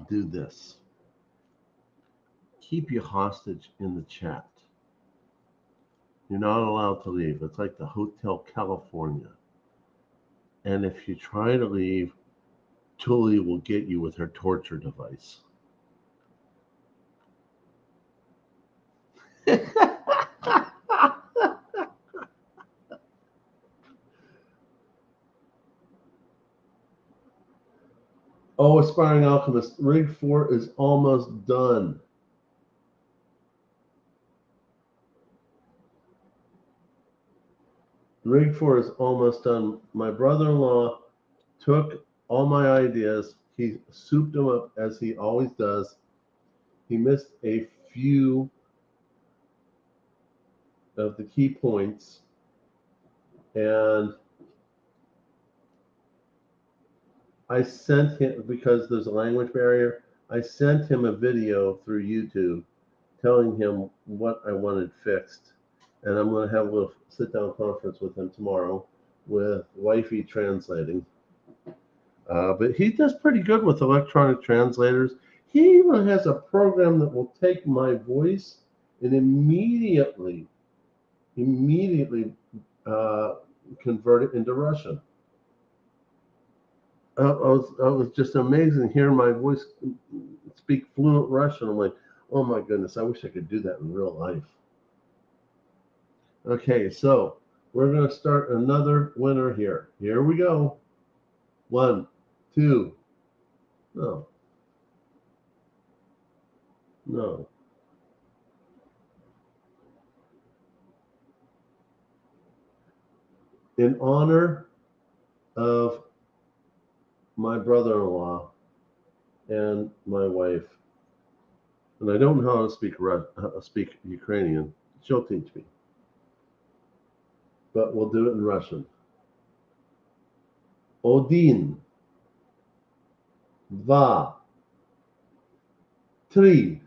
do this. Keep you hostage in the chat. You're not allowed to leave. It's like the Hotel California. And if you try to leave, Tuli will get you with her torture device. Oh, Aspiring Alchemist, Rig 4 is almost done. Rig 4 is almost done. My brother-in-law took all my ideas. He souped them up as he always does. He missed a few of the key points. And I sent him, because there's a language barrier, I sent him a video through YouTube telling him what I wanted fixed. And I'm going to have a little sit-down conference with him tomorrow with Wifey translating. But he does pretty good with electronic translators. He even has a program that will take my voice and immediately convert it into Russian. It was just amazing hearing my voice speak fluent Russian. I'm like, oh my goodness, I wish I could do that in real life. Okay, so we're going to start another winner here. Here we go. 1, 2. No. No. In honor of my brother-in-law and my wife, and I don't know how to speak Ukrainian. She'll teach me, but we'll do it in Russian. Один, два, три.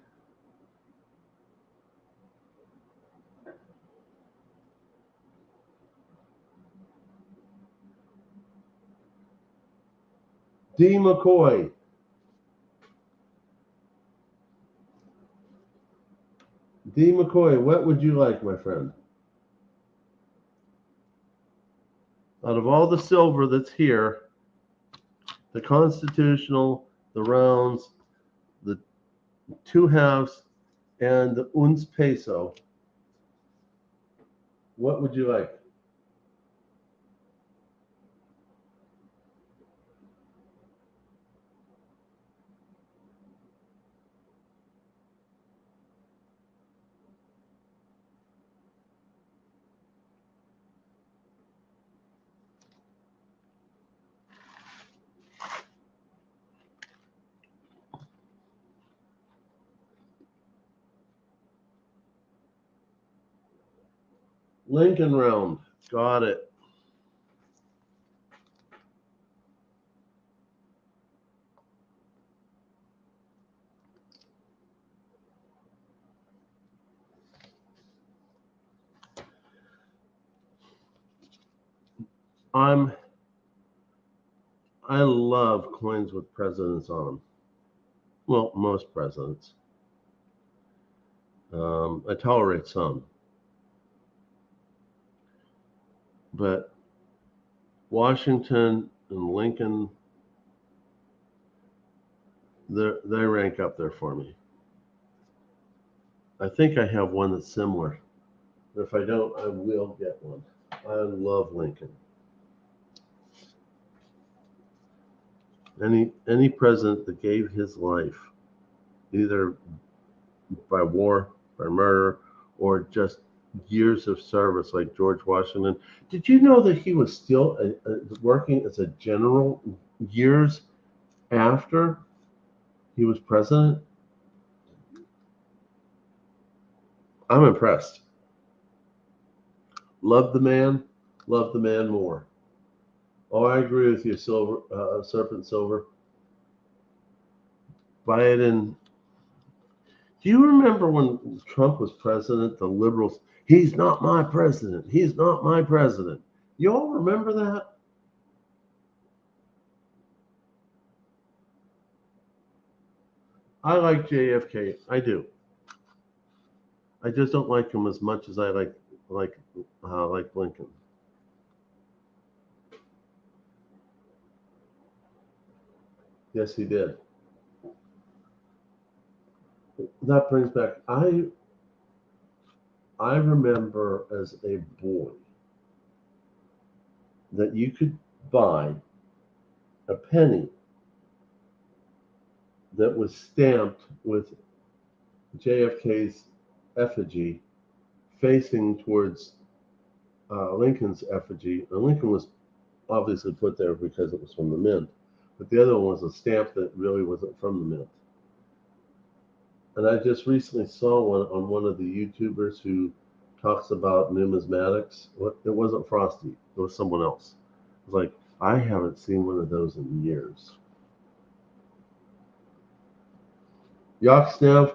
D. McCoy. D. McCoy, what would you like, my friend? Out of all the silver that's here, the constitutional, the rounds, the 2 halves, and the uns peso, what would you like? Lincoln round. Got it. I love coins with presidents on them. Well, most presidents. I tolerate some. But Washington and Lincoln, they rank up there for me. I think I have one that's similar. If I don't, I will get one. I love Lincoln. Any president that gave his life, either by war, by murder, or just years of service, like George Washington. Did you know that he was still working as a general years after he was president? I'm impressed. Love the man more. Oh, I agree with you, Serpent Silver. Buy it in. Do you remember when Trump was president, the liberals, he's not my president, he's not my president. You all remember that? I like JFK. I do. I just don't like him as much as I like Lincoln. Yes, he did. That brings back. I remember as a boy that you could buy a penny that was stamped with JFK's effigy facing towards Lincoln's effigy. And Lincoln was obviously put there because it was from the mint, but the other one was a stamp that really wasn't from the mint. And I just recently saw one on one of the YouTubers who talks about numismatics. It wasn't Frosty, it was someone else. I was like, I haven't seen one of those in years. Yoksnev,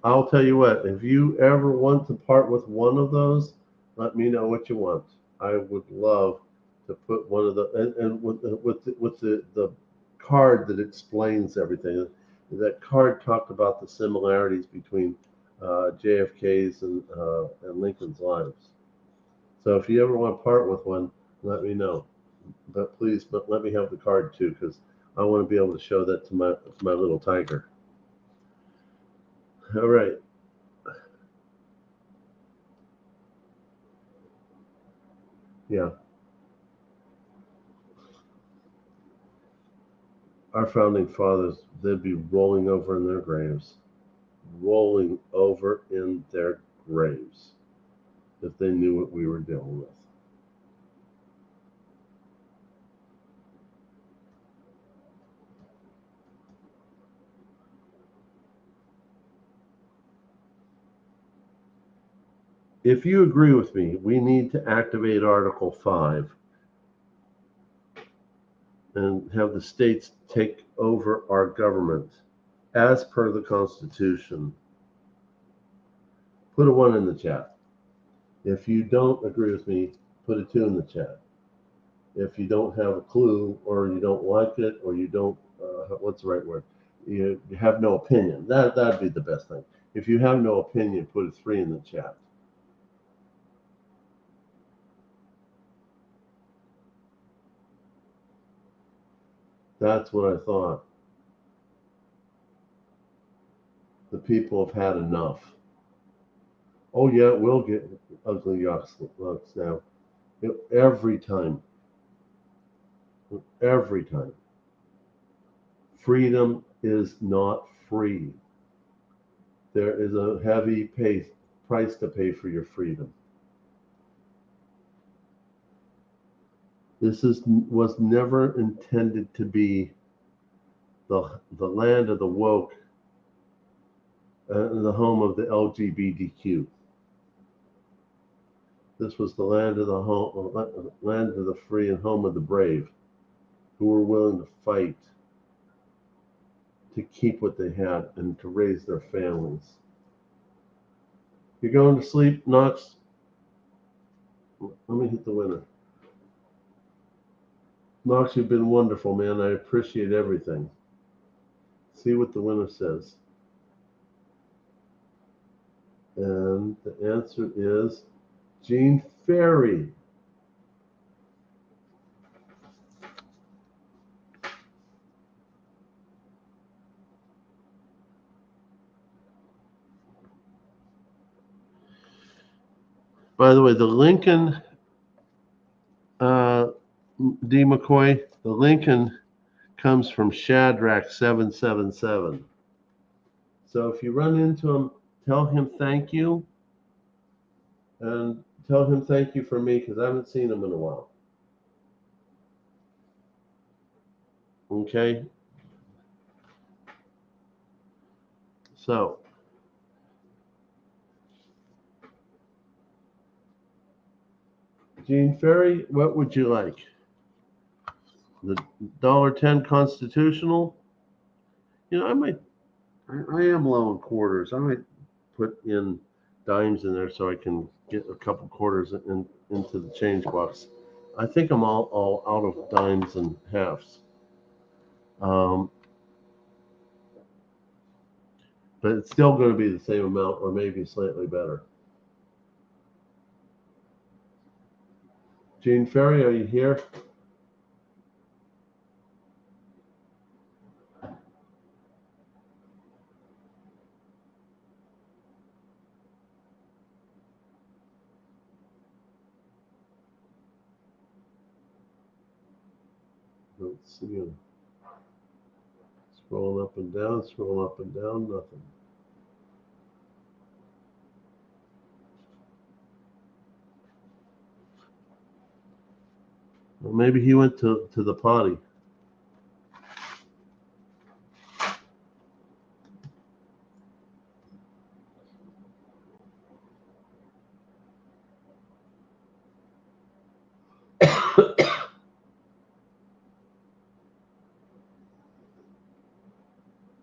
I'll tell you what, if you ever want to part with one of those, let me know what you want. I would love to put one of the, and with the card that explains everything. That card talked about the similarities between JFK's and Lincoln's lives. So if you ever want to part with one, let me know. But please, let me have the card too, because I want to be able to show that to my little tiger. All right. Yeah. Our founding fathers, they'd be rolling over in their graves. Rolling over in their graves if they knew what we were dealing with. If you agree with me, we need to activate Article 5 and have the states take over our government as per the Constitution. Put a 1 in the chat. If you don't agree with me, put a 2 in the chat. If you don't have a clue, or you don't like it, or you don't, what's the right word? You have no opinion. That'd be the best thing. If you have no opinion, put a 3 in the chat. That's what I thought. The people have had enough. Oh yeah, it will get ugly yucks now. Every time. Every time. Freedom is not free. There is a heavy price to pay for your freedom. This was never intended to be the land of the woke and the home of the LGBTQ. This was the land of the home, land of the free and home of the brave, who were willing to fight to keep what they had and to raise their families. You're going to sleep, Knox? Let me hit the winner. Knox, you've been wonderful, man. I appreciate everything. See what the winner says. And the answer is Gene Ferry. By the way, the Lincoln, D. McCoy, the Lincoln comes from Shadrach 777. So if you run into him, tell him thank you. And tell him thank you for me, because I haven't seen him in a while. Okay? So, Gene Ferry, what would you like? The $1.10 constitutional? You know, I am low in quarters. I might put in dimes in there so I can get a couple quarters into the change box. I think I'm all out of dimes and halves. But it's still going to be the same amount or maybe slightly better. Gene Ferry, are you here? Don't see him. Scroll up and down, nothing. Well, maybe he went to the potty.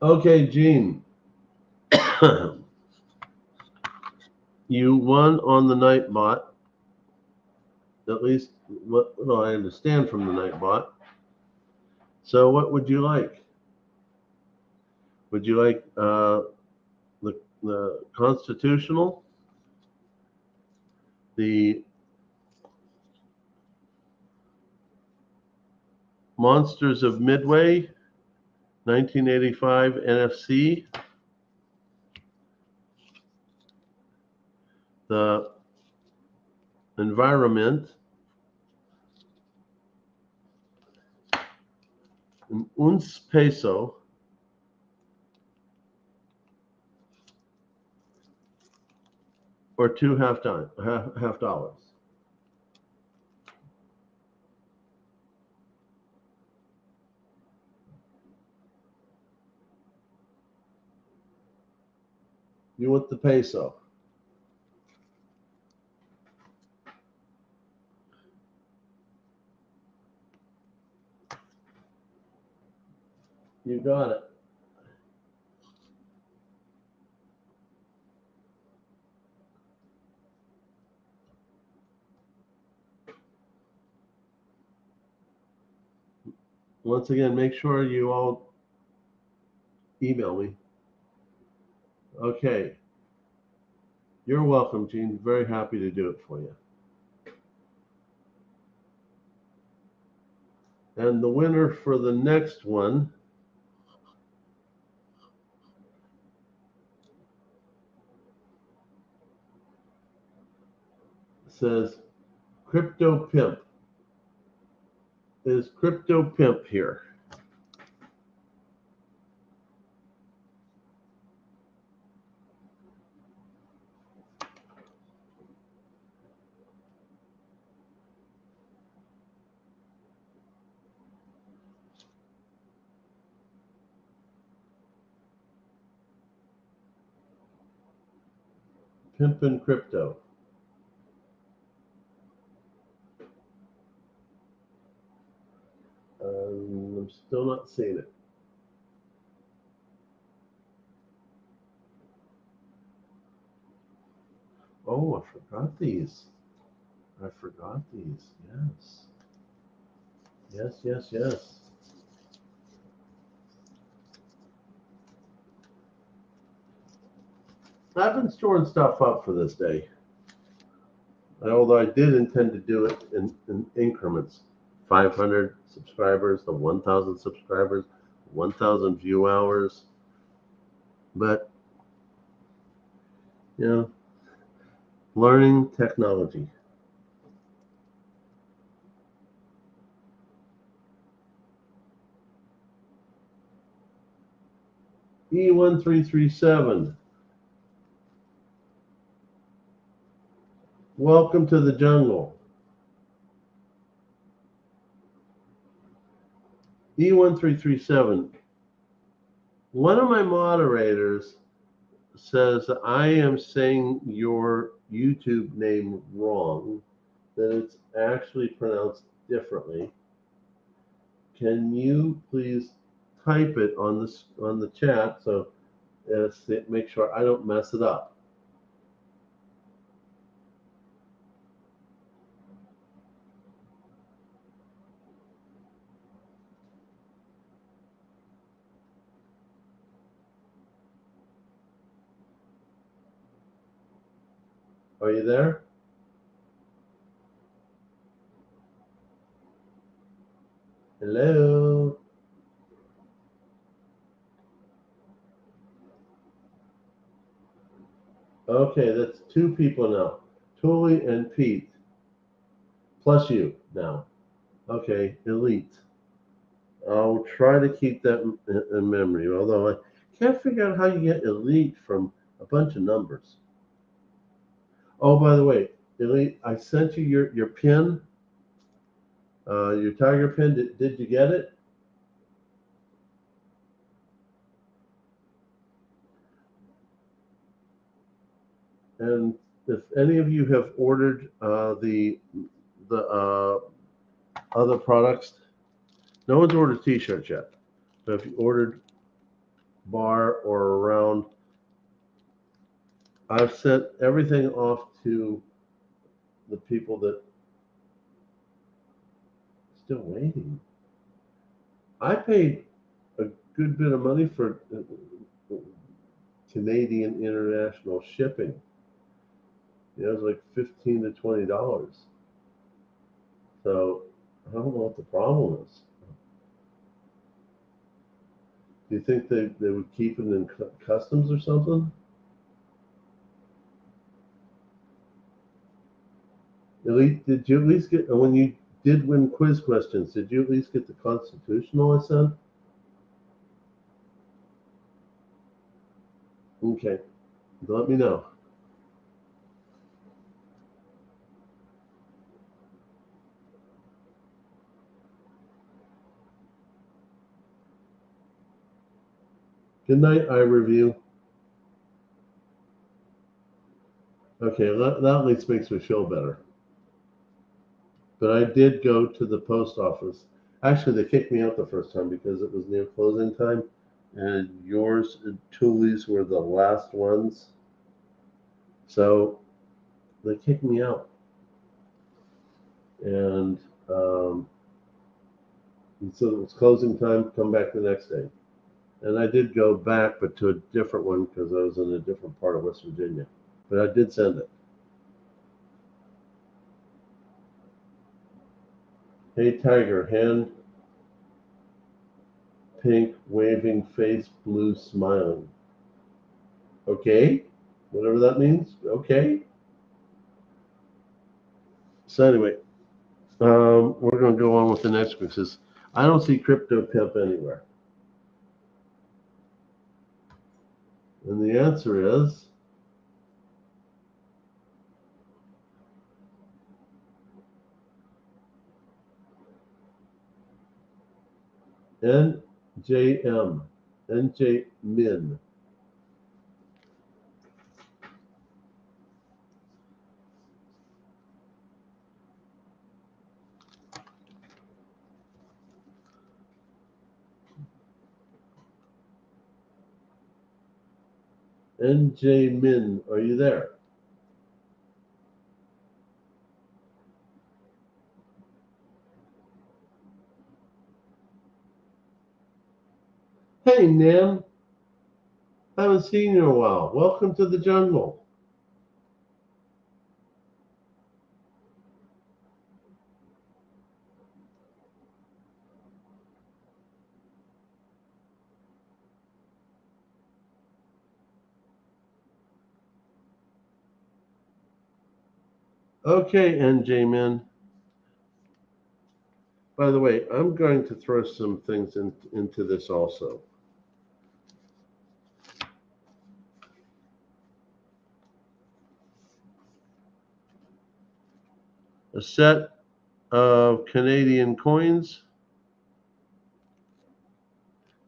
Okay, Gene. You won on the Nightbot. At least what I understand from the Nightbot. So what would you like? Would you like the constitutional, the Monsters of Midway, 1985 NFC, the Environment, an uns peso, or two half dollars? You want the peso? You got it. Once again, make sure you all email me. Okay. You're welcome, Gene. Very happy to do it for you. And the winner for the next one says Crypto Pimp. Is Crypto Pimp here? Pimpin' Crypto. I'm still not seeing it. Oh, I forgot these. I forgot these. Yes. Yes, yes, yes. I've been storing stuff up for this day. Although I did intend to do it in increments. 500 subscribers to 1,000 subscribers, 1,000 view hours. But, you know, learning technology. E1337. Welcome to the jungle. E1337. One of my moderators says that I am saying your YouTube name wrong, that it's actually pronounced differently. Can you please type it on the chat so make sure I don't mess it up? Are you there? Hello? Okay, that's two people now. Tuli and Pete. Plus you now. Okay, elite. I'll try to keep that in memory, although I can't figure out how you get elite from a bunch of numbers. Oh, by the way, elite, I sent you your pin, your tiger pin. Did you get it? And if any of you have ordered the other products, no one's ordered t-shirts yet. But if you ordered bar or around, I've sent everything off to the people that still waiting. I paid a good bit of money for Canadian international shipping. It was like $15 to $20. So I don't know what the problem is. Do you think they would keep it in customs or something? Did you at least get, when you did win quiz questions, did you at least get the constitutional I sent? Okay, let me know. Good night, iReview. Okay, that at least makes me feel better. But I did go to the post office. Actually, they kicked me out the first time because it was near closing time, and yours and Tuli's were the last ones. So they kicked me out. And so it was closing time, come back the next day. And I did go back, but to a different one because I was in a different part of West Virginia. But I did send it. Hey, Tiger, hand pink, waving face, blue, smiling. Okay, whatever that means. Okay. So anyway, we're going to go on with the next one because I don't see Crypto Pimp anywhere. And the answer is NJM, NJ Min. NJ Min, are you there? Hey, Nam. Haven't seen you in a while. Welcome to the jungle. Okay, NJ Min. By the way, I'm going to throw some things into this also. A set of Canadian coins.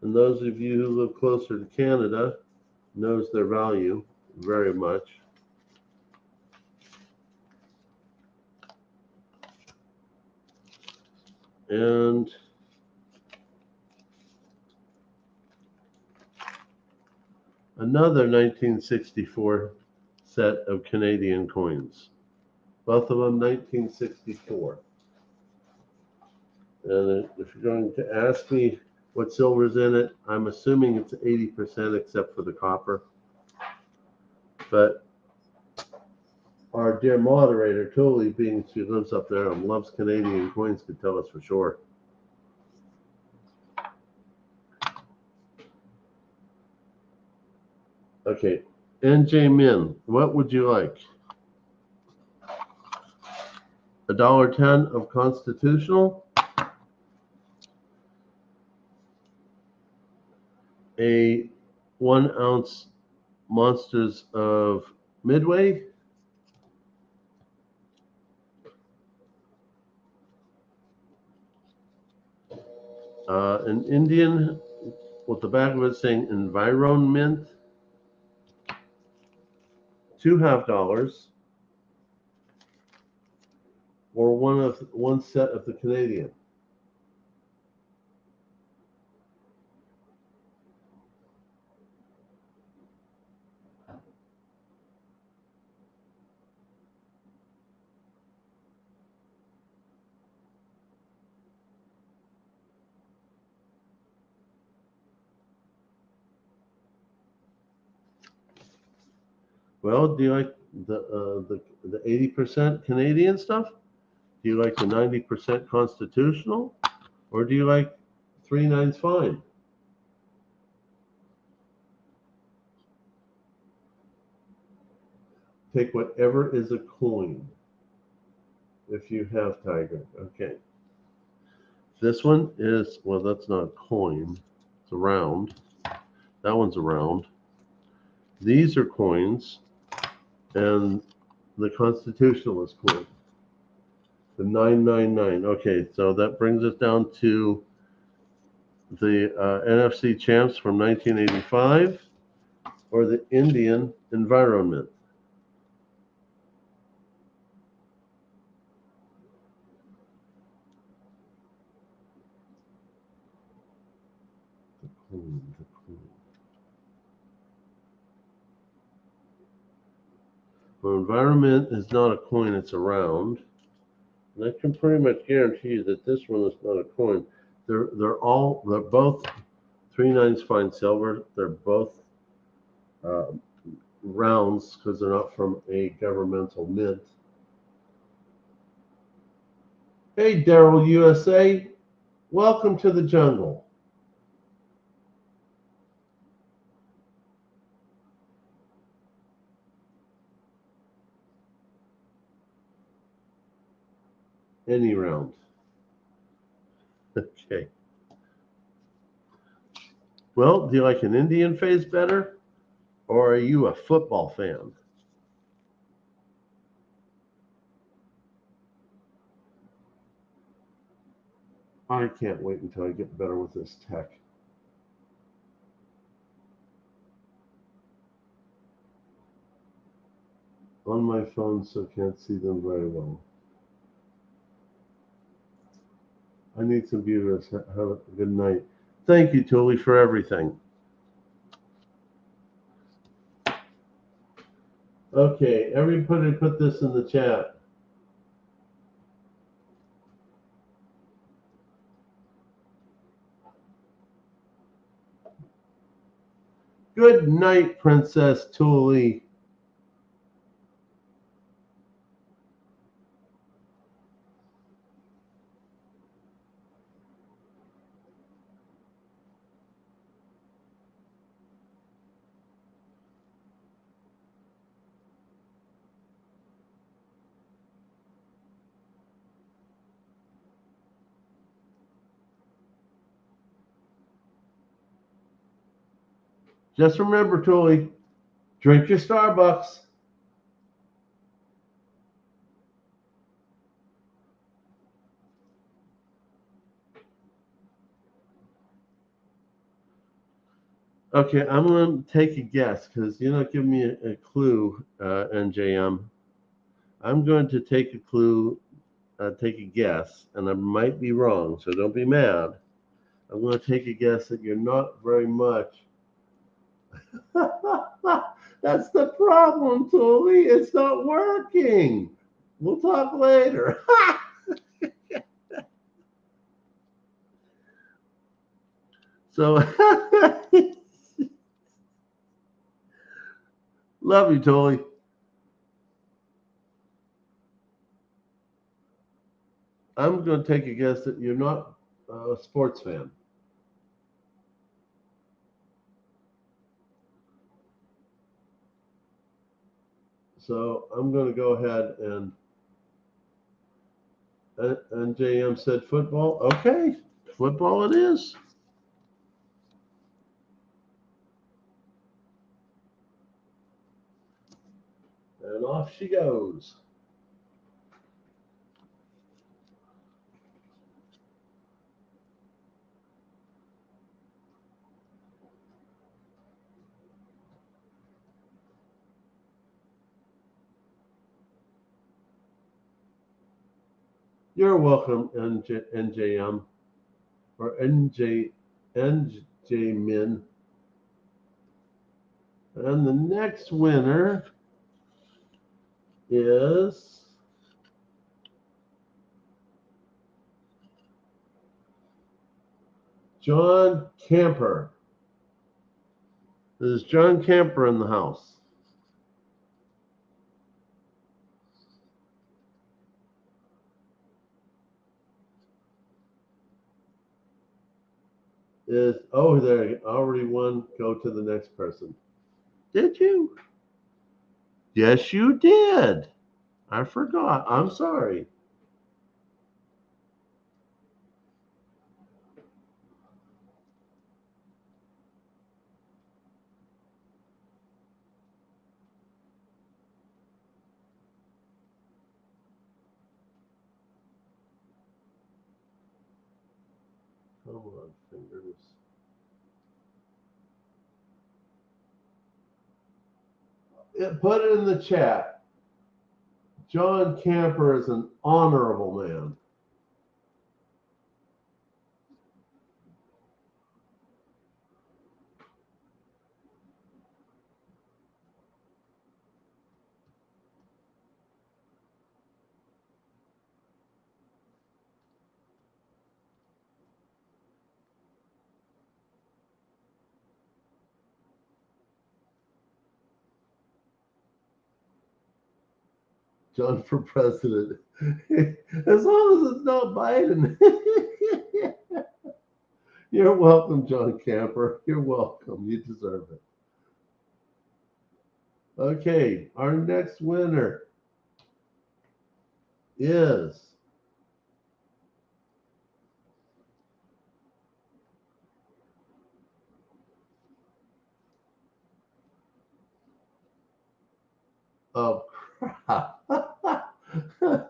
And those of you who live closer to Canada knows their value very much. And another 1964 set of Canadian coins. Both of them 1964. And if you're going to ask me what silver's in it, I'm assuming it's 80% except for the copper. But our dear moderator, Tuli, being she lives up there and loves Canadian coins, could tell us for sure. Okay, NJ Min, what would you like? $1.10 of Constitutional, a 1 ounce Monsters of Midway, an Indian with the back of it saying Environment, 2 $half, or one set of the Canadian. Well, do you like the 80% Canadian stuff? Do you like the 90% Constitutional, or do you like 3/9 fine? Take whatever is a coin. If you have Tiger, okay. This one is, well, that's not a coin. It's a round. That one's a round. These are coins, and the Constitutional is coin. The 999. Okay, so that brings us down to the NFC champs from 1985, or the Indian Environment. The coin. Well, Environment is not a coin, it's a round. And I can pretty much guarantee you that this one is not a coin. They're both 3/9 fine silver. They're both rounds because they're not from a governmental mint. Hey, Daryl USA, welcome to the jungle. Any round. Okay. Well, do you like an Indian phase better, or are you a football fan? I can't wait until I get better with this tech. On my phone, so can't see them very well. I need some viewers. Have a good night. Thank you, Tuli, for everything. Okay, everybody put this in the chat. Good night, Princess Tuli. Just remember, Tuli, drink your Starbucks. Okay, I'm going to take a guess because you're not giving me a clue, NJM. I'm going to take a clue, take a guess, and I might be wrong, so don't be mad. I'm going to take a guess that you're not very much. That's the problem, Tuli. It's not working. We'll talk later. So, love you, Tuli. I'm going to take a guess that you're not a sports fan. So I'm going to go ahead and JM said football. Okay, football it is. And off she goes. You're welcome, NJM or NJ Min. And the next winner is John Camper. There's John Camper in the house. There, already won. Go to the next person. Did you? Yes, you did. I forgot. I'm sorry. Come on, fingers. Put it in the chat. John Camper is an honorable man. John for president. As long as it's not Biden. You're welcome, John Camper. You're welcome. You deserve it. Okay, our next winner is oh crap.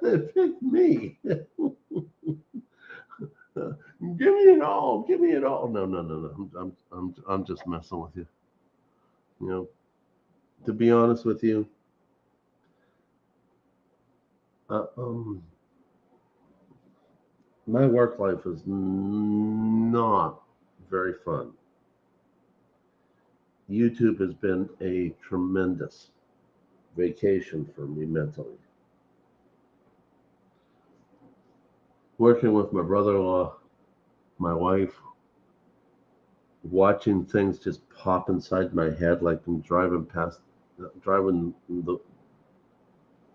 They picked me. Give me it all. Give me it all. No. I'm just messing with you. You know, to be honest with you, uh, um, my work life is not very fun. YouTube has been a tremendous, vacation for me mentally. Working with my brother-in-law, my wife, watching things just pop inside my head like I'm driving the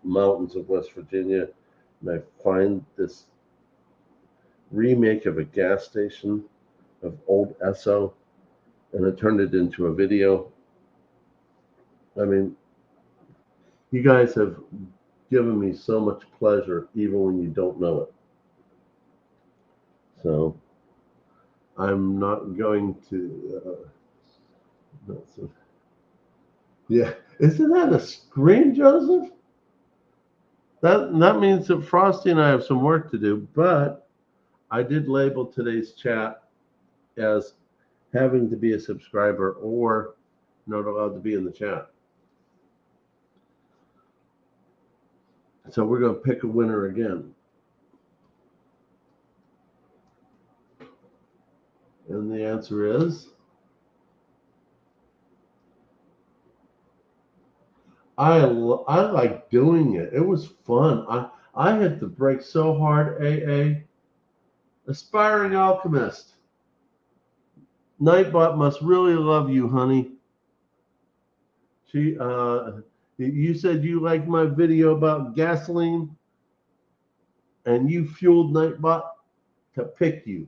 mountains of West Virginia, and I find this remake of a gas station of old Esso, and I turned it into a video. I mean, you guys have given me so much pleasure even when you don't know it. So I'm not going to yeah, isn't that a screen, Joseph? That means that Frosty and I have some work to do, but I did label today's chat as having to be a subscriber or not allowed to be in the chat. So we're going to pick a winner again. And the answer is I like doing it. It was fun. I hit the brakes so hard, AA. Aspiring Alchemist. Nightbot must really love you, honey. You said you liked my video about gasoline, and you fueled Nightbot to pick you.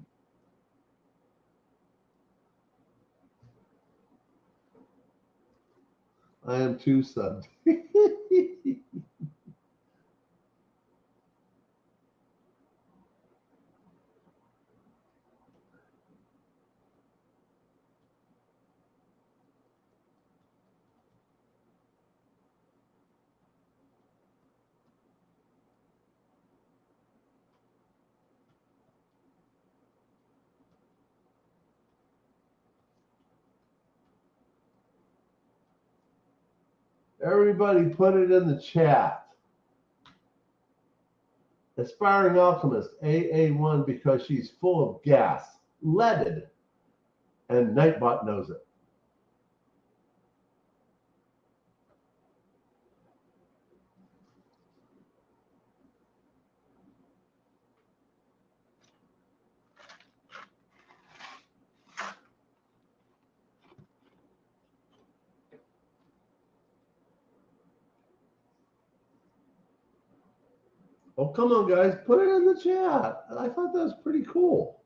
I am too subbed. Everybody put it in the chat. Aspiring Alchemist, AA1, because she's full of gas, leaded, and Nightbot knows it. Oh, come on, guys. Put it in the chat. I thought that was pretty cool.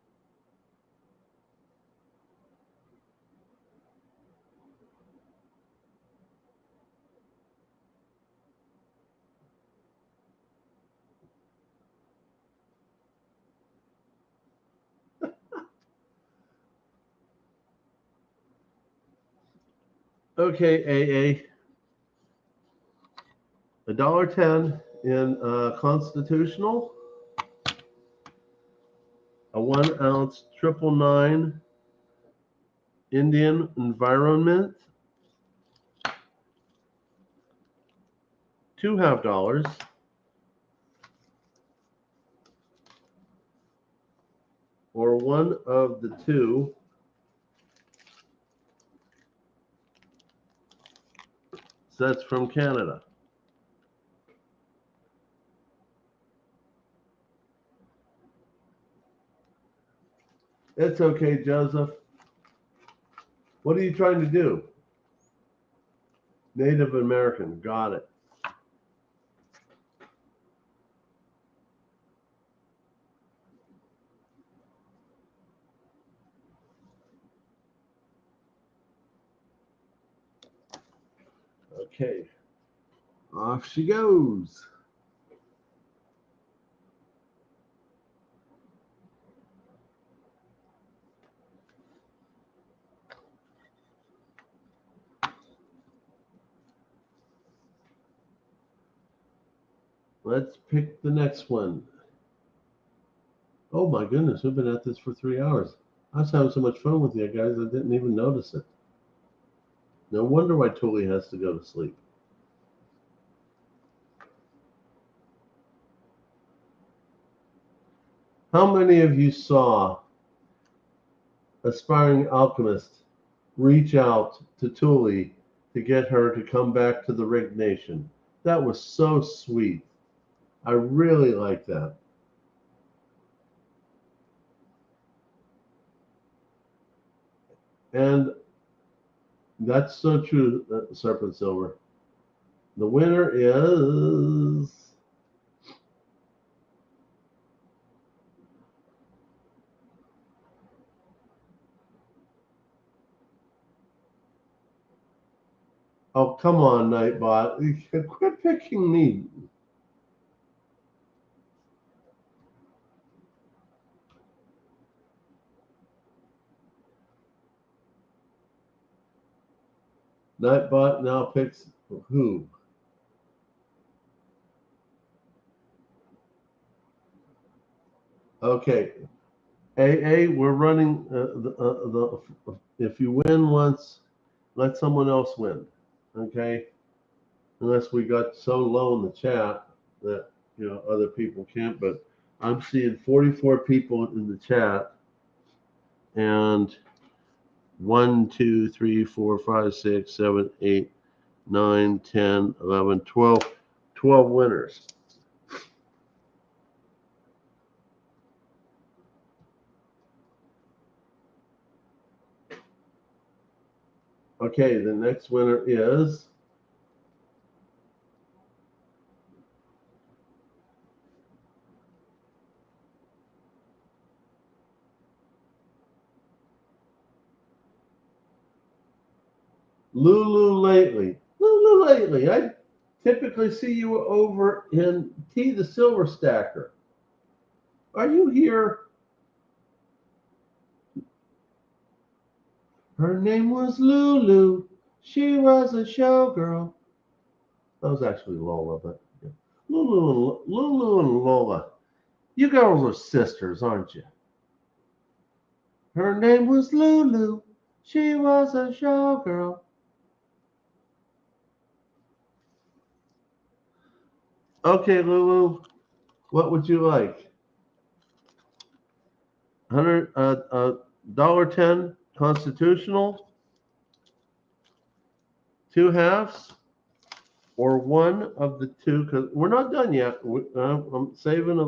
Okay, AA. $1.10 in Constitutional. A 1 ounce 999 Indian Environment. $2 half, or one of the two. So that's from Canada. It's okay, Joseph. What are you trying to do? Native American. Got it. Okay. Off she goes. Let's pick the next one. Oh my goodness, we've been at this for 3 hours. I was having so much fun with you guys, I didn't even notice it. No wonder why Tuli has to go to sleep. How many of you saw Aspiring Alchemist reach out to Tuli to get her to come back to the Rig Nation? That was so sweet. I really like that. And that's so true, Serpent Silver. The winner is oh, come on, Nightbot. Quit picking me. Nightbot now picks who? Okay. AA, we're running if you win once, let someone else win. Okay? Unless we got so low in the chat that other people can't, but I'm seeing 44 people in the chat and 1, 2, 3, 4, 5, 6, 7, 8, 9, 10, 11, 12 winners. Okay, the next winner is Lulu Lately. Lulu Lately, I typically see you over in T the Silver Stacker. Are you here? Her name was Lulu. She was a showgirl. That was actually Lola, but yeah. Lulu and Lola. You girls are sisters, aren't you? Her name was Lulu. She was a showgirl. Okay, Lulu, what would you like? $110 constitutional, 2 halves, or one of the two? Because we're not done yet. I'm saving a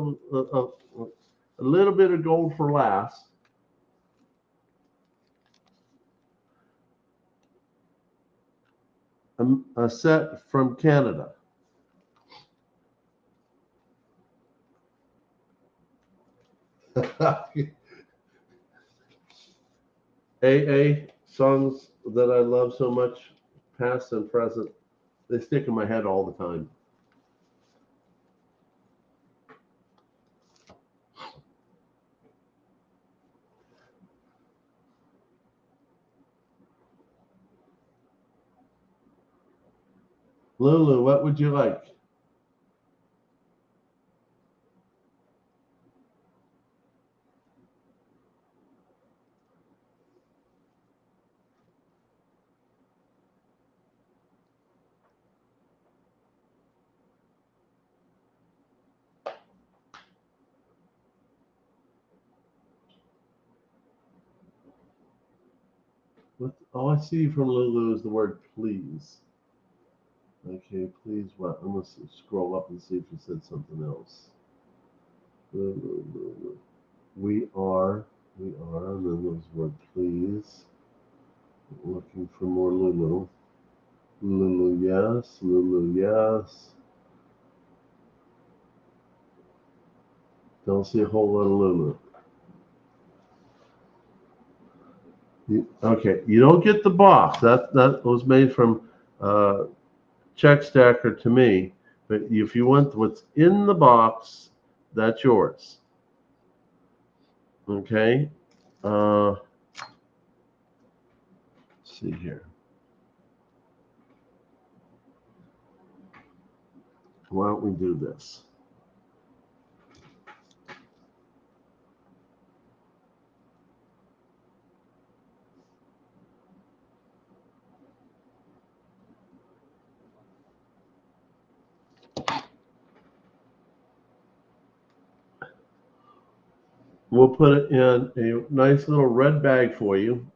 little bit of gold for last. A set from Canada. AA songs that I love so much, past and present, they stick in my head all the time. Lulu, what would you like? All I see from Lulu is the word please. Okay, please what? I'm going to scroll up and see if you said something else. Lulu. We are, and then there's the word please. Looking for more Lulu. Lulu, yes. Lulu, yes. Don't see a whole lot of Lulu. Okay, you don't get the box. That was made from Check Stacker to me. But if you want what's in the box, that's yours. Okay. Let's see here. Why don't we do this? We'll put it in a nice little red bag for you.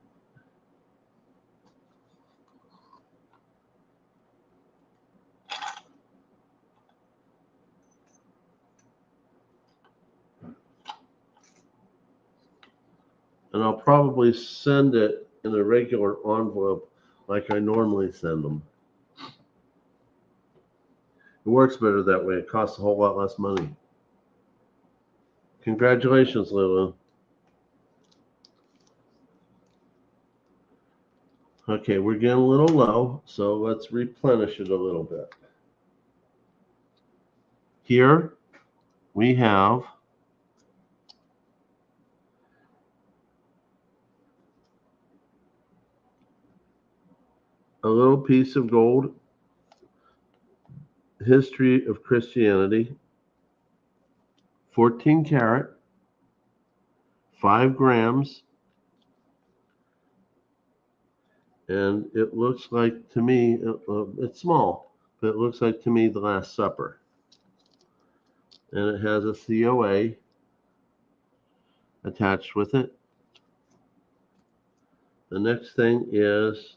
And I'll probably send it in a regular envelope like I normally send them. It works better that way. It costs a whole lot less money. Congratulations, Lulu. Okay, we're getting a little low, so let's replenish it a little bit. Here we have a little piece of gold, history of Christianity, 14 karat, 5 grams, and it looks like to me, it's small, but it looks like to me the Last Supper. And it has a COA attached with it. The next thing is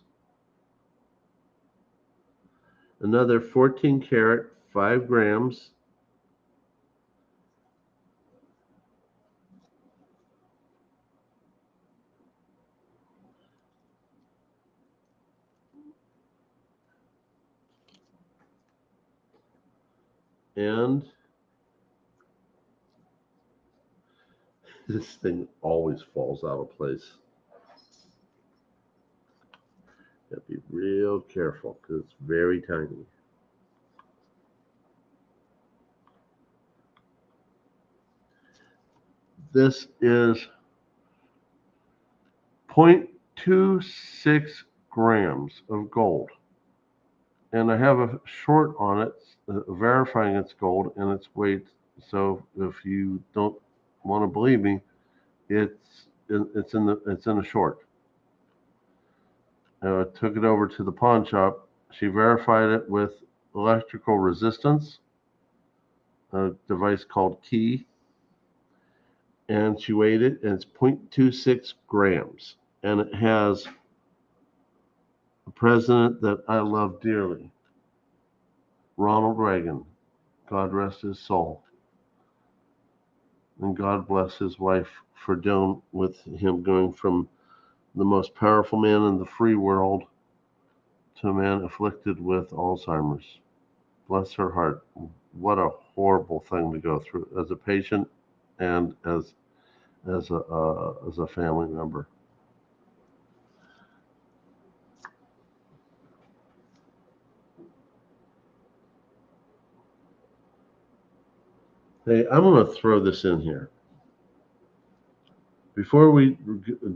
another 14 karat, 5 grams. And this thing always falls out of place. You have to be real careful because it's very tiny. This is 0.26 grams of gold. And I have a short on it verifying it's gold and its weight. So if you don't want to believe me, it's in a short. I took it over to the pawn shop. She verified it with electrical resistance, a device called Key, and she weighed it, and it's 0.26 grams. And it has a president that I love dearly, Ronald Reagan. God rest his soul. And God bless his wife for dealing with him, going from the most powerful man in the free world to a man afflicted with Alzheimer's. Bless her heart. What a horrible thing to go through as a patient and as a family member. Hey, I'm going to throw this in here. Before we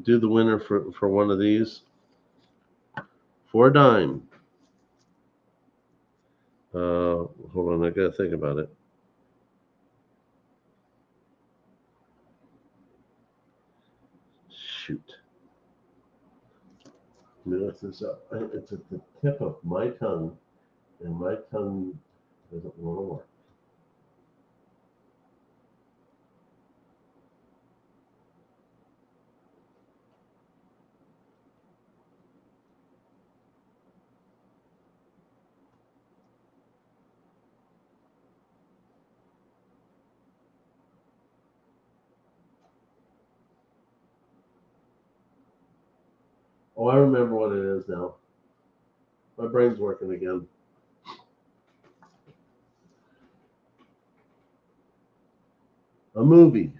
do the winner for one of these, for a dime. Hold on, I got to think about it. Shoot. Let me look this up. It's at the tip of my tongue, and my tongue doesn't want to work. Oh, I remember what it is now. My brain's working again. A movie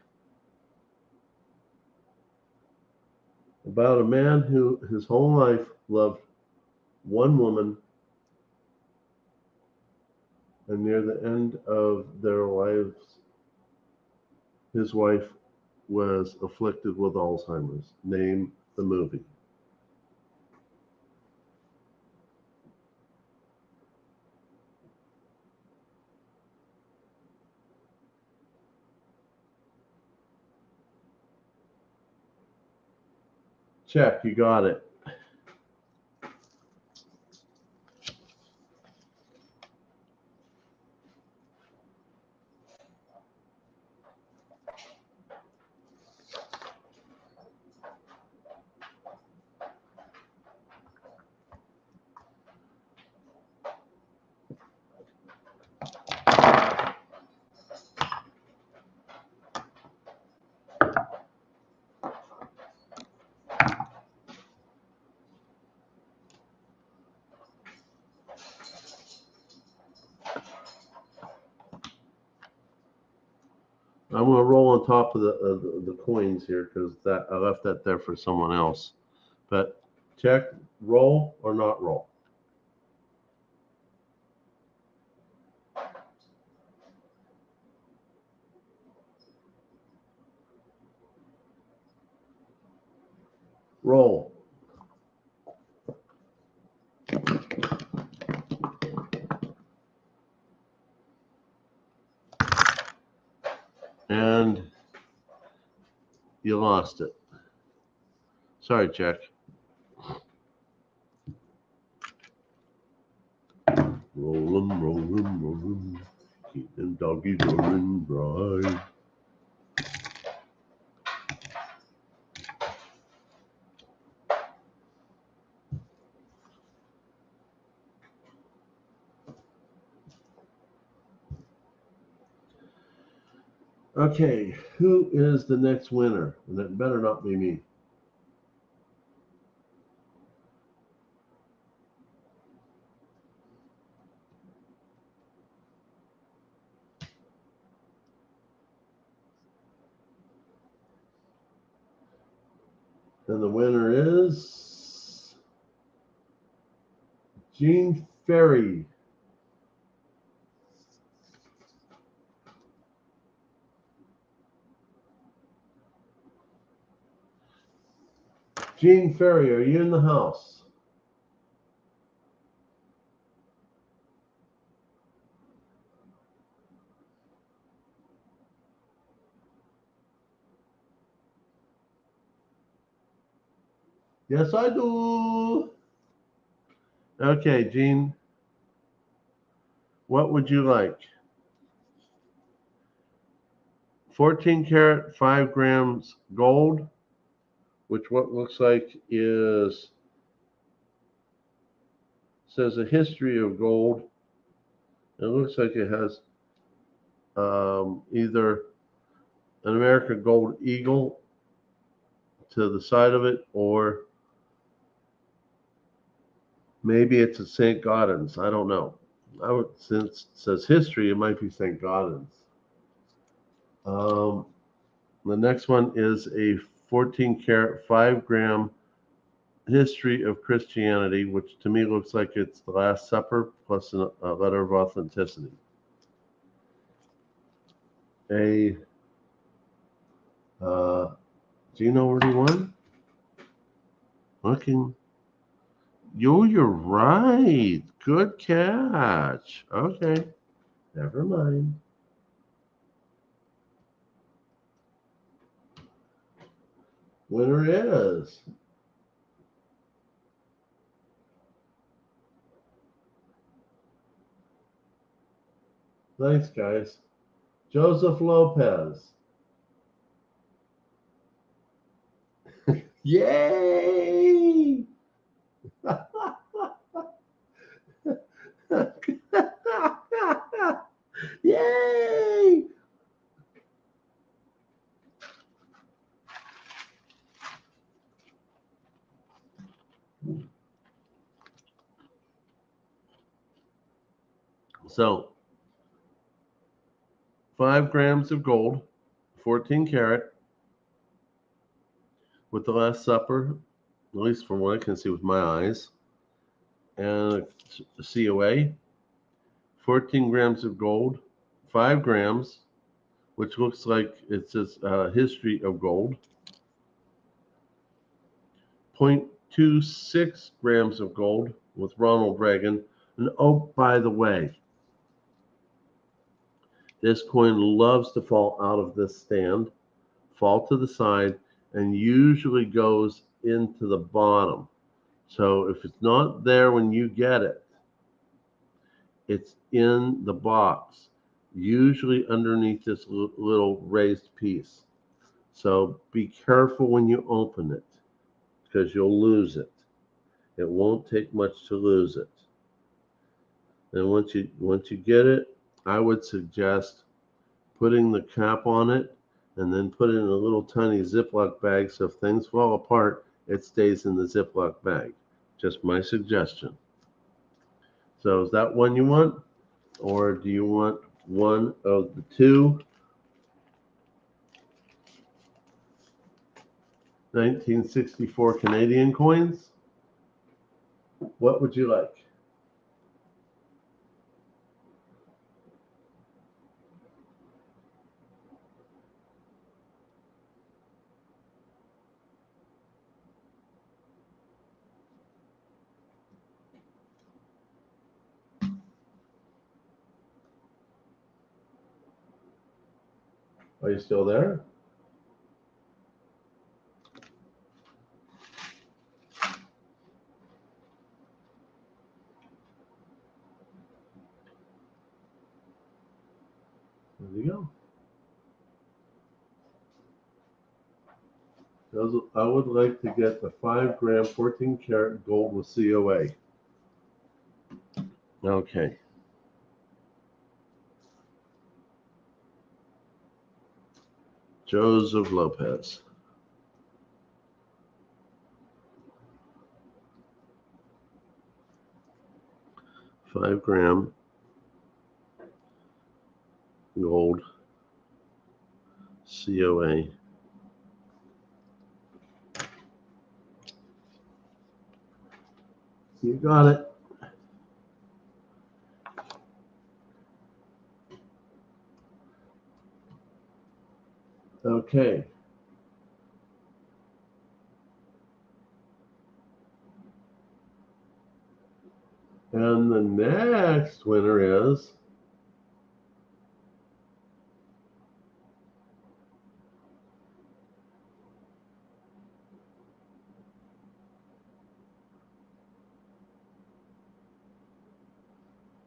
about a man who his whole life loved one woman, and near the end of their lives, his wife was afflicted with Alzheimer's. Name the movie. Check, you got it. I'm going to roll on top of the coins here because that I left that there for someone else. But check, roll or not roll. Roll. And you lost it. Sorry, Jack. Roll 'em, roll 'em, roll 'em. Keep them doggies rolling bright. Okay, who is the next winner? And it better not be me. And the winner is Gene Ferry. Gene Ferry, are you in the house? Yes, I do. Okay, Gene, what would you like? 14 karat, 5 grams gold, which what looks like is, says a history of gold. It looks like it has either an American gold eagle to the side of it, or maybe it's a St. Gaudens. I don't know. Since it says history, it might be St. Gaudens. The next one is a 14 karat, 5 gram history of Christianity, which to me looks like it's the Last Supper plus a letter of authenticity. Do you know where he won? Looking. You're right. Good catch. Okay. Never mind. Winner is thanks, guys. Joseph Lopez. Yay! Yay! So, 5 grams of gold, 14 karat, with the Last Supper, at least from what I can see with my eyes, and a COA, 14 grams of gold, 5 grams, which looks like it says history of gold, 0.26 grams of gold with Ronald Reagan. And oh, by the way, this coin loves to fall out of this stand, fall to the side, and usually goes into the bottom. So if it's not there when you get it, it's in the box, usually underneath this little raised piece. So be careful when you open it because you'll lose it. It won't take much to lose it. And once you get it, I would suggest putting the cap on it and then put it in a little tiny Ziploc bag so if things fall apart, it stays in the Ziploc bag. Just my suggestion. So is that one you want? Or do you want one of the two? 1964 Canadian coins. What would you like? Are you still there? There you go. I would like to get the 5 gram 14 karat gold with COA. Okay. Joseph Lopez. $5 gram gold COA. You got it. Okay. And the next winner is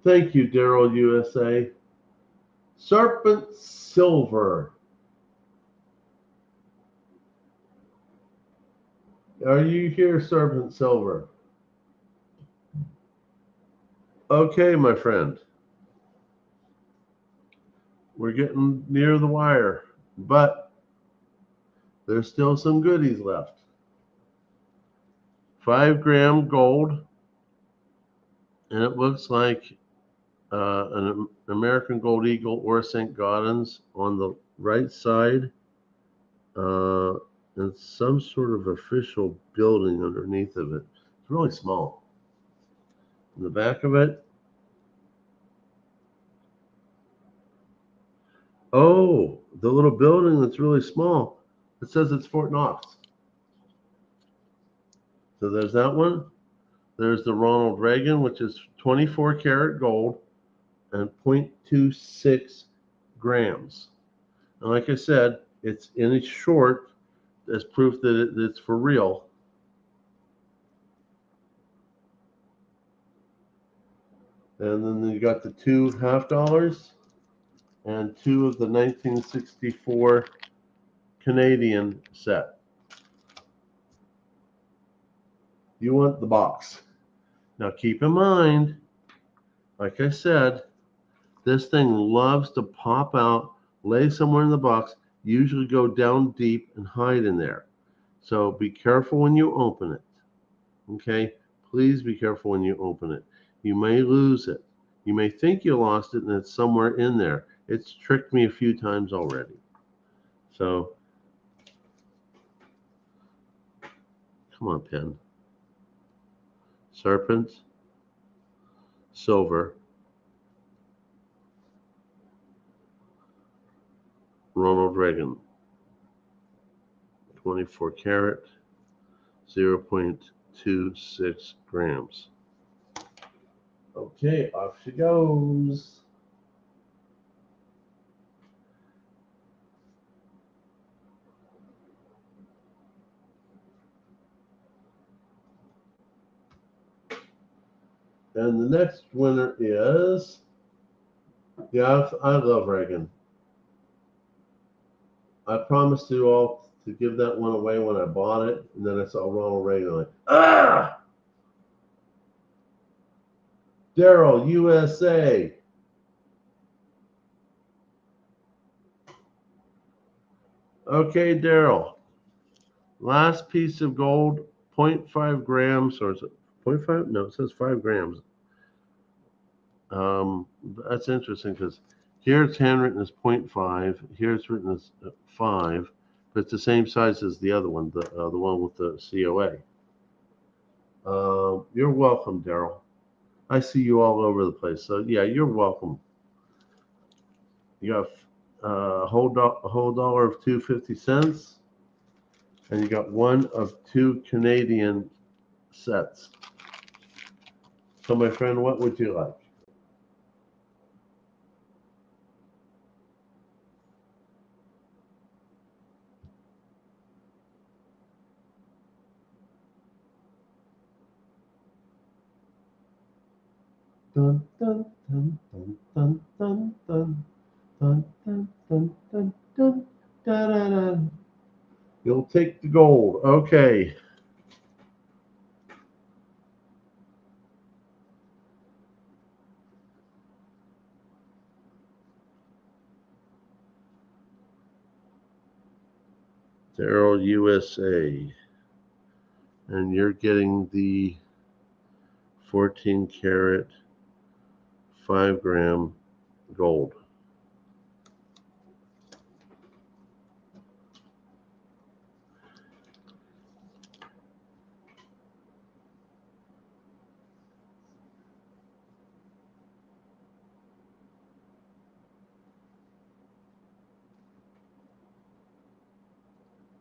thank you, Daryl USA. Serpent Silver. Are you here, Serpent Silver? Okay, my friend. We're getting near the wire, but there's still some goodies left. 5 gram gold, and it looks like an American Gold Eagle or St. Gaudens on the right side, and some sort of official building underneath of it. It's really small. In the back of it, oh, the little building that's really small. It says it's Fort Knox. So there's that one. There's the Ronald Reagan, which is 24 karat gold and 0.26 grams. And like I said, it's in a short as proof that it's for real. And then you got the 2 $half and 2 of the 1964 Canadian set. You want the box. Now keep in mind, like I said, this thing loves to pop out, lay somewhere in the box, usually go down deep and hide in there. So be careful when you open it. Okay? Please be careful when you open it. You may lose it. You may think you lost it and it's somewhere in there. It's tricked me a few times already. So, come on, pen. Serpent, silver, Ronald Reagan, 24 karat, 0.26 grams. Okay, off she goes. And the next winner is, yeah, I love Reagan. I promised you all to give that one away when I bought it, and then I saw Ronald Reagan. I'm like, ah! Daryl, USA. Okay, Daryl. Last piece of gold, 0.5 grams, or is it 0.5? No, it says 5 grams. That's interesting because here it's handwritten as 0.5, here it's written as 5, It's the same size as the other one, the one with the COA. You're welcome, Daryl. I see you all over the place. So yeah, you're welcome. You got a whole dollar of 2.50, and you got one of 2 Canadian sets. So my friend, what would you like? Dun dun dun dun dun dun dun dun dun dun dun dun dun dun. You'll take the gold. Okay. Daryl USA. And you're getting the 14 karat 5 gram gold.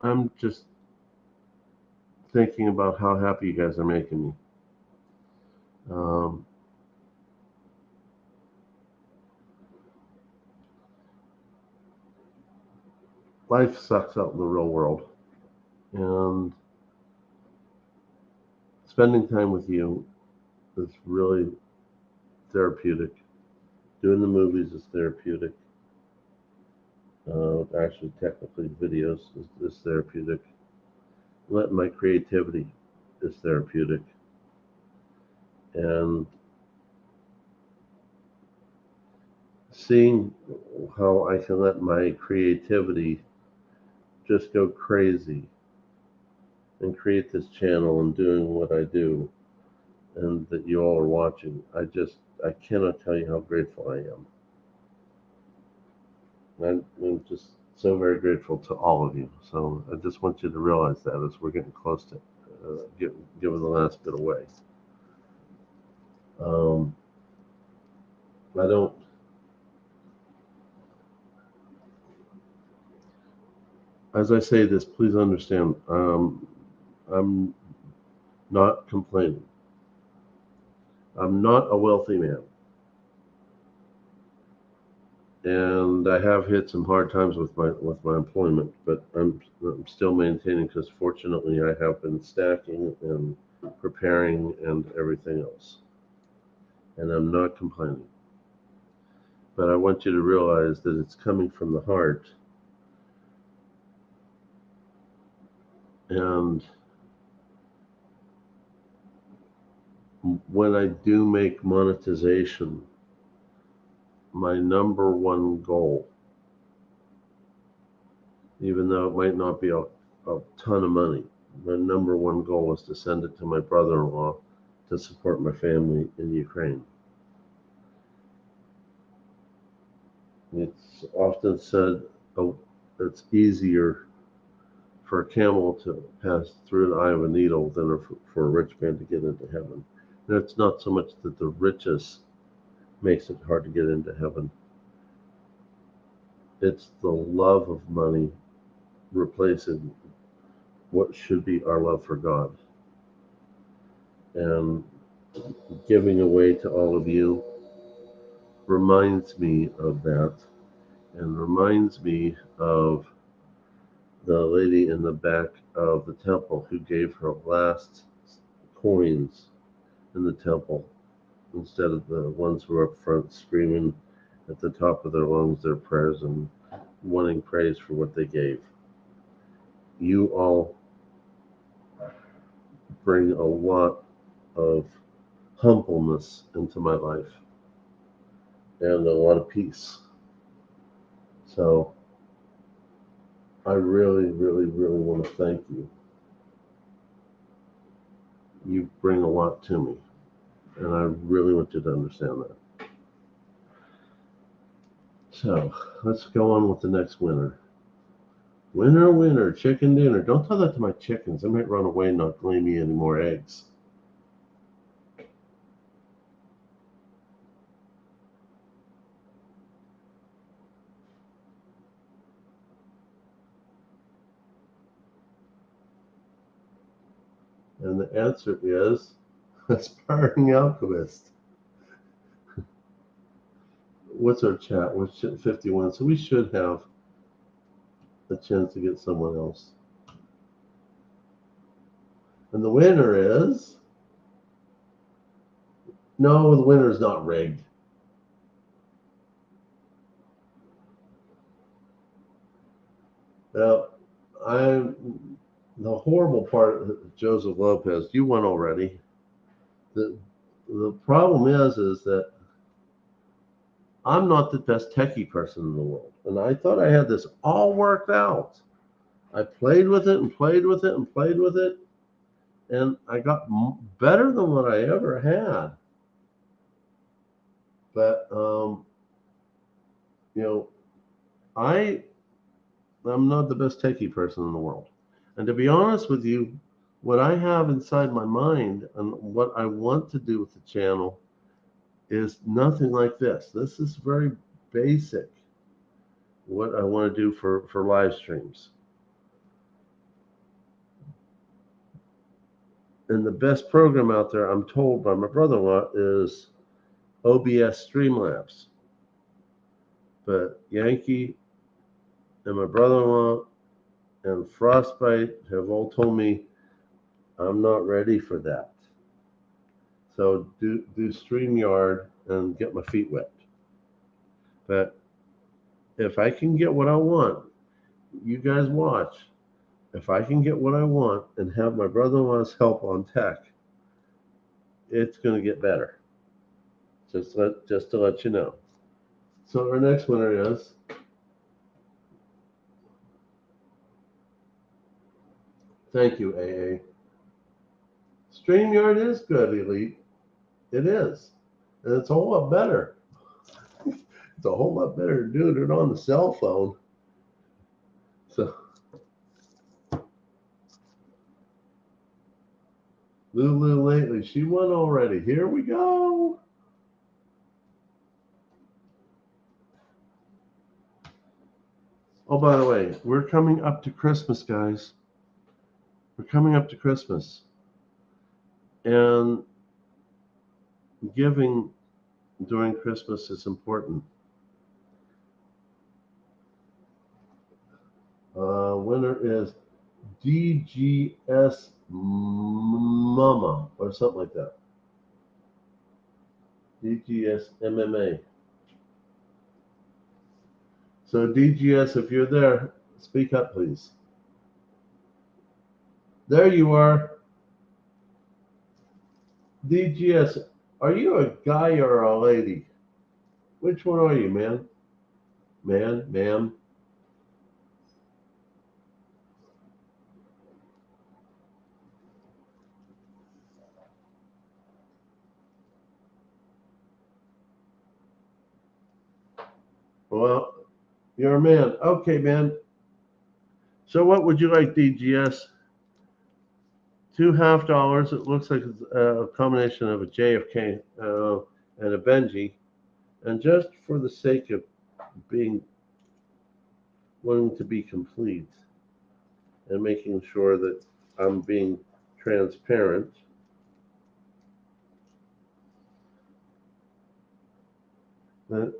I'm just thinking about how happy you guys are making me. Life sucks out in the real world, and spending time with you is really therapeutic. Doing the movies is therapeutic. Actually, technically, videos is therapeutic. Letting my creativity is therapeutic. And seeing how I can let my creativity just go crazy and create this channel and doing what I do, and that you all are watching. I cannot tell you how grateful I am. I'm just so very grateful to all of you. So I just want you to realize that as we're getting close to giving the last bit away. I don't. As I say this, please understand. I'm not complaining. I'm not a wealthy man, and I have hit some hard times with my employment, but I'm still maintaining because fortunately I have been stacking and preparing and everything else, and I'm not complaining. But I want you to realize that it's coming from the heart, and when I do make monetization, my number one goal, even though it might not be a ton of money, my number one goal is to send it to my brother-in-law to support my family in Ukraine. It's often said it's easier for a camel to pass through the eye of a needle than for a rich man to get into heaven. And it's not so much that the richest makes it hard to get into heaven. It's the love of money replacing what should be our love for God. And giving away to all of you reminds me of that, and reminds me of the lady in the back of the temple who gave her last coins in the temple instead of the ones who were up front screaming at the top of their lungs their prayers and wanting praise for what they gave. You all bring a lot of humbleness into my life and a lot of peace. So I really, really, really want to thank you. You bring a lot to me, and I really want you to understand that. So let's go on with the next winner. Winner, winner, chicken dinner. Don't tell that to my chickens. They might run away and not lay me any more eggs. And the answer is aspiring alchemist. What's our chat? We're 51, so we should have a chance to get someone else. And the winner is... No, the winner is not rigged. Now, the horrible part of Joseph Lopez, you won already. The problem is that I'm not the best techie person in the world. And I thought I had this all worked out. I played with it and played with it and played with it. And I got better than what I ever had. But, you know, I'm not the best techie person in the world. And to be honest with you, what I have inside my mind and what I want to do with the channel is nothing like this. This is very basic, what I want to do for live streams. And the best program out there, I'm told by my brother-in-law, is OBS Streamlabs. But Yankee and my brother-in-law and Frostbyte have all told me I'm not ready for that. So do StreamYard and get my feet wet. But if I can get what I want, you guys watch. If I can get what I want and have my brother-in-law's help on tech, it's going to get better. Just to let you know. So our next winner is thank you, AA. StreamYard is good, Elite. It is. And it's a whole lot better. It's a whole lot better doing it on the cell phone. So Lulu lately, she won already. Here we go. Oh, by the way, we're coming up to Christmas, guys. We're coming up to Christmas. And giving during Christmas is important. Winner is DGS Mama or something like that. DGS MMA. So DGS, if you're there, speak up, please. There you are. DGS, are you a guy or a lady? Which one are you, man? Man, ma'am? Well, you're a man. Okay, man. So what would you like, DGS? $2.50. It looks like it's a combination of a JFK and a Benji. And just for the sake of being wanting to be complete and making sure that I'm being transparent, that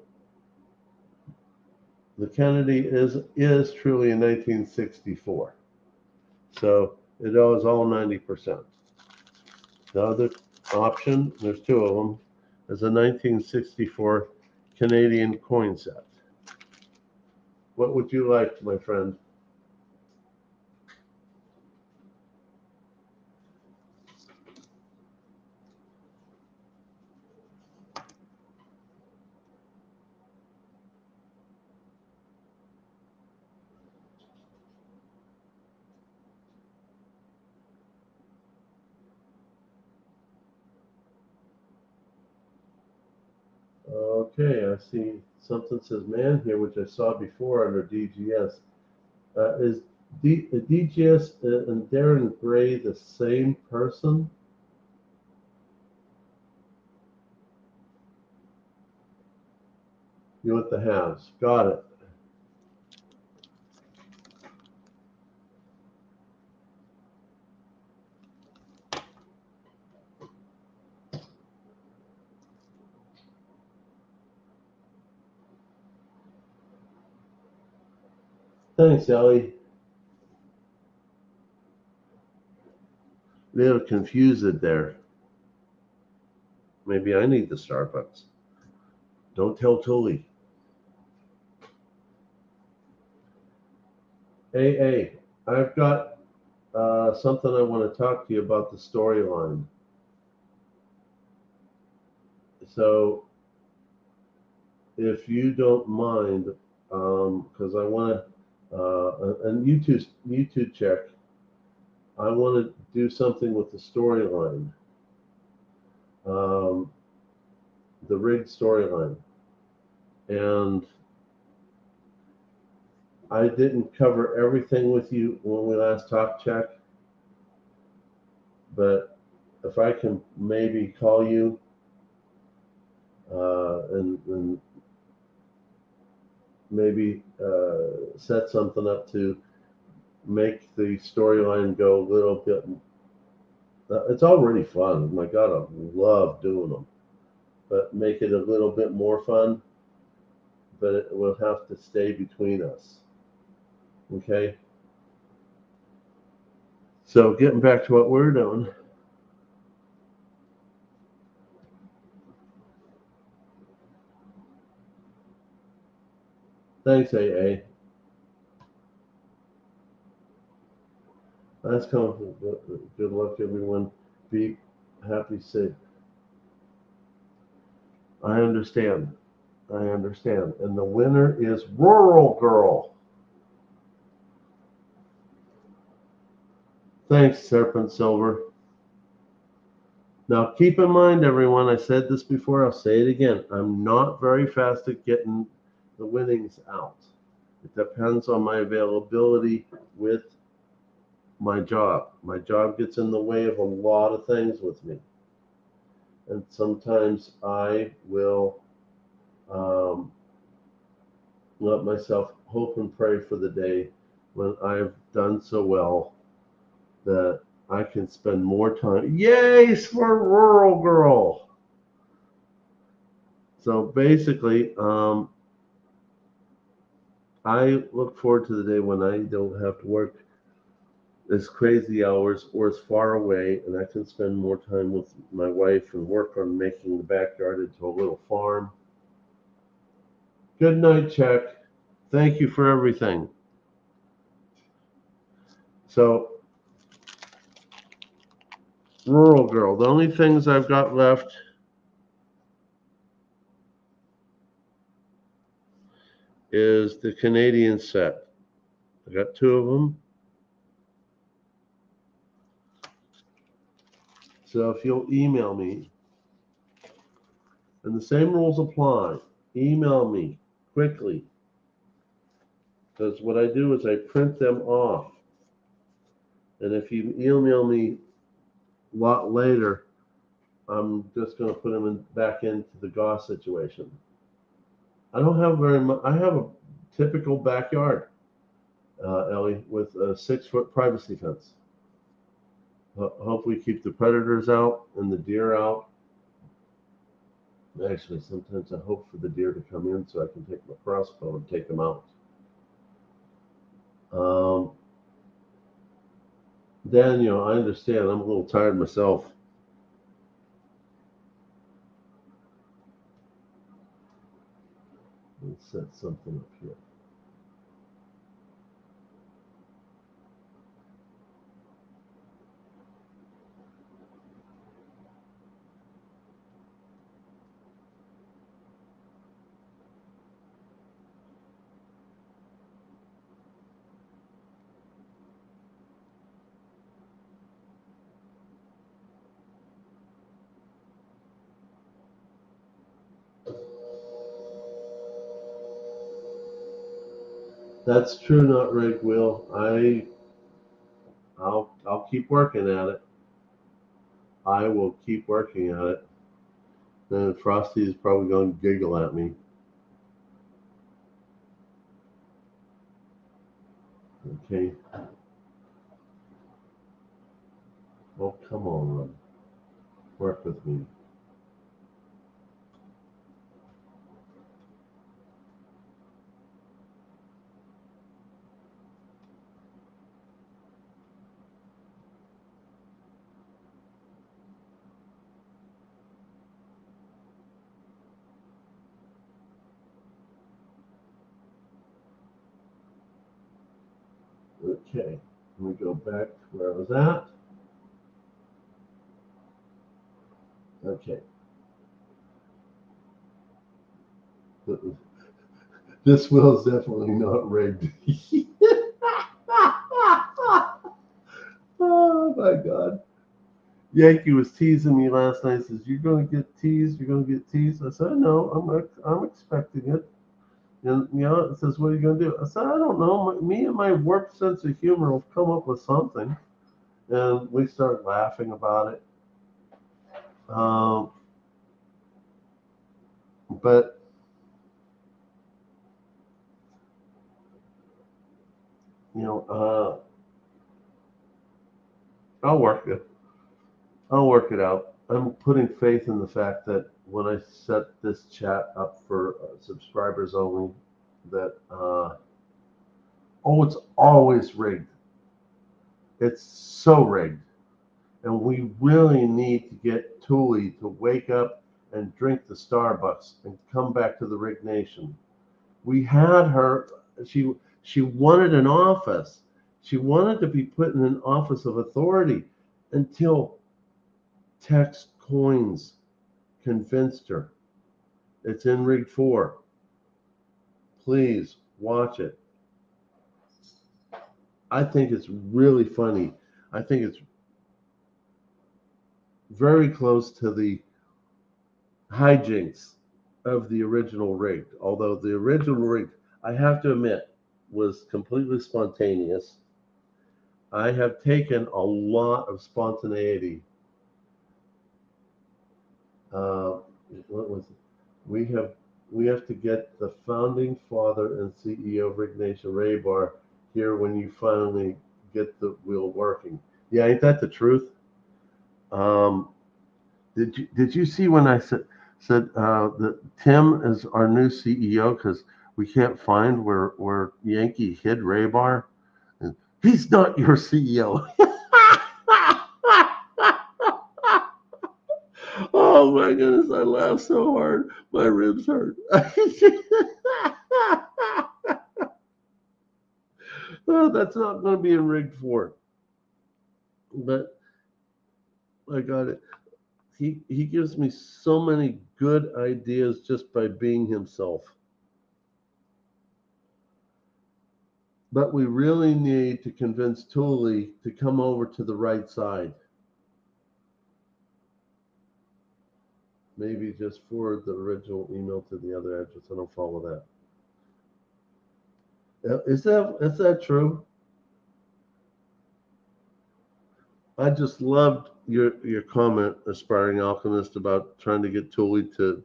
the Kennedy is truly in 1964. So it owes all 90%. The other option, there's two of them, is a 1964 Canadian coin set. What would you like, my friend? Okay, I see something says man here, which I saw before under DGS. Is DGS and Darren Gray the same person? You want the halves. Got it. Thanks, Ellie. A little confused there. Maybe I need the Starbucks. Don't tell Tuli. Hey, I've got something I want to talk to you about the storyline. So, if you don't mind, because I want to, and YouTube check, I want to do something with the storyline, the rig storyline, and I didn't cover everything with you when we last talked, check, but if I can maybe call you and maybe set something up to make the storyline go a little bit. It's already fun. My God, I love doing them, but make it a little bit more fun. But it will have to stay between us. Okay. So getting back to what we're doing. Thanks, AA. That's coming. Good luck, everyone. Be happy, safe. I understand. And the winner is Rural Girl. Thanks, Serpent Silver. Now, keep in mind, everyone, I said this before, I'll say it again. I'm not very fast at getting the winnings out. It depends on my availability with my job. My job gets in the way of a lot of things with me. And sometimes I will let myself hope and pray for the day when I've done so well that I can spend more time. Yay for Rural Girl! So basically, I look forward to the day when I don't have to work as crazy hours or as far away, and I can spend more time with my wife and work on making the backyard into a little farm. Good night, Chuck. Thank you for everything. So, Rural Girl, the only things I've got left is the Canadian set. I got 2 of them. So if you'll email me, and the same rules apply, email me quickly. Because what I do is I print them off. And if you email me a lot later, I'm just going to put them back into the GAW situation. I don't have very much. I have a typical backyard, Ellie, with a 6-foot privacy fence. Hopefully keep the predators out and the deer out. Actually, sometimes I hope for the deer to come in so I can take my crossbow and take them out. Daniel, I understand. I'm a little tired myself. Let's set something up here. That's true, not rigged, Will. I'll keep working at it. I will keep working at it. Then Frosty is probably going to giggle at me. Okay. Oh, come on. Work with me. Okay. Let me go back to where I was at. Okay. This wheel is definitely not rigged. Oh my God. Yankee was teasing me last night. He says, "You're going to get teased. You're going to get teased." I said, "No, I'm expecting it." And it says, "What are you going to do?" I said, "I don't know. Me and my warped sense of humor will come up with something." And we start laughing about it. Um, but you know, I'll work it. I'll work it out. I'm putting faith in the fact that when I set this chat up for subscribers only, that it's always rigged. It's so rigged, and we really need to get Tuli to wake up and drink the Starbucks and come back to the Rig Nation. We had her. She wanted an office. She wanted to be put in an office of authority until Text Coins convinced her. It's in Rig 4. Please watch it. I think it's really funny. I think it's very close to the hijinks of the original Rig. Although the original Rig, I have to admit, was completely spontaneous. I have taken a lot of spontaneity. What was it? We have we have to get the founding father and CEO of Rig Nation, Ray Bar, here when you finally get the wheel working. Yeah, ain't that the truth? Um, did you see when I said that Tim is our new CEO because we can't find where Yankee hid Ray Bar? He's not your CEO. Oh my goodness, I laughed so hard. My ribs hurt. Oh, that's not going to be in Rig 4. But I got it. He gives me so many good ideas just by being himself. But we really need to convince Tuli to come over to the right side. Maybe just forward the original email to the other address. I don't follow that. Is that true? I just loved your comment, aspiring alchemist, about trying to get Tuli to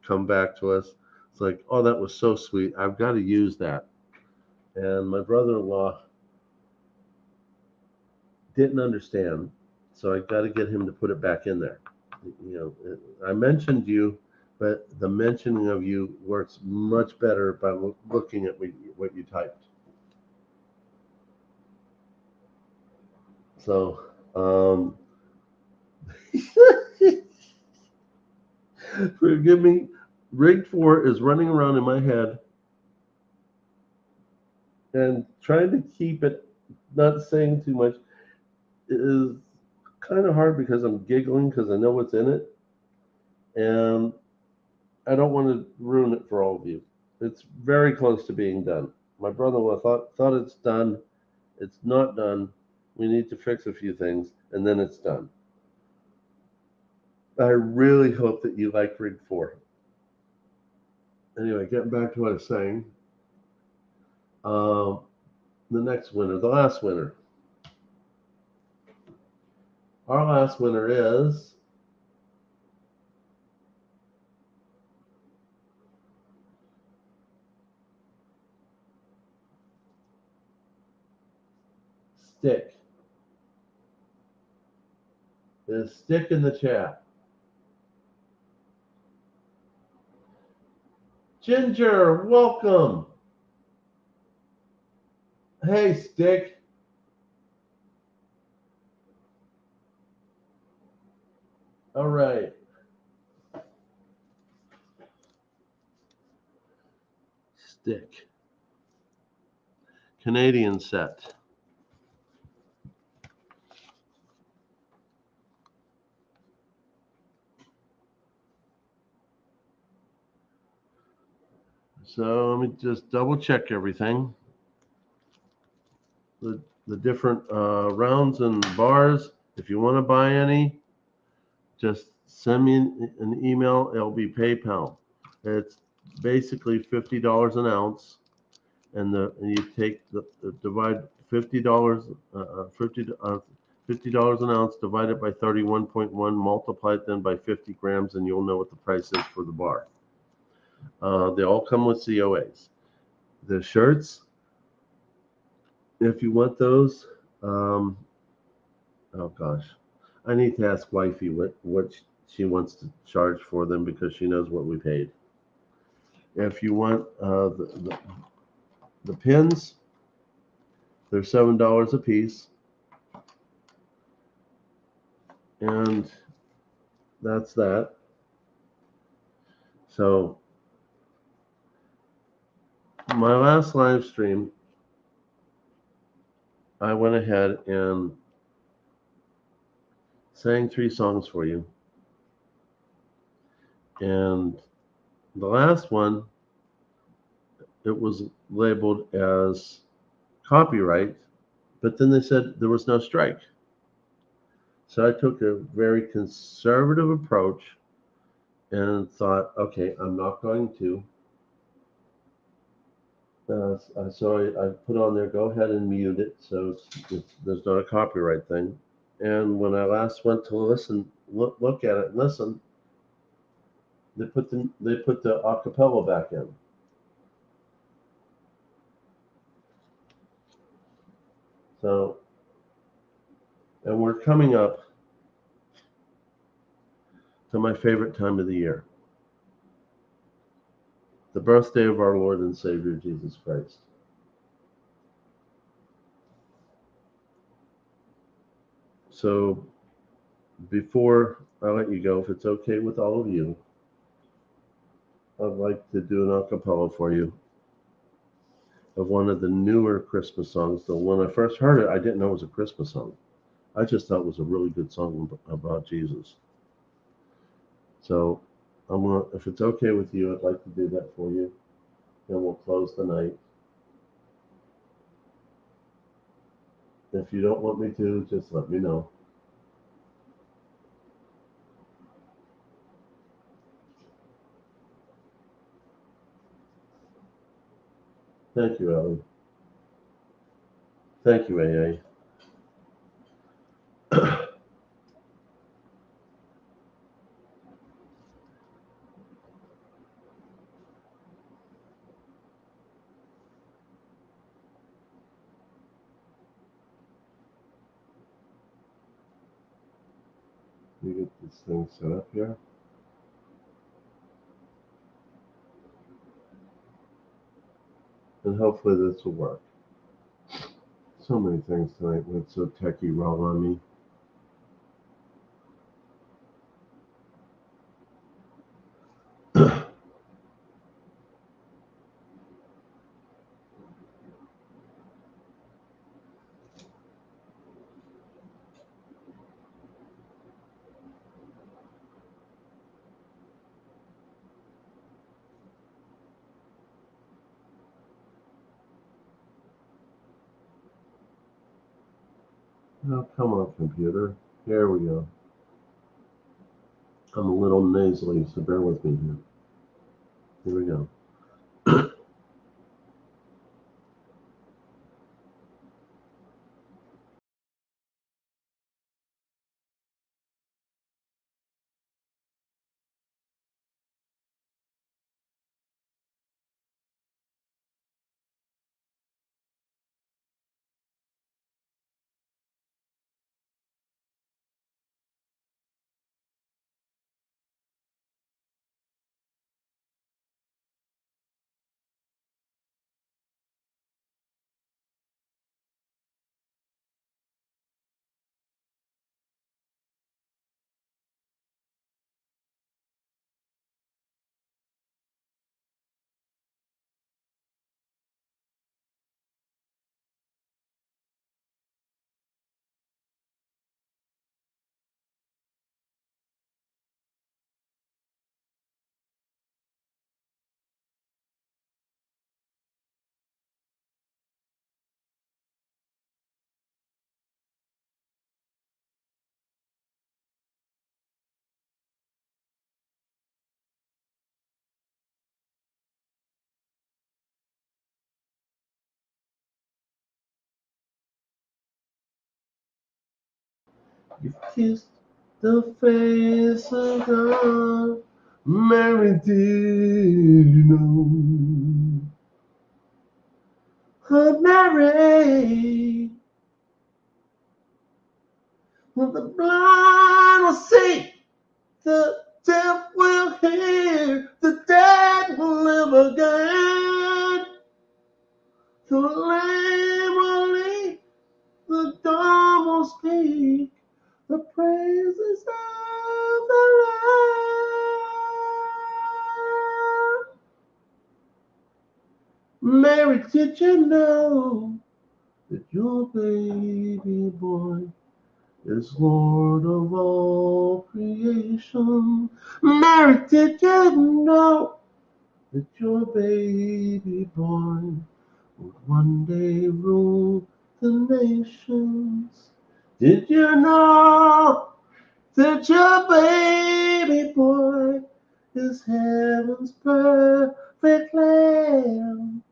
come back to us. It's like, oh, that was so sweet. I've got to use that. And my brother-in-law didn't understand, so I got to get him to put it back in there. I mentioned you, but the mentioning of you works much better by looking at what you typed. So, forgive me. Rig 4 is running around in my head and trying to keep it not saying too much is kind of hard because I'm giggling because I know what's in it, and I don't want to ruin it for all of you. It's very close to being done. My brother-in-law thought it's done. It's not done. We need to fix a few things, and then it's done. I really hope that you like Rig 4. Anyway, getting back to what I was saying. The next winner, the last winner. Our last winner is Stick. There's Stick in the chat. Ginger, welcome. Hey, Stick. All right. Stick. Canadian set. So let me just double check everything. The different rounds and bars. If you want to buy any, just send me an email. It'll be PayPal. It's basically $50 an ounce, and you take divide $50 $50 an ounce, divide it by 31.1, multiply it then by 50 grams, and you'll know what the price is for the bar. They all come with COAs. The shirts, if you want those, oh gosh, I need to ask wifey what she wants to charge for them because she knows what we paid. If you want the pins, they're $7 a piece, and that's that. So my last live stream, I went ahead and sang 3 songs for you. And the last one, it was labeled as copyright, but then they said there was no strike. So I took a very conservative approach and thought, okay, I'm not going to. So I put on there, go ahead and mute it, so there's not a copyright thing. And when I last went to look at it and listen, they put the acapella back in. So, and we're coming up to my favorite time of the year, the birthday of our Lord and Savior Jesus Christ. So before I let you go, if it's okay with all of you, I'd like to do an acapella for you of one of the newer Christmas songs. So when I first heard it, I didn't know it was a Christmas song. I just thought it was a really good song about Jesus. So if it's okay with you, I'd like to do that for you, and we'll close the night. If you don't want me to, just let me know. Thank you, Ellie. Thank you, AA. You get this thing set up here. And hopefully this will work. So many things tonight went so techie wrong on me. Oh, come on, computer. Here we go. I'm a little nasally, so bear with me here. Here we go. You kissed the face of God. Mary, did you know? Oh, Mary, when the blind will see, the deaf will hear, the dead will live again. The lame will leap, the dumb will speak, the praises of the Lord. Mary, did you know that your baby boy is Lord of all creation? Mary, did you know that your baby boy will one day rule the nations? Did you know that your baby boy is heaven's perfect lamb?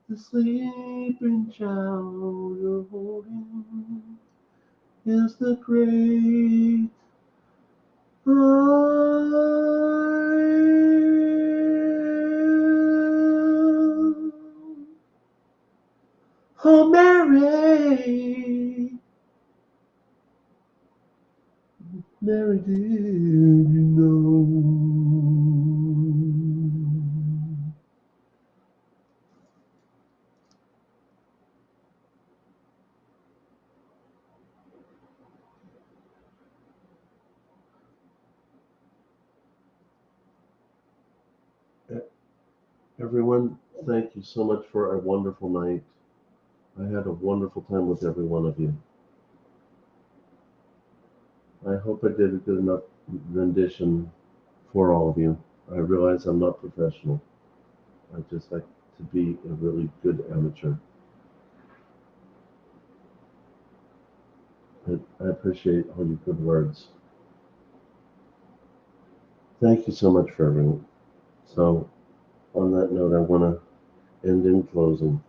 The sleeping child you're holding is the great I am. Oh, Mary, Mary, did you know? Everyone, thank you so much for a wonderful night. I had a wonderful time with every one of you. I hope I did a good enough rendition for all of you. I realize I'm not professional. I just like to be a really good amateur. I appreciate all your good words. Thank you so much for everyone. So, on that note, I want to end in closing.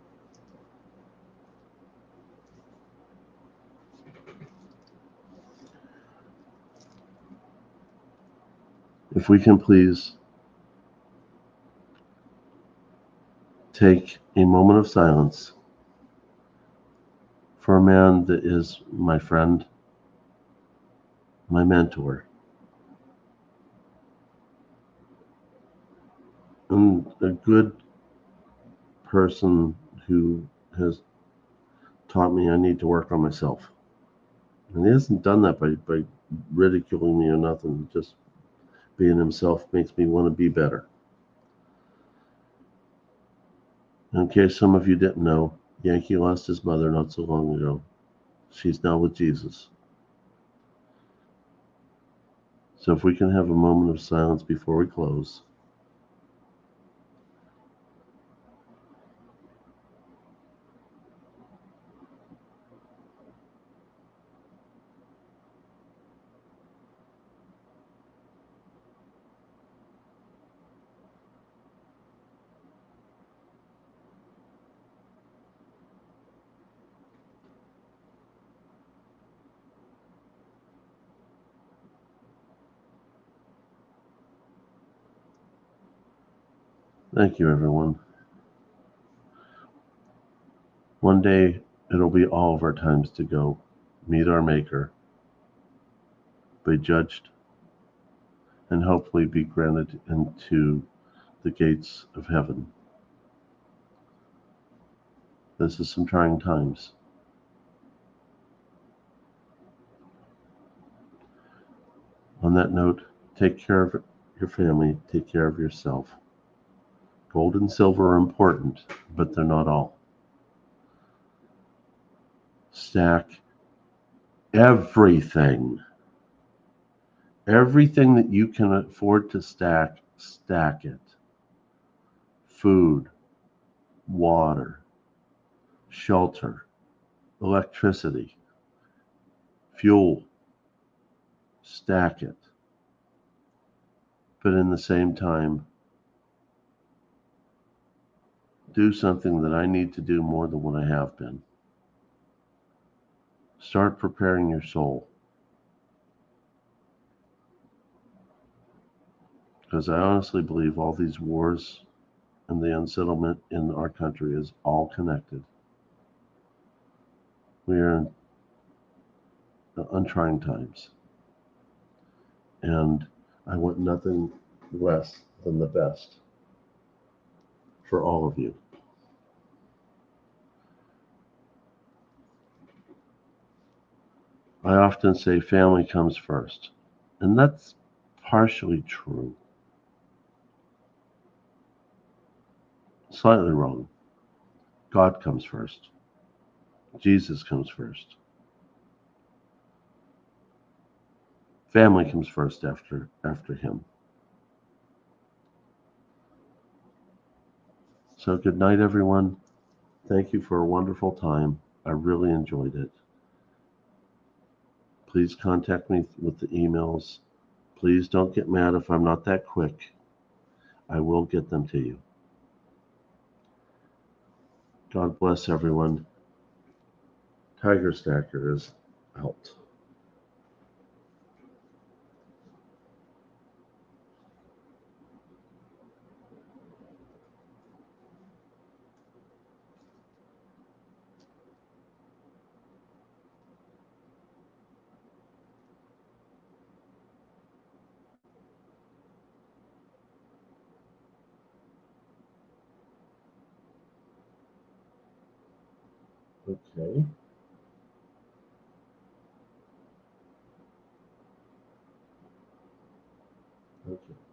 If we can please take a moment of silence for a man that is my friend, my mentor, and a good person who has taught me I need to work on myself. And he hasn't done that by ridiculing me or nothing. Just being himself makes me want to be better. In case some of you didn't know, Yankee lost his mother not so long ago. She's now with Jesus. So if we can have a moment of silence before we close. Thank you, everyone. One day, it'll be all of our times to go meet our Maker, be judged, and hopefully be granted into the gates of heaven. This is some trying times. On that note, take care of your family, take care of yourself. Gold and silver are important, but they're not all. Stack everything. Everything that you can afford to stack, stack it. Food, water, shelter, electricity, fuel, stack it. But in the same time, do something that I need to do more than what I have been. Start preparing your soul. because I honestly believe all these wars and the unsettlement in our country is all connected. We are in untrying times, and I want nothing less than the best for all of you. I often say family comes first, and that's partially true. Slightly wrong. God comes first. Jesus comes first. Family comes first after him. So good night, everyone. Thank you for a wonderful time. I really enjoyed it. Please contact me with the emails. Please don't get mad if I'm not that quick. I will get them to you. God bless everyone. Tiger Stacker is out. Okay. Okay.